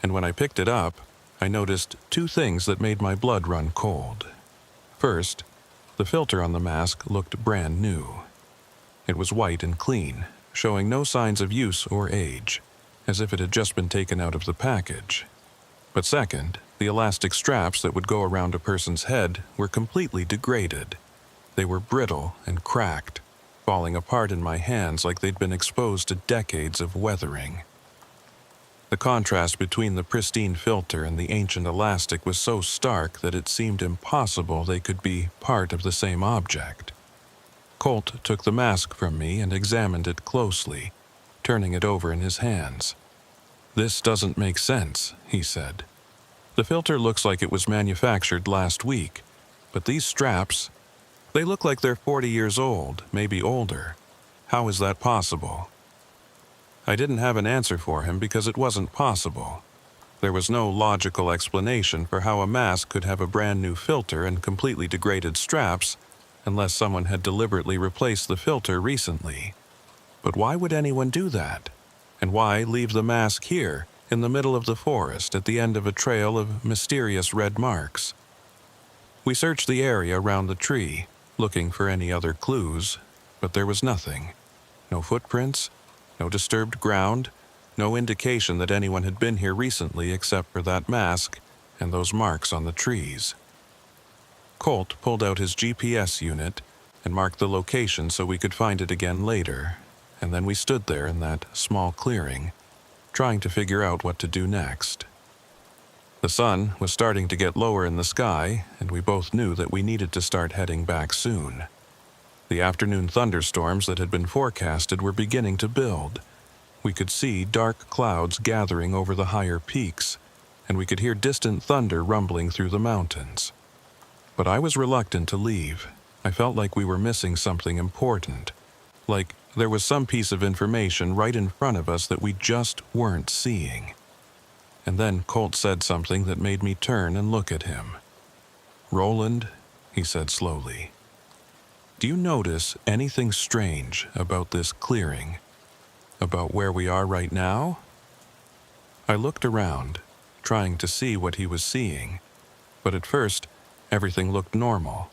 Speaker 1: and when I picked it up, I noticed two things that made my blood run cold. First, the filter on the mask looked brand new. It was white and clean, showing no signs of use or age, as if it had just been taken out of the package. But second, the elastic straps that would go around a person's head were completely degraded. They were brittle and cracked, falling apart in my hands like they'd been exposed to decades of weathering. The contrast between the pristine filter and the ancient elastic was so stark that it seemed impossible they could be part of the same object. Colt took the mask from me and examined it closely, turning it over in his hands. "This doesn't make sense," he said. "The filter looks like it was manufactured last week, but these straps, they look like they're 40 years old, maybe older. How is that possible?" I didn't have an answer for him because it wasn't possible. There was no logical explanation for how a mask could have a brand new filter and completely degraded straps unless someone had deliberately replaced the filter recently. But why would anyone do that? And why leave the mask here, in the middle of the forest, at the end of a trail of mysterious red marks? We searched the area around the tree, looking for any other clues, but there was nothing. No footprints, no disturbed ground, no indication that anyone had been here recently except for that mask and those marks on the trees. Colt pulled out his GPS unit and marked the location so we could find it again later, and then we stood there in that small clearing, trying to figure out what to do next. The sun was starting to get lower in the sky, and we both knew that we needed to start heading back soon. The afternoon thunderstorms that had been forecasted were beginning to build. We could see dark clouds gathering over the higher peaks, and we could hear distant thunder rumbling through the mountains. But I was reluctant to leave. I felt like we were missing something important, like there was some piece of information right in front of us that we just weren't seeing. And then Colt said something that made me turn and look at him. "Roland," he said slowly, "do you notice anything strange about this clearing? About where we are right now?" I looked around, trying to see what he was seeing, but at first, everything looked normal,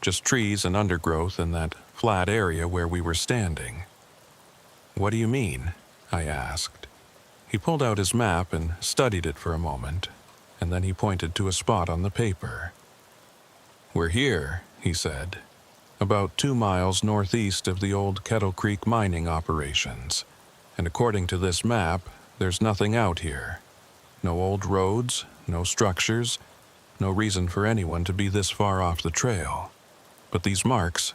Speaker 1: just trees and undergrowth in that flat area where we were standing. "What do you mean?" I asked. He pulled out his map and studied it for a moment, and then he pointed to a spot on the paper. "We're here," he said, "about 2 miles northeast of the old Kettle Creek mining operations, and according to this map, there's nothing out here. No old roads, no structures, no reason for anyone to be this far off the trail. But these marks,"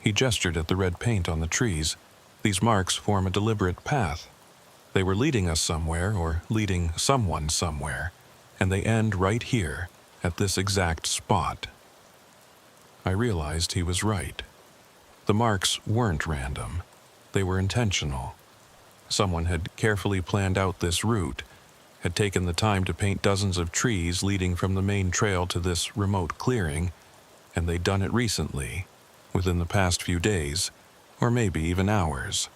Speaker 1: he gestured at the red paint on the trees, "these marks form a deliberate path. They were leading us somewhere or leading someone somewhere, and they end right here, at this exact spot." I realized he was right. The marks weren't random. They were intentional. Someone had carefully planned out this route, had taken the time to paint dozens of trees leading from the main trail to this remote clearing, and they'd done it recently, within the past few days, or maybe even hours.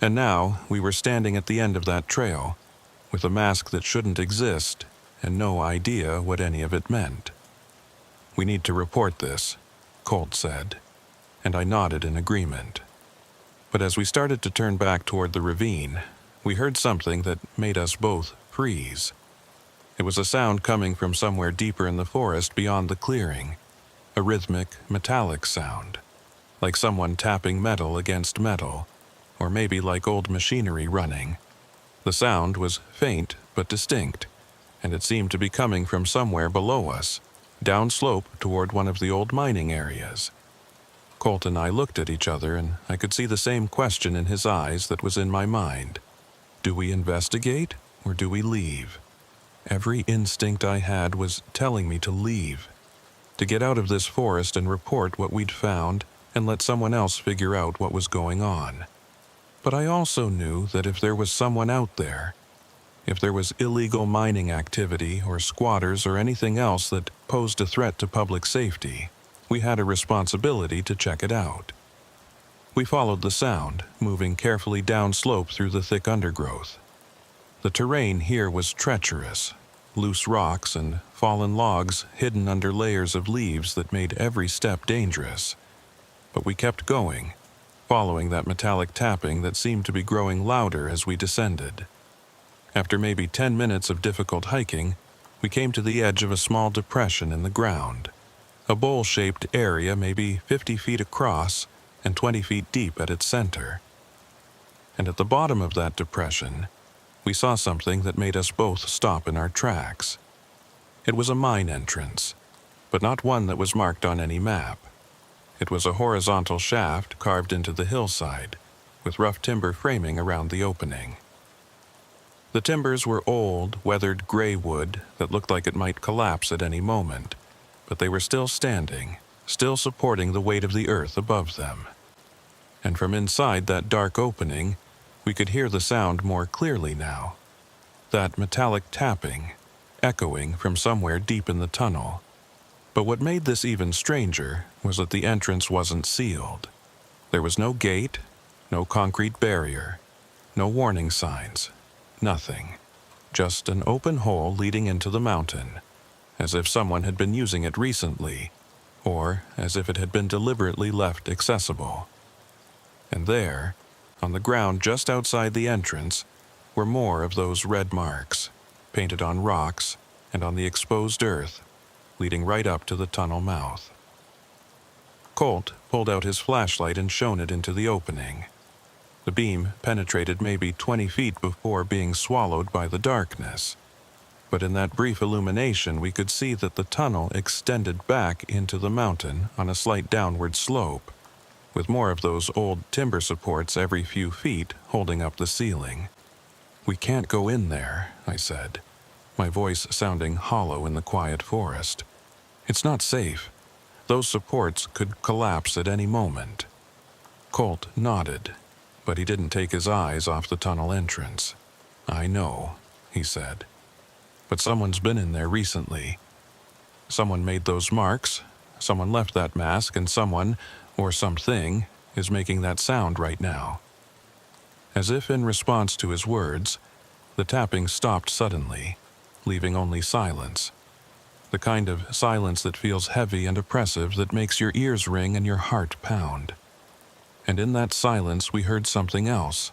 Speaker 1: And now we were standing at the end of that trail, with a mask that shouldn't exist, and no idea what any of it meant. "We need to report this," Colt said. and I nodded in agreement. But as we started to turn back toward the ravine, we heard something that made us both freeze. It was a sound coming from somewhere deeper in the forest beyond the clearing, a rhythmic, metallic sound, like someone tapping metal against metal, or maybe like old machinery running. The sound was faint but distinct, and it seemed to be coming from somewhere below us, downslope toward one of the old mining areas. Colt and I looked at each other, and I could see the same question in his eyes that was in my mind. Do we investigate, or do we leave? Every instinct I had was telling me to leave, to get out of this forest and report what we'd found and let someone else figure out what was going on. But I also knew that if there was someone out there, if there was illegal mining activity or squatters or anything else that posed a threat to public safety, we had a responsibility to check it out. We followed the sound, moving carefully downslope through the thick undergrowth. The terrain here was treacherous, loose rocks and fallen logs hidden under layers of leaves that made every step dangerous. But we kept going, following that metallic tapping that seemed to be growing louder as we descended. After maybe 10 minutes of difficult hiking, we came to the edge of a small depression in the ground, a bowl-shaped area maybe 50 feet across and 20 feet deep at its center. And at the bottom of that depression, we saw something that made us both stop in our tracks. It was a mine entrance, but not one that was marked on any map. It was a horizontal shaft carved into the hillside, with rough timber framing around the opening. The timbers were old, weathered gray wood that looked like it might collapse at any moment, but they were still standing, still supporting the weight of the earth above them. And from inside that dark opening, we could hear the sound more clearly now. That metallic tapping, echoing from somewhere deep in the tunnel. But what made this even stranger was that the entrance wasn't sealed. There was no gate, no concrete barrier, no warning signs, nothing. Just an open hole leading into the mountain, as if someone had been using it recently, or as if it had been deliberately left accessible. And there, on the ground just outside the entrance, were more of those red marks, painted on rocks and on the exposed earth, leading right up to the tunnel mouth. Colt pulled out his flashlight and shone it into the opening. The beam penetrated maybe 20 feet before being swallowed by the darkness. But in that brief illumination, we could see that the tunnel extended back into the mountain on a slight downward slope, with more of those old timber supports every few feet holding up the ceiling. "We can't go in there," I said, my voice sounding hollow in the quiet forest. "It's not safe. Those supports could collapse at any moment." Colt nodded, but he didn't take his eyes off the tunnel entrance. "I know," he said, "but someone's been in there recently. Someone made those marks, someone left that mask, and someone, or something, is making that sound right now." As if in response to his words, the tapping stopped suddenly, leaving only silence. The kind of silence that feels heavy and oppressive, that makes your ears ring and your heart pound. And in that silence we heard something else,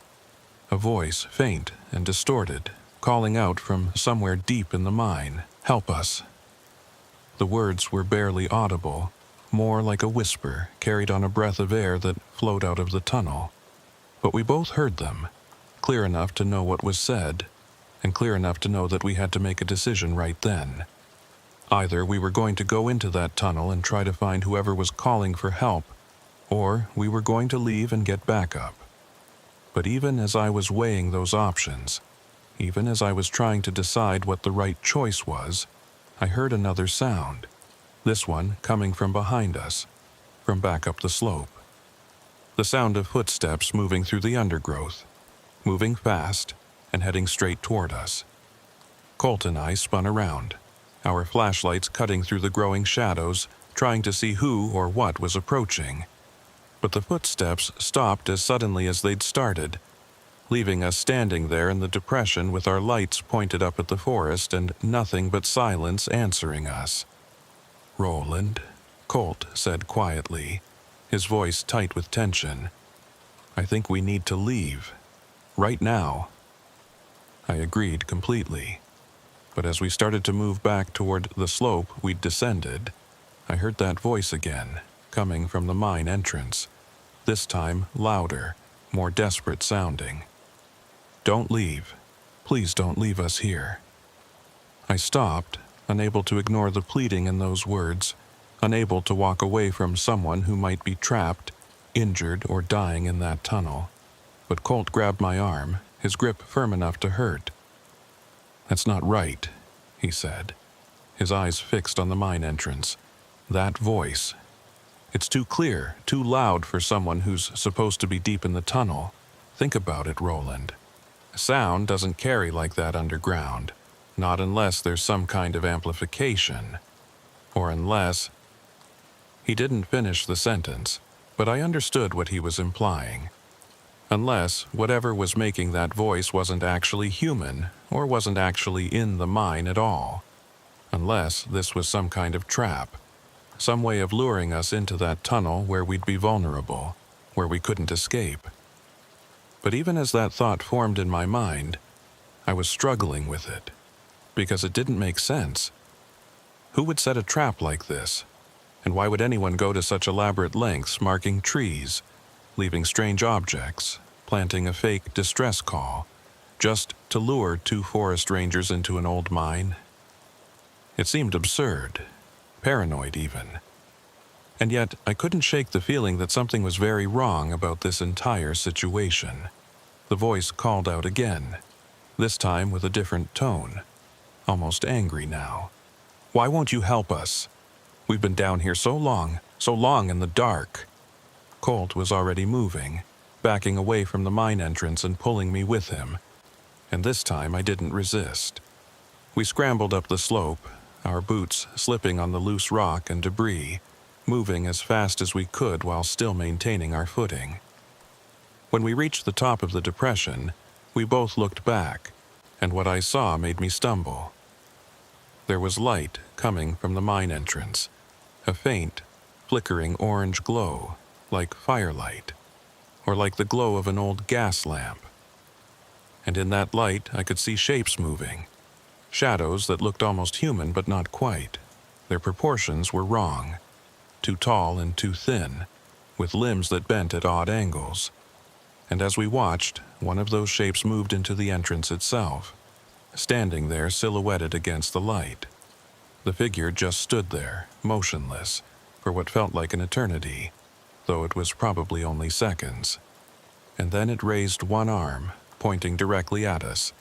Speaker 1: a voice, faint and distorted, calling out from somewhere deep in the mine, "Help us." The words were barely audible, more like a whisper carried on a breath of air that flowed out of the tunnel. But we both heard them, clear enough to know what was said, and clear enough to know that we had to make a decision right then. Either we were going to go into that tunnel and try to find whoever was calling for help, or we were going to leave and get backup. But even as I was weighing those options, even as I was trying to decide what the right choice was, I heard another sound, this one coming from behind us, from back up the slope. The sound of footsteps moving through the undergrowth, moving fast and heading straight toward us. Colt and I spun around, our flashlights cutting through the growing shadows, trying to see who or what was approaching. But the footsteps stopped as suddenly as they'd started, leaving us standing there in the depression with our lights pointed up at the forest and nothing but silence answering us. "Roland," Colt said quietly, his voice tight with tension. "I think we need to leave. Right now." I agreed completely. But as we started to move back toward the slope we'd descended, I heard that voice again, coming from the mine entrance, this time louder, more desperate sounding. "Don't leave. Please don't leave us here." I stopped, unable to ignore the pleading in those words, unable to walk away from someone who might be trapped, injured, or dying in that tunnel. But Colt grabbed my arm, his grip firm enough to hurt. "That's not right," he said, his eyes fixed on the mine entrance. "That voice. It's too clear, too loud for someone who's supposed to be deep in the tunnel. Think about it, Roland. Sound doesn't carry like that underground, not unless there's some kind of amplification. Or unless—" He didn't finish the sentence, but I understood what he was implying. Unless whatever was making that voice wasn't actually human, or wasn't actually in the mine at all. Unless this was some kind of trap, some way of luring us into that tunnel where we'd be vulnerable, where we couldn't escape. But even as that thought formed in my mind, I was struggling with it, because it didn't make sense. Who would set a trap like this? And why would anyone go to such elaborate lengths marking trees, leaving strange objects, planting a fake distress call, just to lure 2 forest rangers into an old mine? It seemed absurd, paranoid even. And yet I couldn't shake the feeling that something was very wrong about this entire situation. The voice called out again, this time with a different tone, almost angry now. "Why won't you help us? We've been down here so long in the dark." Colt was already moving, backing away from the mine entrance and pulling me with him. And this time I didn't resist. We scrambled up the slope, our boots slipping on the loose rock and debris, moving as fast as we could while still maintaining our footing. When we reached the top of the depression, we both looked back, and what I saw made me stumble. There was light coming from the mine entrance, a faint, flickering orange glow, like firelight, or like the glow of an old gas lamp. And in that light I could see shapes moving, shadows that looked almost human but not quite. Their proportions were wrong, too tall and too thin, with limbs that bent at odd angles. And as we watched, one of those shapes moved into the entrance itself, standing there silhouetted against the light. The figure just stood there, motionless, for what felt like an eternity, though it was probably only seconds. And then it raised one arm, pointing directly at us,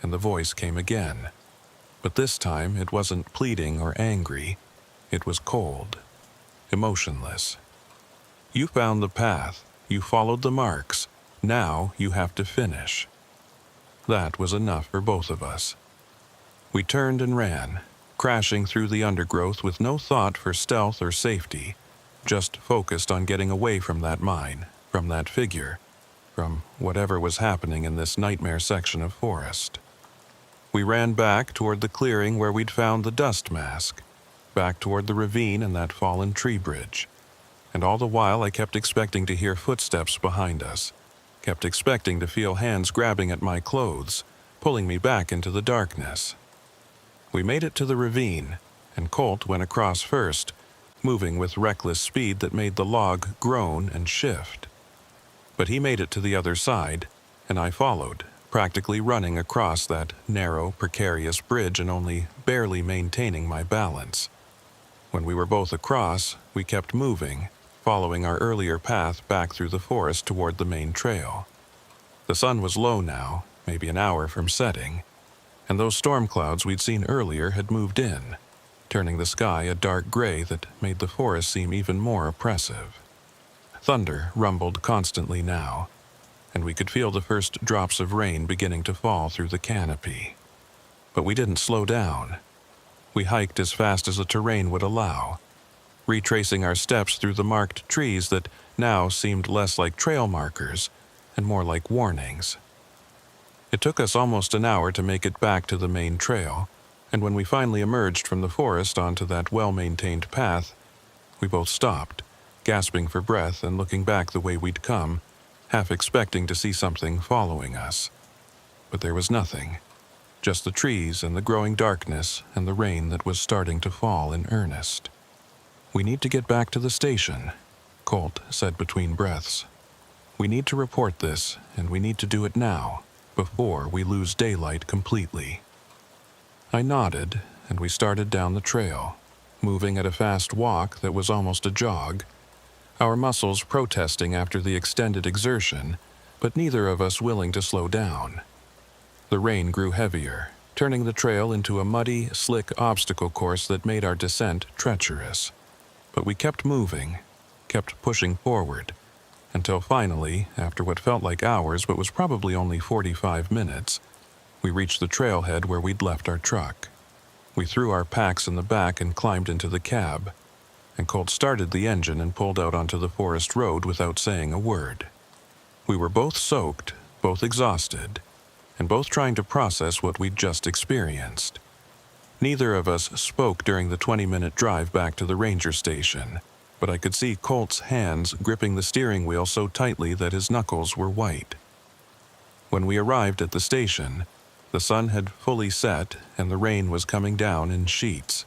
Speaker 1: and the voice came again. But this time it wasn't pleading or angry, it was cold, emotionless. "You found the path, you followed the marks, now you have to finish." That was enough for both of us. We turned and ran, crashing through the undergrowth with no thought for stealth or safety, just focused on getting away from that mine, from that figure, from whatever was happening in this nightmare section of forest. We ran back toward the clearing where we'd found the dust mask, back toward the ravine and that fallen tree bridge. And all the while I kept expecting to hear footsteps behind us, kept expecting to feel hands grabbing at my clothes, pulling me back into the darkness. We made it to the ravine, and Colt went across first, moving with reckless speed that made the log groan and shift. But he made it to the other side, and I followed, practically running across that narrow, precarious bridge and only barely maintaining my balance. When we were both across, we kept moving, following our earlier path back through the forest toward the main trail. The sun was low now, maybe an hour from setting, and those storm clouds we'd seen earlier had moved in, turning the sky a dark gray that made the forest seem even more oppressive. Thunder rumbled constantly now, and we could feel the first drops of rain beginning to fall through the canopy. But we didn't slow down. We hiked as fast as the terrain would allow, retracing our steps through the marked trees that now seemed less like trail markers and more like warnings. It took us almost an hour to make it back to the main trail, and when we finally emerged from the forest onto that well-maintained path, we both stopped, gasping for breath and looking back the way we'd come, half expecting to see something following us. But there was nothing, just the trees and the growing darkness and the rain that was starting to fall in earnest. "We need to get back to the station," Colt said between breaths. "We need to report this, and we need to do it now, before we lose daylight completely." I nodded, and we started down the trail, moving at a fast walk that was almost a jog, our muscles protesting after the extended exertion, but neither of us willing to slow down. The rain grew heavier, turning the trail into a muddy, slick obstacle course that made our descent treacherous. But we kept moving, kept pushing forward, until finally, after what felt like hours but was probably only 45 minutes, we reached the trailhead where we'd left our truck. We threw our packs in the back and climbed into the cab, and Colt started the engine and pulled out onto the forest road without saying a word. We were both soaked, both exhausted, and both trying to process what we'd just experienced. Neither of us spoke during the 20-minute drive back to the ranger station, but I could see Colt's hands gripping the steering wheel so tightly that his knuckles were white. When we arrived at the station, the sun had fully set and the rain was coming down in sheets.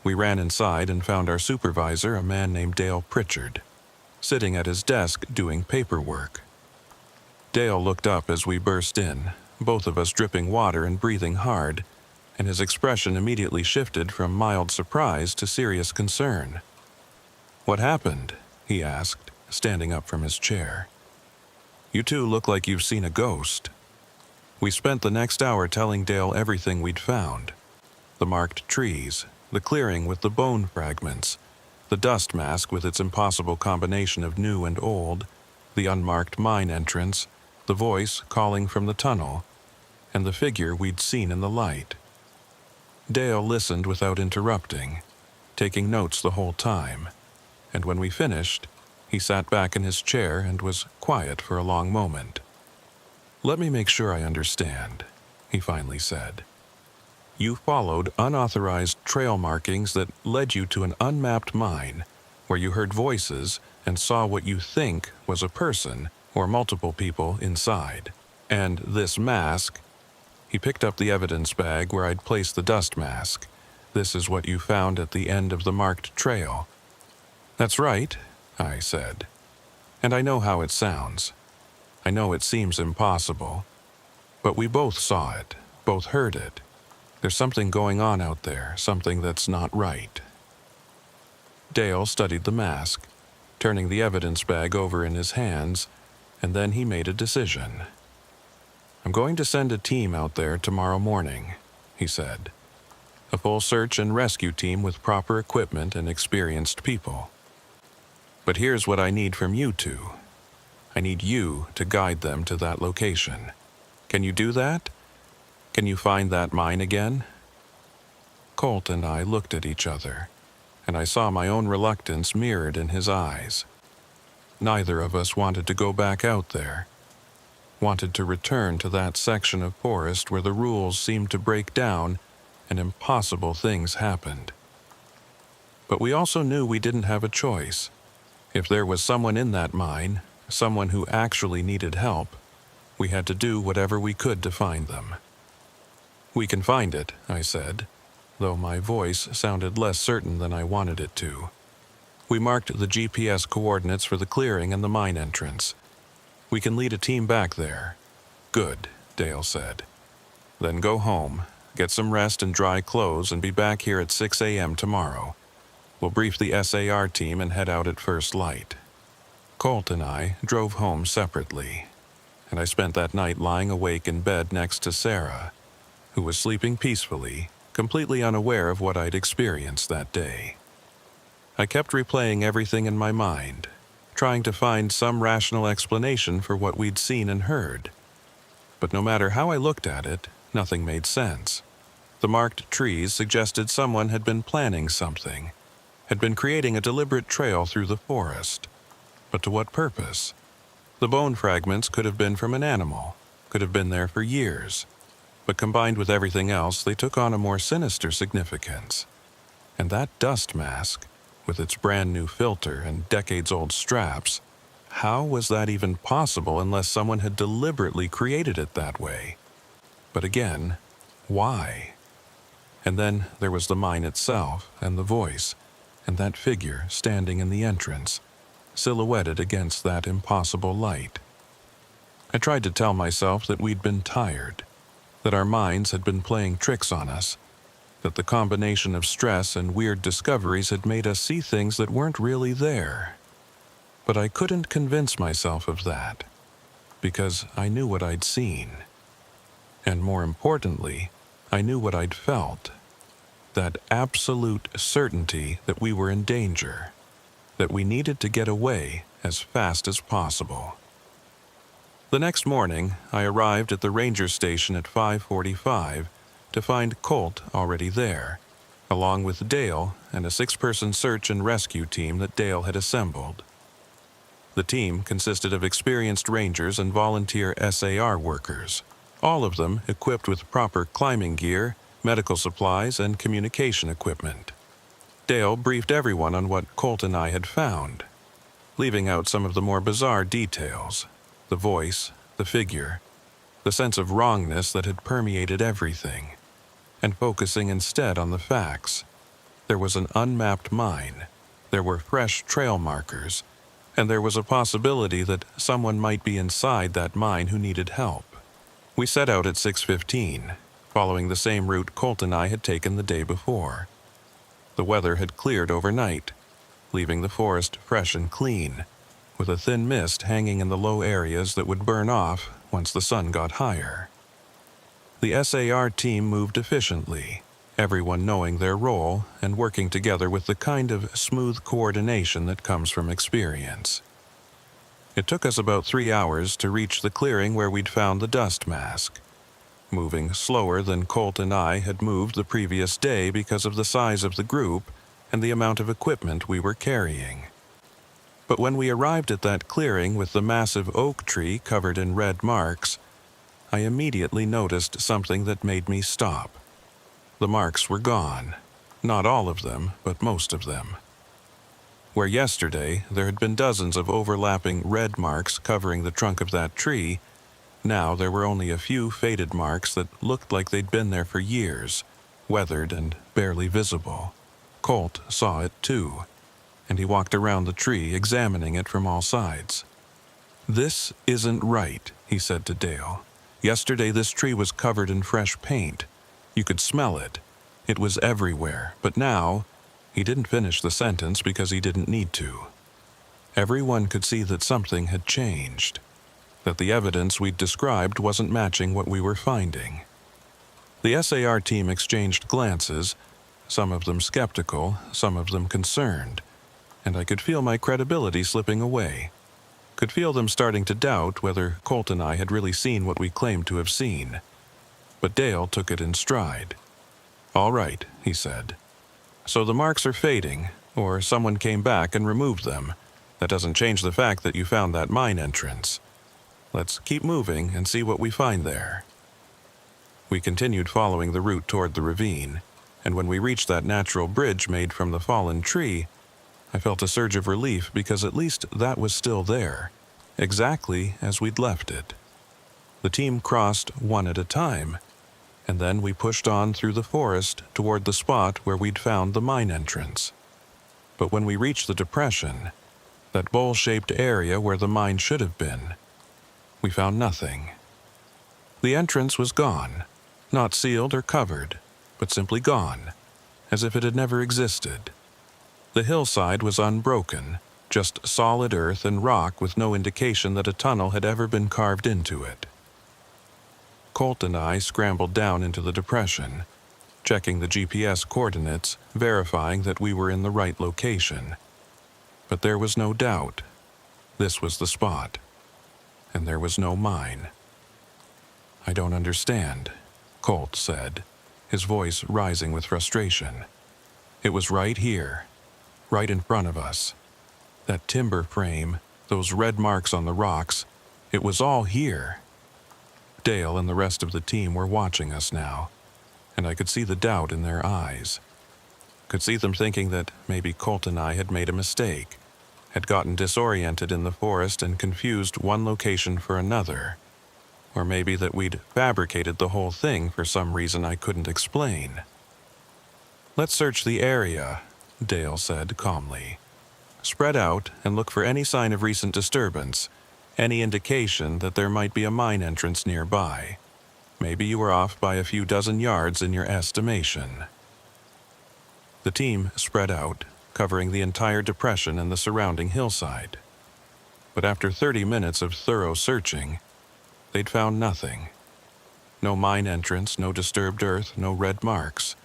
Speaker 1: We ran inside and found our supervisor, a man named Dale Pritchard, sitting at his desk doing paperwork. Dale looked up as we burst in, both of us dripping water and breathing hard, and his expression immediately shifted from mild surprise to serious concern. "What happened?" he asked, standing up from his chair. "You two look like you've seen a ghost." We spent the next hour telling Dale everything we'd found. The marked trees, the clearing with the bone fragments, the dust mask with its impossible combination of new and old, the unmarked mine entrance, the voice calling from the tunnel, and the figure we'd seen in the light. Dale listened without interrupting, taking notes the whole time, and when we finished, he sat back in his chair and was quiet for a long moment. "Let me make sure I understand," he finally said. "You followed unauthorized trail markings that led you to an unmapped mine, where you heard voices and saw what you think was a person or multiple people inside. And this mask—" He picked up the evidence bag where I'd placed the dust mask. "This is what you found at the end of the marked trail." "That's right," I said. "And I know how it sounds. I know it seems impossible. But we both saw it, both heard it. There's something going on out there, something that's not right." Dale studied the mask, turning the evidence bag over in his hands, and then he made a decision. "I'm going to send a team out there tomorrow morning," he said. "A full search and rescue team with proper equipment and experienced people. But here's what I need from you two. I need you to guide them to that location. Can you do that? Can you find that mine again?" Colt and I looked at each other, and I saw my own reluctance mirrored in his eyes. Neither of us wanted to go back out there, wanted to return to that section of forest where the rules seemed to break down and impossible things happened. But we also knew we didn't have a choice. If there was someone in that mine, someone who actually needed help, we had to do whatever we could to find them. "We can find it," I said, though my voice sounded less certain than I wanted it to. "We marked the GPS coordinates for the clearing and the mine entrance. We can lead a team back there." "Good," Dale said. "Then go home, get some rest and dry clothes, and be back here at 6 a.m. tomorrow. We'll brief the SAR team and head out at first light." Colt and I drove home separately, and I spent that night lying awake in bed next to Sarah, who was sleeping peacefully, completely unaware of what I'd experienced that day. I kept replaying everything in my mind, trying to find some rational explanation for what we'd seen and heard. But no matter how I looked at it, nothing made sense. The marked trees suggested someone had been planning something, had been creating a deliberate trail through the forest. But to what purpose? The bone fragments could have been from an animal, could have been there for years. But combined with everything else, they took on a more sinister significance. And that dust mask, with its brand new filter and decades-old straps. How was that even possible unless someone had deliberately created it that way? But again, why? And then there was the mine itself, and the voice, and that figure standing in the entrance, silhouetted against that impossible light. I tried to tell myself that we'd been tired, that our minds had been playing tricks on us, that the combination of stress and weird discoveries had made us see things that weren't really there. But I couldn't convince myself of that, because I knew what I'd seen. And more importantly, I knew what I'd felt. That absolute certainty that we were in danger, that we needed to get away as fast as possible. The next morning, I arrived at the ranger station at 5:45 to find Colt already there, along with Dale and a 6-person search and rescue team that Dale had assembled. The team consisted of experienced rangers and volunteer SAR workers, all of them equipped with proper climbing gear, medical supplies, and communication equipment. Dale briefed everyone on what Colt and I had found, leaving out some of the more bizarre details: the voice, the figure, the sense of wrongness that had permeated everything, and focusing instead on the facts. There was an unmapped mine, there were fresh trail markers, and there was a possibility that someone might be inside that mine who needed help. We set out at 6:15, following the same route Colt and I had taken the day before. The weather had cleared overnight, leaving the forest fresh and clean, with a thin mist hanging in the low areas that would burn off once the sun got higher. The SAR team moved efficiently, everyone knowing their role and working together with the kind of smooth coordination that comes from experience. It took us about 3 hours to reach the clearing where we'd found the dust mask, moving slower than Colt and I had moved the previous day because of the size of the group and the amount of equipment we were carrying. But when we arrived at that clearing with the massive oak tree covered in red marks, I immediately noticed something that made me stop. The marks were gone. Not all of them, but most of them. Where yesterday there had been dozens of overlapping red marks covering the trunk of that tree, now there were only a few faded marks that looked like they'd been there for years, weathered and barely visible. Colt saw it too, and he walked around the tree examining it from all sides. "This isn't right," he said to Dale. "Yesterday this tree was covered in fresh paint. You could smell it. It was everywhere, but now..." He didn't finish the sentence because he didn't need to. Everyone could see that something had changed, that the evidence we'd described wasn't matching what we were finding. The SAR team exchanged glances, some of them skeptical, some of them concerned, and I could feel my credibility slipping away. Could feel them starting to doubt whether Colt and I had really seen what we claimed to have seen. But Dale took it in stride. "All right," he said. "So the marks are fading, or someone came back and removed them. That doesn't change the fact that you found that mine entrance. Let's keep moving and see what we find there." We continued following the route toward the ravine, and when we reached that natural bridge made from the fallen tree, I felt a surge of relief because at least that was still there, exactly as we'd left it. The team crossed one at a time, and then we pushed on through the forest toward the spot where we'd found the mine entrance. But when we reached the depression, that bowl-shaped area where the mine should have been, we found nothing. The entrance was gone, not sealed or covered, but simply gone, as if it had never existed. The hillside was unbroken, just solid earth and rock with no indication that a tunnel had ever been carved into it. Colt and I scrambled down into the depression, checking the GPS coordinates, verifying that we were in the right location. But there was no doubt. This was the spot. And there was no mine. "I don't understand," Colt said, his voice rising with frustration. "It was right here, right in front of us. That timber frame, those red marks on the rocks, it was all here." Dale and the rest of the team were watching us now, and I could see the doubt in their eyes. Could see them thinking that maybe Colt and I had made a mistake, had gotten disoriented in the forest and confused one location for another, or maybe that we'd fabricated the whole thing for some reason I couldn't explain. "Let's search the area," Dale said calmly. "Spread out and look for any sign of recent disturbance, any indication that there might be a mine entrance nearby. Maybe you were off by a few dozen yards in your estimation." The team spread out, covering the entire depression and the surrounding hillside. But after 30 minutes of thorough searching, they'd found nothing. No mine entrance, no disturbed earth, no red marks.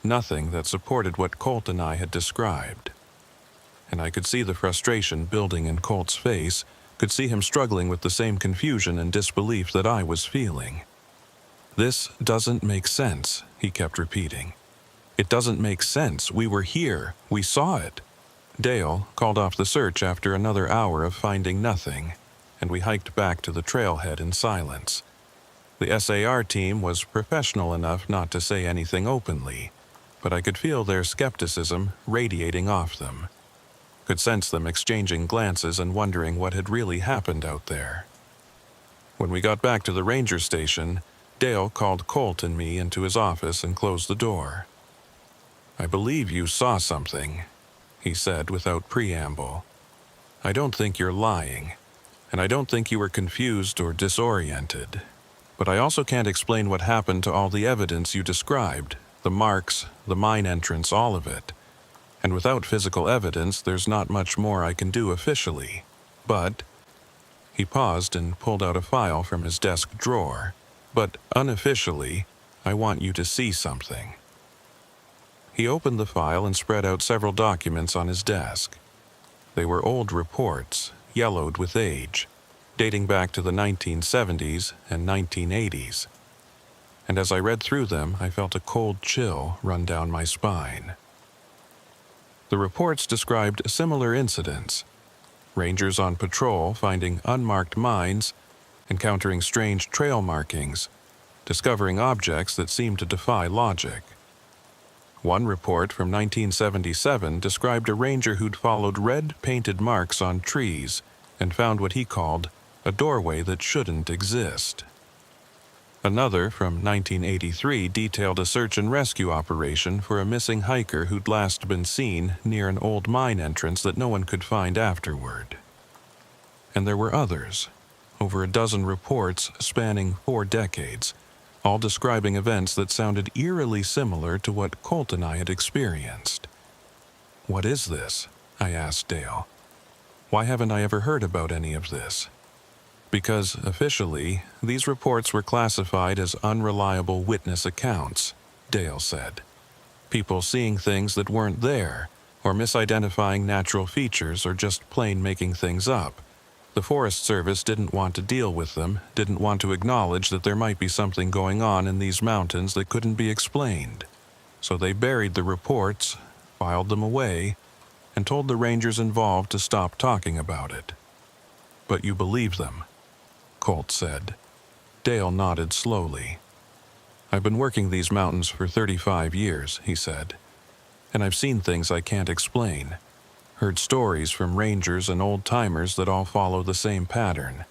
Speaker 1: Nothing that supported what Colt and I had described. And I could see the frustration building in Colt's face, could see him struggling with the same confusion and disbelief that I was feeling. "This doesn't make sense," he kept repeating. "It doesn't make sense. We were here. We saw it." Dale called off the search after another hour of finding nothing, and we hiked back to the trailhead in silence. The SAR team was professional enough not to say anything openly, but I could feel their skepticism radiating off them. Could sense them exchanging glances and wondering what had really happened out there. When we got back to the ranger station, Dale called Colt and me into his office and closed the door. "I believe you saw something," he said without preamble. "I don't think you're lying, and I don't think you were confused or disoriented. But I also can't explain what happened to all the evidence you described, the marks, the mine entrance, all of it. And without physical evidence, there's not much more I can do officially. But," he paused and pulled out a file from his desk drawer, "but unofficially, I want you to see something." He opened the file and spread out several documents on his desk. They were old reports, yellowed with age, dating back to the 1970s and 1980s. And as I read through them, I felt a cold chill run down my spine. The reports described similar incidents. Rangers on patrol finding unmarked mines, encountering strange trail markings, discovering objects that seemed to defy logic. One report from 1977 described a ranger who'd followed red painted marks on trees and found what he called a doorway that shouldn't exist. Another from 1983 detailed a search and rescue operation for a missing hiker who'd last been seen near an old mine entrance that no one could find afterward. And there were others, over a dozen reports spanning 4 decades, all describing events that sounded eerily similar to what Colt and I had experienced. "What is this?" I asked Dale. "Why haven't I ever heard about any of this?" "Because, officially, these reports were classified as unreliable witness accounts," Dale said. "People seeing things that weren't there, or misidentifying natural features, or just plain making things up. The Forest Service didn't want to deal with them, didn't want to acknowledge that there might be something going on in these mountains that couldn't be explained. So they buried the reports, filed them away, and told the rangers involved to stop talking about it." "But you believe them?" Colt said. Dale nodded slowly. "I've been working these mountains for 35 years, he said, and I've seen things I can't explain. Heard stories from rangers and old-timers that all follow the same pattern.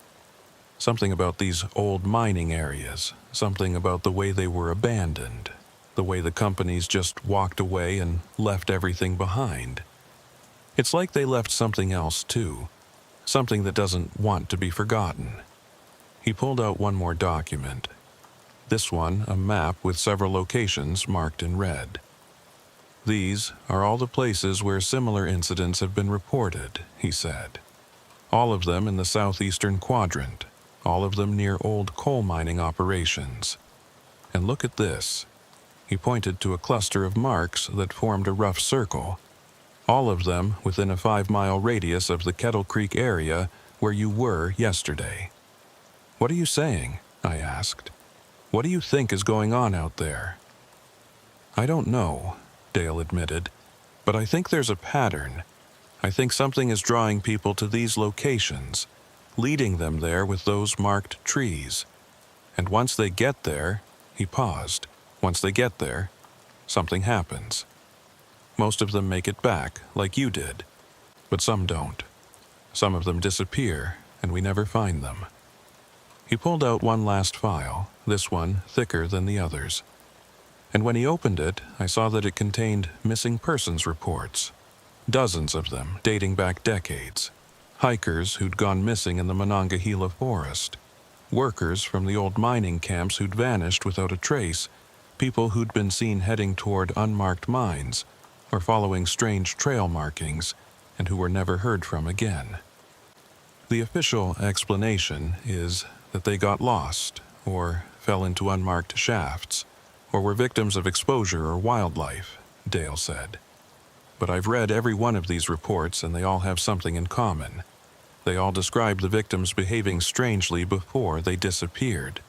Speaker 1: Something about these old mining areas, something about the way they were abandoned, the way the companies just walked away and left everything behind. It's like they left something else too, something that doesn't want to be forgotten." He pulled out one more document. This one, a map with several locations marked in red. "These are all the places where similar incidents have been reported," he said. "All of them in the southeastern quadrant, all of them near old coal mining operations. And look at this." He pointed to a cluster of marks that formed a rough circle. "All of them within a 5-mile radius of the Kettle Creek area where you were yesterday." "What are you saying?" I asked. "What do you think is going on out there?" "I don't know," Dale admitted, "but I think there's a pattern. I think something is drawing people to these locations, leading them there with those marked trees. And once they get there," he paused, "once they get there, something happens." Most of them make it back, like you did. But some don't. Some of them disappear, and we never find them. He pulled out one last file, this one thicker than the others. And when he opened it, I saw that it contained missing persons reports. Dozens of them, dating back decades. Hikers who'd gone missing in the Monongahela forest. Workers from the old mining camps who'd vanished without a trace. People who'd been seen heading toward unmarked mines, or following strange trail markings, and who were never heard from again. The official explanation is that they got lost, or fell into unmarked shafts, or were victims of exposure or wildlife, Dale said. But I've read every one of these reports, and they all have something in common. They all describe the victims behaving strangely before they disappeared,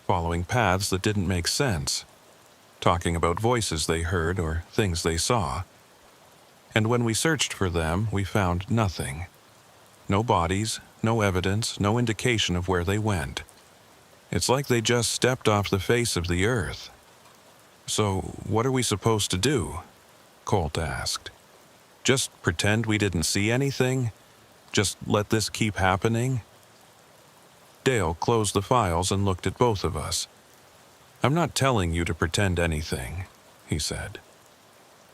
Speaker 1: following paths that didn't make sense, talking about voices they heard or things they saw. And when we searched for them, we found nothing. No bodies, no evidence, no indication of where they went. It's like they just stepped off the face of the earth. So, what are we supposed to do? Colt asked. Just pretend we didn't see anything? Just let this keep happening? Dale closed the files and looked at both of us. I'm not telling you to pretend anything, he said.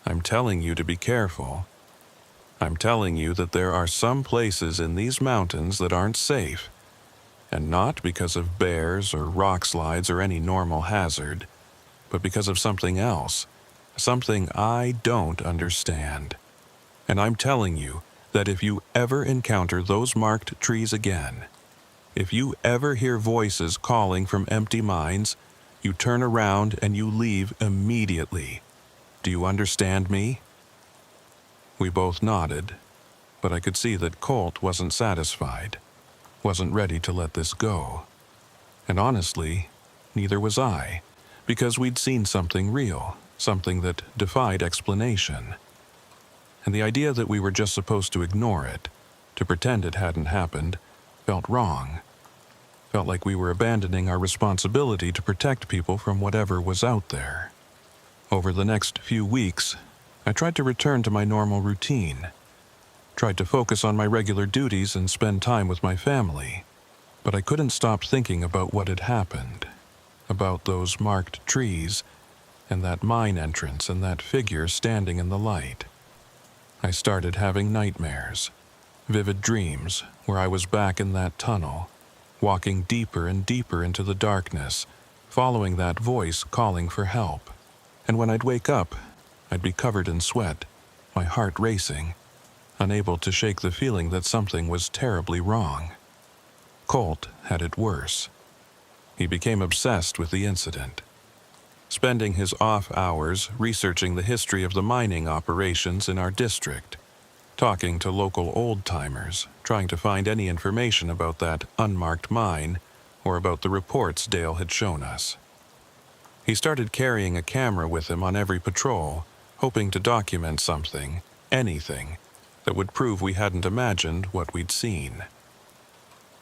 Speaker 1: I'm telling you to be careful. I'm telling you that there are some places in these mountains that aren't safe, and not because of bears or rock slides or any normal hazard, but because of something else, something I don't understand. And I'm telling you that if you ever encounter those marked trees again, if you ever hear voices calling from empty mines, you turn around and you leave immediately. Do you understand me? We both nodded, but I could see that Colt wasn't satisfied, wasn't ready to let this go. And honestly, neither was I, because we'd seen something real, something that defied explanation. And the idea that we were just supposed to ignore it, to pretend it hadn't happened, felt wrong. Felt like we were abandoning our responsibility to protect people from whatever was out there. Over the next few weeks, I tried to return to my normal routine, tried to focus on my regular duties and spend time with my family, but I couldn't stop thinking about what had happened, about those marked trees, and that mine entrance and that figure standing in the light. I started having nightmares, vivid dreams where I was back in that tunnel, walking deeper and deeper into the darkness, following that voice calling for help. And when I'd wake up, I'd be covered in sweat, my heart racing, unable to shake the feeling that something was terribly wrong. Colt had it worse. He became obsessed with the incident, spending his off hours researching the history of the mining operations in our district, talking to local old-timers, trying to find any information about that unmarked mine or about the reports Dale had shown us. He started carrying a camera with him on every patrol, hoping to document something, anything, that would prove we hadn't imagined what we'd seen.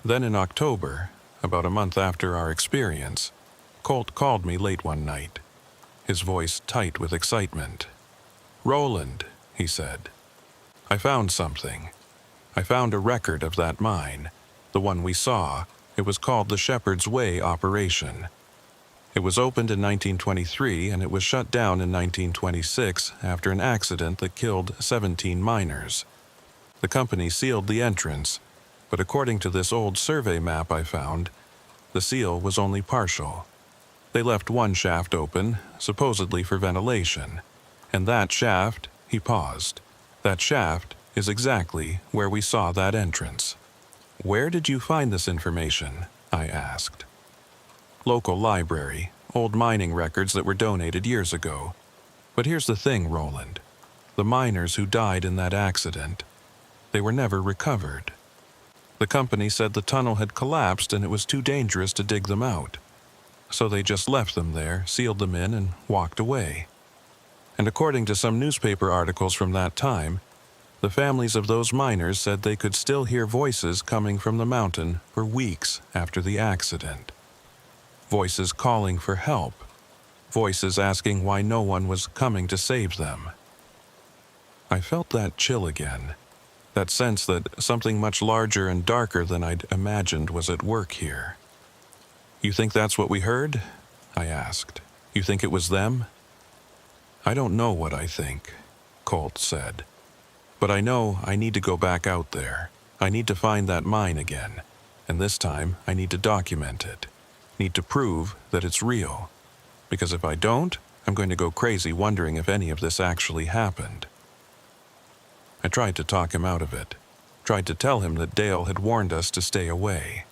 Speaker 1: Then in October, about a month after our experience, Colt called me late one night, his voice tight with excitement. "Roland," he said, "I found something. I found a record of that mine, the one we saw. It was called the Shepherd's Way operation. It was opened in 1923 and it was shut down in 1926 after an accident that killed 17 miners. The company sealed the entrance, but according to this old survey map I found, the seal was only partial. They left one shaft open, supposedly for ventilation, and that shaft," he paused, "that shaft is exactly where we saw that entrance." "Where did you find this information?" I asked. "Local library, old mining records that were donated years ago. But here's the thing, Roland. The miners who died in that accident, they were never recovered. The company said the tunnel had collapsed and it was too dangerous to dig them out. So they just left them there, sealed them in, and walked away. And according to some newspaper articles from that time, the families of those miners said they could still hear voices coming from the mountain for weeks after the accident. Voices calling for help. Voices asking why no one was coming to save them. I felt that chill again, that sense that something much larger and darker than I'd imagined was at work here. "You think that's what we heard?" I asked. "You think it was them?" "I don't know what I think," Colt said. "But I know I need to go back out there. I need to find that mine again, and this time I need to document it. Need to prove that it's real. Because if I don't, I'm going to go crazy wondering if any of this actually happened." I tried to talk him out of it, tried to tell him that Dale had warned us to stay away.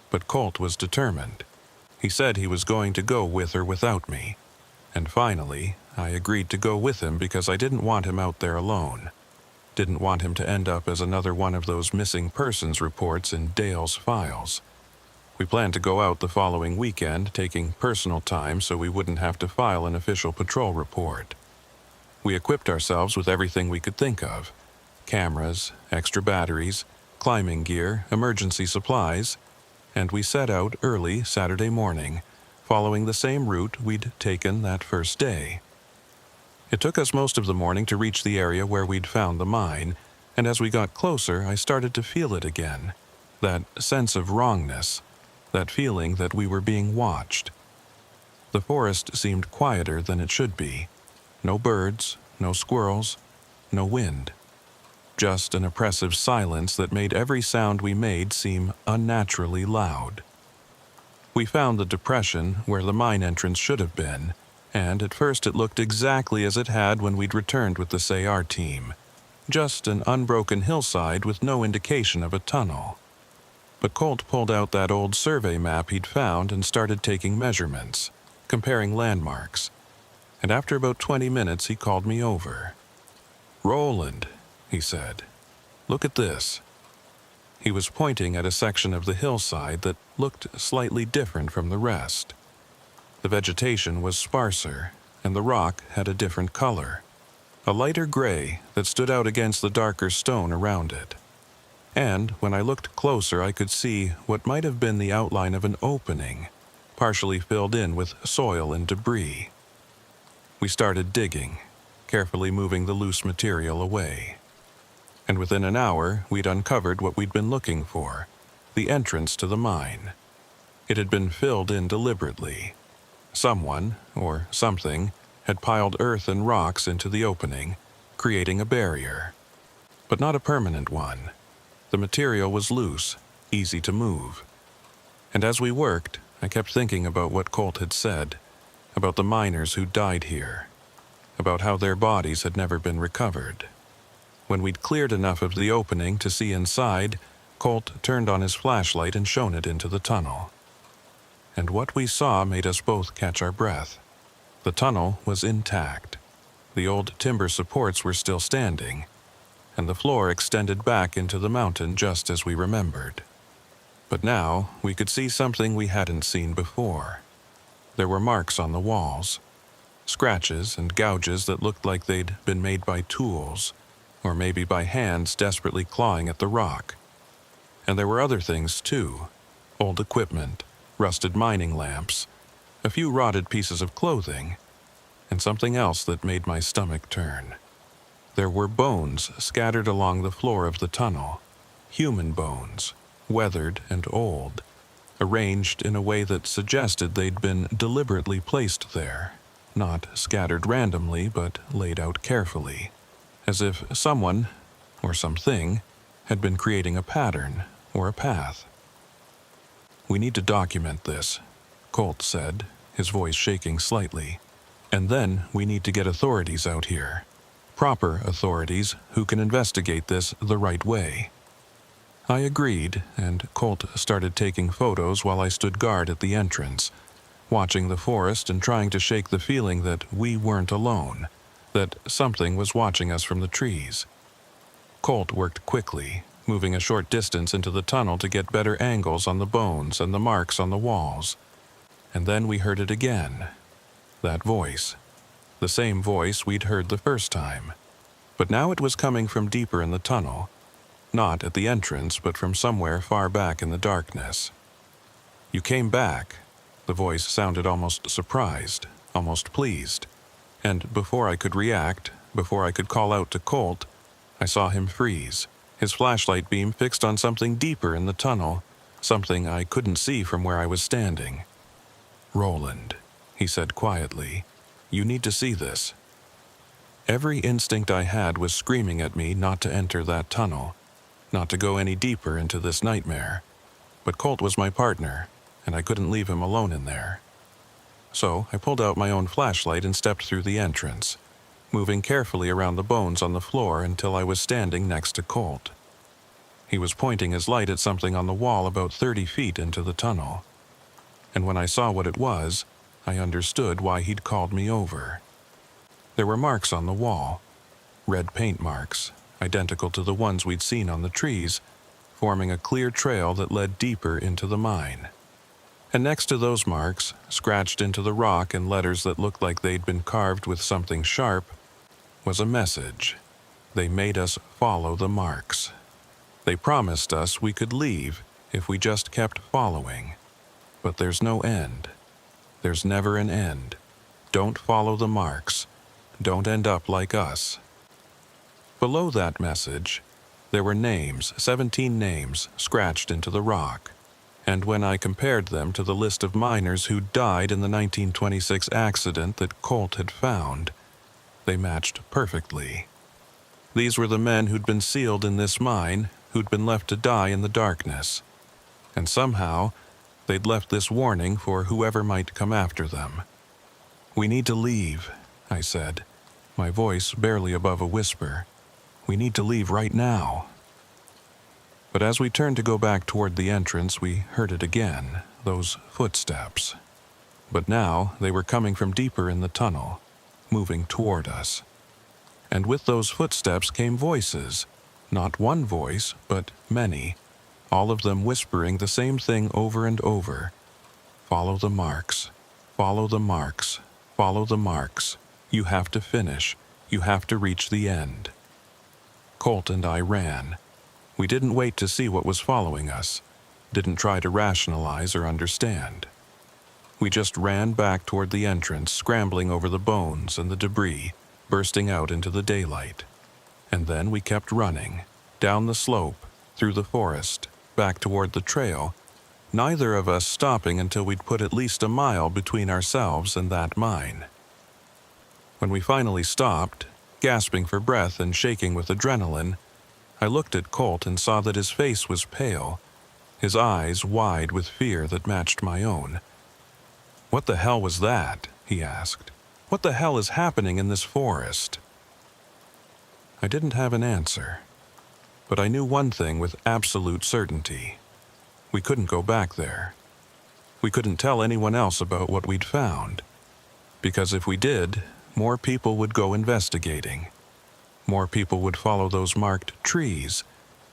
Speaker 1: But Colt was determined. He said he was going to go with or without me. And finally, I agreed to go with him because I didn't want him out there alone. Didn't want him to end up as another one of those missing persons reports in Dale's files. We planned to go out the following weekend, taking personal time so we wouldn't have to file an official patrol report. We equipped ourselves with everything we could think of: cameras, extra batteries, climbing gear, emergency supplies, and we set out early Saturday morning, following the same route we'd taken that first day. It took us most of the morning to reach the area where we'd found the mine, and as we got closer, I started to feel it again. That sense of wrongness, that feeling that we were being watched. The forest seemed quieter than it should be. No birds, no squirrels, no wind. Just an oppressive silence that made every sound we made seem unnaturally loud. We found the depression where the mine entrance should have been, and at first it looked exactly as it had when we'd returned with the SAR team. Just an unbroken hillside with no indication of a tunnel. But Colt pulled out that old survey map he'd found and started taking measurements, comparing landmarks. And after about 20 minutes he called me over. "Roland," he said, "look at this." He was pointing at a section of the hillside that looked slightly different from the rest. The vegetation was sparser, and the rock had a different color, a lighter gray that stood out against the darker stone around it. And when I looked closer, I could see what might have been the outline of an opening, partially filled in with soil and debris. We started digging, carefully moving the loose material away. And within an hour, we'd uncovered what we'd been looking for, the entrance to the mine. It had been filled in deliberately. Someone, or something, had piled earth and rocks into the opening, creating a barrier. But not a permanent one. The material was loose, easy to move. And as we worked, I kept thinking about what Colt had said, about the miners who died here, about how their bodies had never been recovered. When we'd cleared enough of the opening to see inside, Colt turned on his flashlight and shone it into the tunnel. And what we saw made us both catch our breath. The tunnel was intact. The old timber supports were still standing, and the floor extended back into the mountain just as we remembered. But now we could see something we hadn't seen before. There were marks on the walls, scratches and gouges that looked like they'd been made by tools, or maybe by hands desperately clawing at the rock. And there were other things too: old equipment, rusted mining lamps, a few rotted pieces of clothing, and something else that made my stomach turn. There were bones scattered along the floor of the tunnel, human bones, weathered and old, arranged in a way that suggested they'd been deliberately placed there, not scattered randomly but laid out carefully, as if someone, or something, had been creating a pattern or a path. "We need to document this," Colt said, his voice shaking slightly. "And then we need to get authorities out here. Proper authorities who can investigate this the right way." I agreed, and Colt started taking photos while I stood guard at the entrance, watching the forest and trying to shake the feeling that we weren't alone, that something was watching us from the trees. Colt worked quickly, moving a short distance into the tunnel to get better angles on the bones and the marks on the walls. And then we heard it again. That voice. The same voice we'd heard the first time. But now it was coming from deeper in the tunnel. Not at the entrance, but from somewhere far back in the darkness. "You came back." The voice sounded almost surprised, almost pleased. And before I could react, Before I could call out to Colt, I saw him freeze, his flashlight beam fixed on something deeper in the tunnel, something I couldn't see from where I was standing. "Roland," he said quietly, "you need to see this." Every instinct I had was screaming at me not to enter that tunnel, not to go any deeper into this nightmare. But Colt was my partner, and I couldn't leave him alone in there. So I pulled out my own flashlight and stepped through the entrance, moving carefully around the bones on the floor until I was standing next to Colt. He was pointing his light at something on the wall about 30 feet into the tunnel. And when I saw what it was, I understood why he'd called me over. There were marks on the wall, red paint marks, identical to the ones we'd seen on the trees, forming a clear trail that led deeper into the mine. And next to those marks, scratched into the rock in letters that looked like they'd been carved with something sharp, was a message. They made us follow the marks. They promised us we could leave if we just kept following. But there's no end. There's never an end. Don't follow the marks. Don't end up like us. Below that message, there were names, 17 names, scratched into the rock. And when I compared them to the list of miners who died in the 1926 accident that Colt had found, they matched perfectly. These were the men who'd been sealed in this mine, who'd been left to die in the darkness. And somehow, they'd left this warning for whoever might come after them. "We need to leave," I said, my voice barely above a whisper. "We need to leave right now." But as we turned to go back toward the entrance, we heard it again, those footsteps. But now they were coming from deeper in the tunnel, moving toward us. And with those footsteps came voices, not one voice, but many, all of them whispering the same thing over and over. "Follow the marks, follow the marks, follow the marks. You have to finish, you have to reach the end." Colt and I ran. We didn't wait to see what was following us, didn't try to rationalize or understand. We just ran back toward the entrance, scrambling over the bones and the debris, bursting out into the daylight. And then we kept running, down the slope, through the forest, back toward the trail, neither of us stopping until we'd put at least a mile between ourselves and that mine. When we finally stopped, gasping for breath and shaking with adrenaline, I looked at Colt and saw that his face was pale, his eyes wide with fear that matched my own. "What the hell was that?" he asked. "What the hell is happening in this forest?" I didn't have an answer, but I knew one thing with absolute certainty. We couldn't go back there. We couldn't tell anyone else about what we'd found, because if we did, more people would go investigating. More people would follow those marked trees,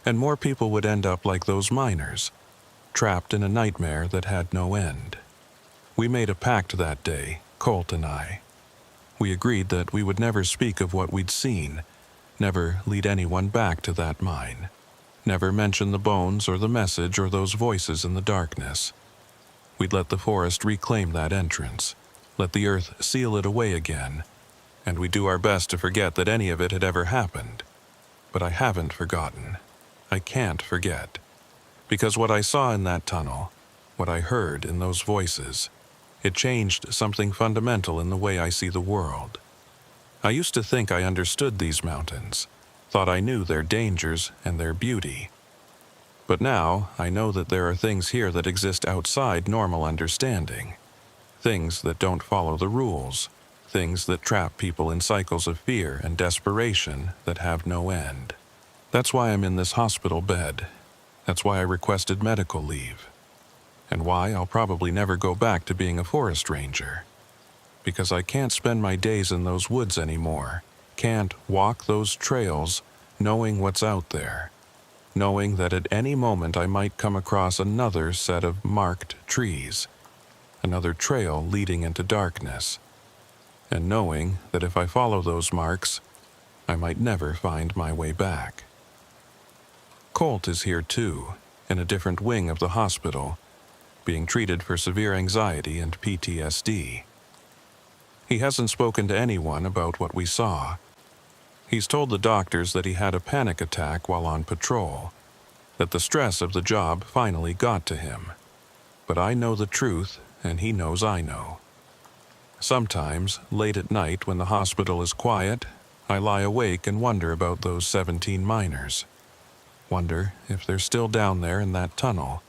Speaker 1: and more people would end up like those miners, trapped in a nightmare that had no end. We made a pact that day, Colt and I. We agreed that we would never speak of what we'd seen, never lead anyone back to that mine, never mention the bones or the message or those voices in the darkness. We'd let the forest reclaim that entrance, let the earth seal it away again, and we'd do our best to forget that any of it had ever happened. But I haven't forgotten. I can't forget. Because what I saw in that tunnel, what I heard in those voices, it changed something fundamental in the way I see the world. I used to think I understood these mountains, thought I knew their dangers and their beauty. But now I know that there are things here that exist outside normal understanding, things that don't follow the rules, things that trap people in cycles of fear and desperation that have no end. That's why I'm in this hospital bed. That's why I requested medical leave. And why I'll probably never go back to being a forest ranger. Because I can't spend my days in those woods anymore, can't walk those trails knowing what's out there, knowing that at any moment I might come across another set of marked trees, another trail leading into darkness, and knowing that if I follow those marks, I might never find my way back. Colt is here too, in a different wing of the hospital, being treated for severe anxiety and PTSD. He hasn't spoken to anyone about what we saw, He's told the doctors that he had a panic attack while on patrol, that the stress of the job finally got to him. But I know the truth, and he knows I know. Sometimes, late at night when the hospital is quiet, I lie awake and wonder about those 17 miners. Wonder if they're still down there in that tunnel,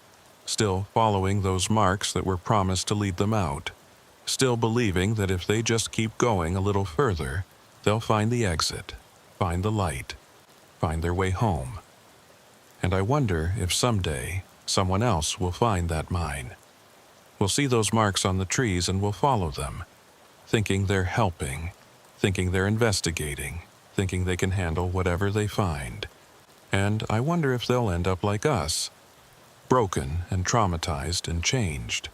Speaker 1: still following those marks that were promised to lead them out, still believing that if they just keep going a little further, they'll find the exit, find the light, find their way home. And I wonder if someday someone else will find that mine. We'll see those marks on the trees and we'll follow them, thinking they're helping, thinking they're investigating, thinking they can handle whatever they find. And I wonder if they'll end up like us, broken and traumatized and changed.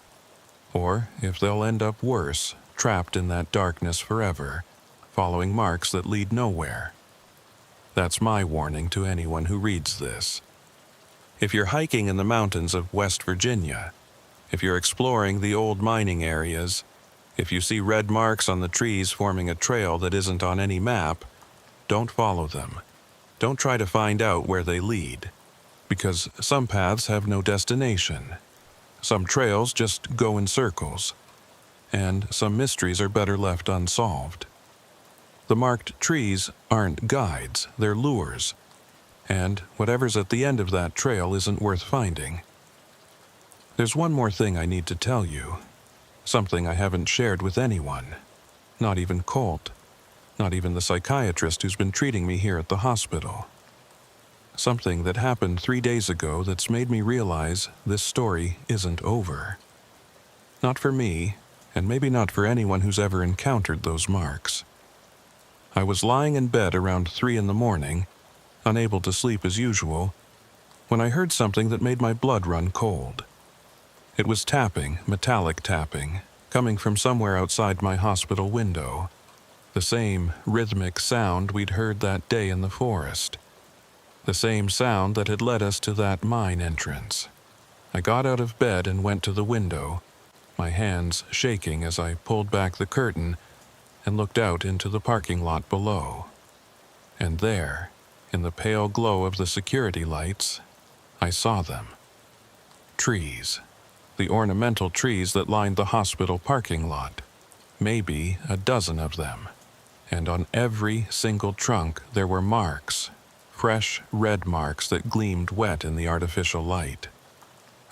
Speaker 1: Or if they'll end up worse, trapped in that darkness forever, following marks that lead nowhere. That's my warning to anyone who reads this. If you're hiking in the mountains of West Virginia, if you're exploring the old mining areas, if you see red marks on the trees forming a trail that isn't on any map, don't follow them. Don't try to find out where they lead, because some paths have no destination. Some trails just go in circles, and some mysteries are better left unsolved. The marked trees aren't guides, they're lures, and whatever's at the end of that trail isn't worth finding. There's one more thing I need to tell you, something I haven't shared with anyone, not even Colt, not even the psychiatrist who's been treating me here at the hospital. Something that happened 3 days ago that's made me realize this story isn't over. Not for me, and maybe not for anyone who's ever encountered those marks. I was lying in bed around 3 in the morning, unable to sleep as usual, when I heard something that made my blood run cold. It was tapping, metallic tapping, coming from somewhere outside my hospital window. The same rhythmic sound we'd heard that day in the forest. The same sound that had led us to that mine entrance. I got out of bed and went to the window, my hands shaking as I pulled back the curtain and looked out into the parking lot below. And there, in the pale glow of the security lights, I saw them. Trees. The ornamental trees that lined the hospital parking lot. Maybe a dozen of them. And on every single trunk there were marks, fresh red marks that gleamed wet in the artificial light.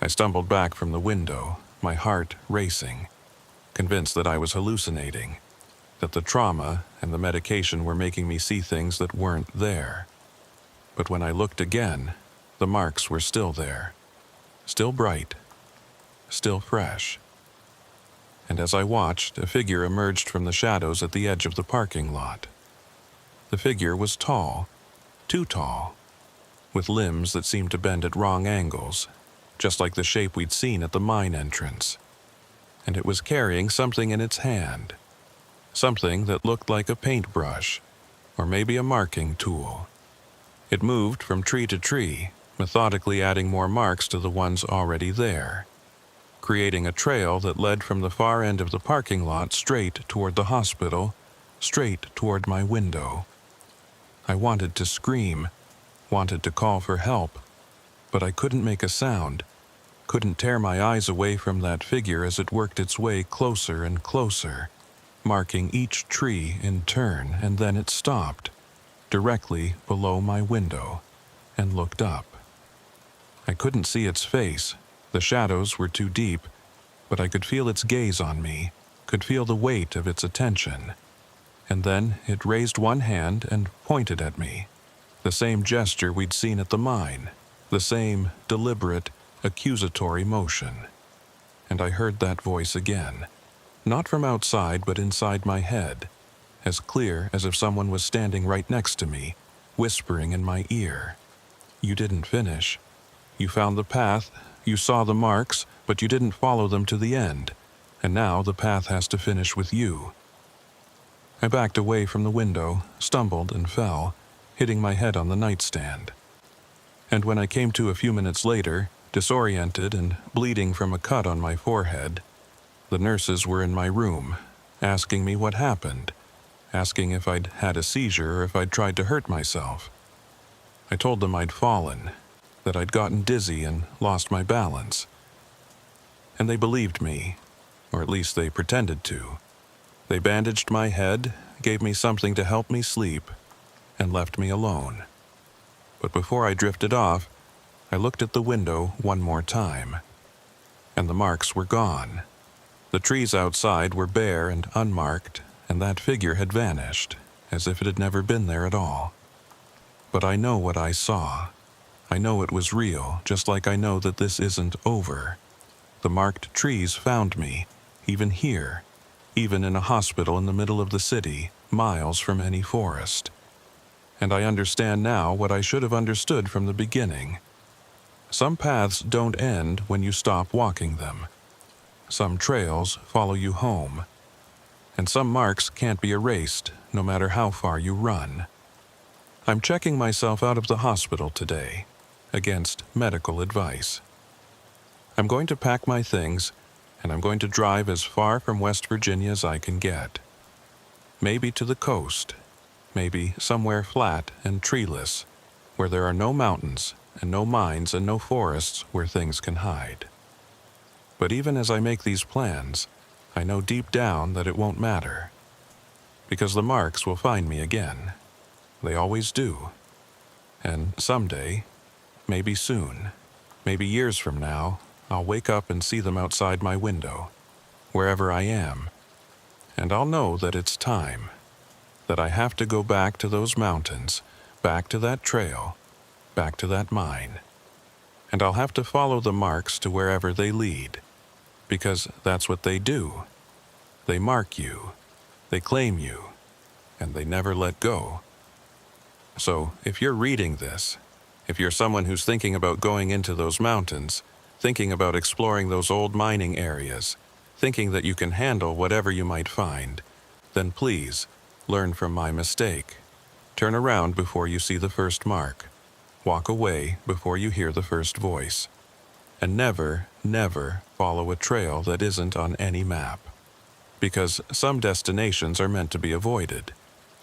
Speaker 1: I stumbled back from the window, my heart racing, convinced that I was hallucinating, that the trauma and the medication were making me see things that weren't there. But when I looked again, the marks were still there, still bright, still fresh. And as I watched, a figure emerged from the shadows at the edge of the parking lot. The figure was tall, too tall, with limbs that seemed to bend at wrong angles, just like the shape we'd seen at the mine entrance. And it was carrying something in its hand, something that looked like a paintbrush, or maybe a marking tool. It moved from tree to tree, methodically adding more marks to the ones already there, creating a trail that led from the far end of the parking lot straight toward the hospital, straight toward my window. I wanted to scream, wanted to call for help, but I couldn't make a sound, couldn't tear my eyes away from that figure as it worked its way closer and closer, marking each tree in turn, and then it stopped, directly below my window, and looked up. I couldn't see its face. The shadows were too deep, but I could feel its gaze on me, could feel the weight of its attention. And then it raised one hand and pointed at me, the same gesture we'd seen at the mine, the same deliberate, accusatory motion. And I heard that voice again, not from outside but inside my head, as clear as if someone was standing right next to me, whispering in my ear. "You didn't finish. You found the path. You saw the marks, but you didn't follow them to the end, and now the path has to finish with you." I backed away from the window, stumbled and fell, hitting my head on the nightstand. And when I came to a few minutes later, disoriented and bleeding from a cut on my forehead, the nurses were in my room, asking me what happened, asking if I'd had a seizure or if I'd tried to hurt myself. I told them I'd fallen, that I'd gotten dizzy and lost my balance. And they believed me, or at least they pretended to. They bandaged my head, gave me something to help me sleep, and left me alone. But before I drifted off, I looked at the window one more time, and the marks were gone. The trees outside were bare and unmarked, and that figure had vanished, as if it had never been there at all. But I know what I saw. I know it was real, just like I know that this isn't over. The marked trees found me, even here, even in a hospital in the middle of the city, miles from any forest. And I understand now what I should have understood from the beginning. Some paths don't end when you stop walking them. Some trails follow you home. And some marks can't be erased, no matter how far you run. I'm checking myself out of the hospital today, against medical advice. I'm going to pack my things, and I'm going to drive as far from West Virginia as I can get. Maybe to the coast, maybe somewhere flat and treeless, where there are no mountains and no mines and no forests where things can hide. But even as I make these plans, I know deep down that it won't matter, because the marks will find me again. They always do. And someday, maybe soon, maybe years from now, I'll wake up and see them outside my window, wherever I am. And I'll know that it's time, that I have to go back to those mountains, back to that trail, back to that mine. And I'll have to follow the marks to wherever they lead, because that's what they do. They mark you, they claim you, and they never let go. So, if you're reading this, if you're someone who's thinking about going into those mountains, thinking about exploring those old mining areas, thinking that you can handle whatever you might find, then please, learn from my mistake. Turn around before you see the first mark. Walk away before you hear the first voice. And never, never follow a trail that isn't on any map. Because some destinations are meant to be avoided,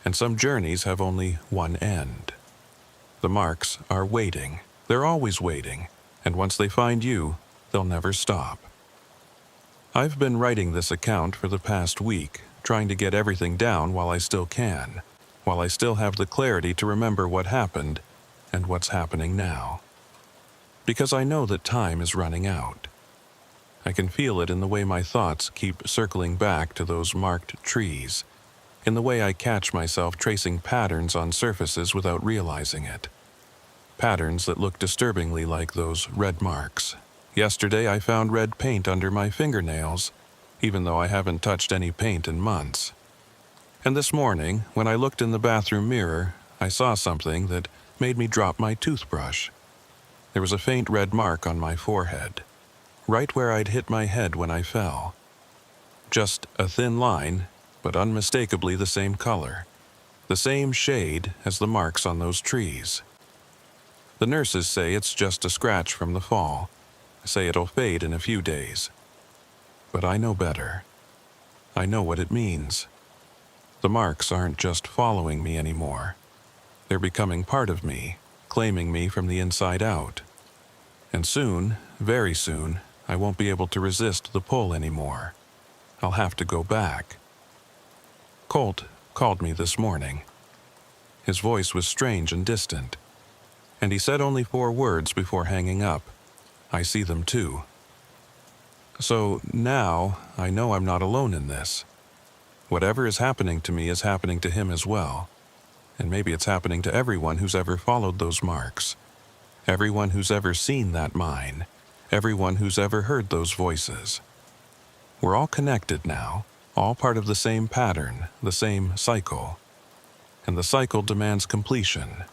Speaker 1: and some journeys have only one end. The marks are waiting. They're always waiting, and once they find you, they'll never stop. I've been writing this account for the past week, trying to get everything down while I still can, while I still have the clarity to remember what happened and what's happening now. Because I know that time is running out. I can feel it in the way my thoughts keep circling back to those marked trees, in the way I catch myself tracing patterns on surfaces without realizing it. Patterns that look disturbingly like those red marks. Yesterday I found red paint under my fingernails, even though I haven't touched any paint in months. And this morning, when I looked in the bathroom mirror, I saw something that made me drop my toothbrush. There was a faint red mark on my forehead, right where I'd hit my head when I fell. Just a thin line, but unmistakably the same color, the same shade as the marks on those trees. The nurses say it's just a scratch from the fall, say it'll fade in a few days. But I know better. I know what it means. The marks aren't just following me anymore. They're becoming part of me, claiming me from the inside out. And soon, very soon, I won't be able to resist the pull anymore. I'll have to go back. Colt called me this morning. His voice was strange and distant, and he said only 4 words before hanging up. I see them too. So now I know I'm not alone in this. Whatever is happening to me is happening to him as well. And maybe it's happening to everyone who's ever followed those marks. Everyone who's ever seen that mine. Everyone who's ever heard those voices. We're all connected now, all part of the same pattern, the same cycle. And the cycle demands completion,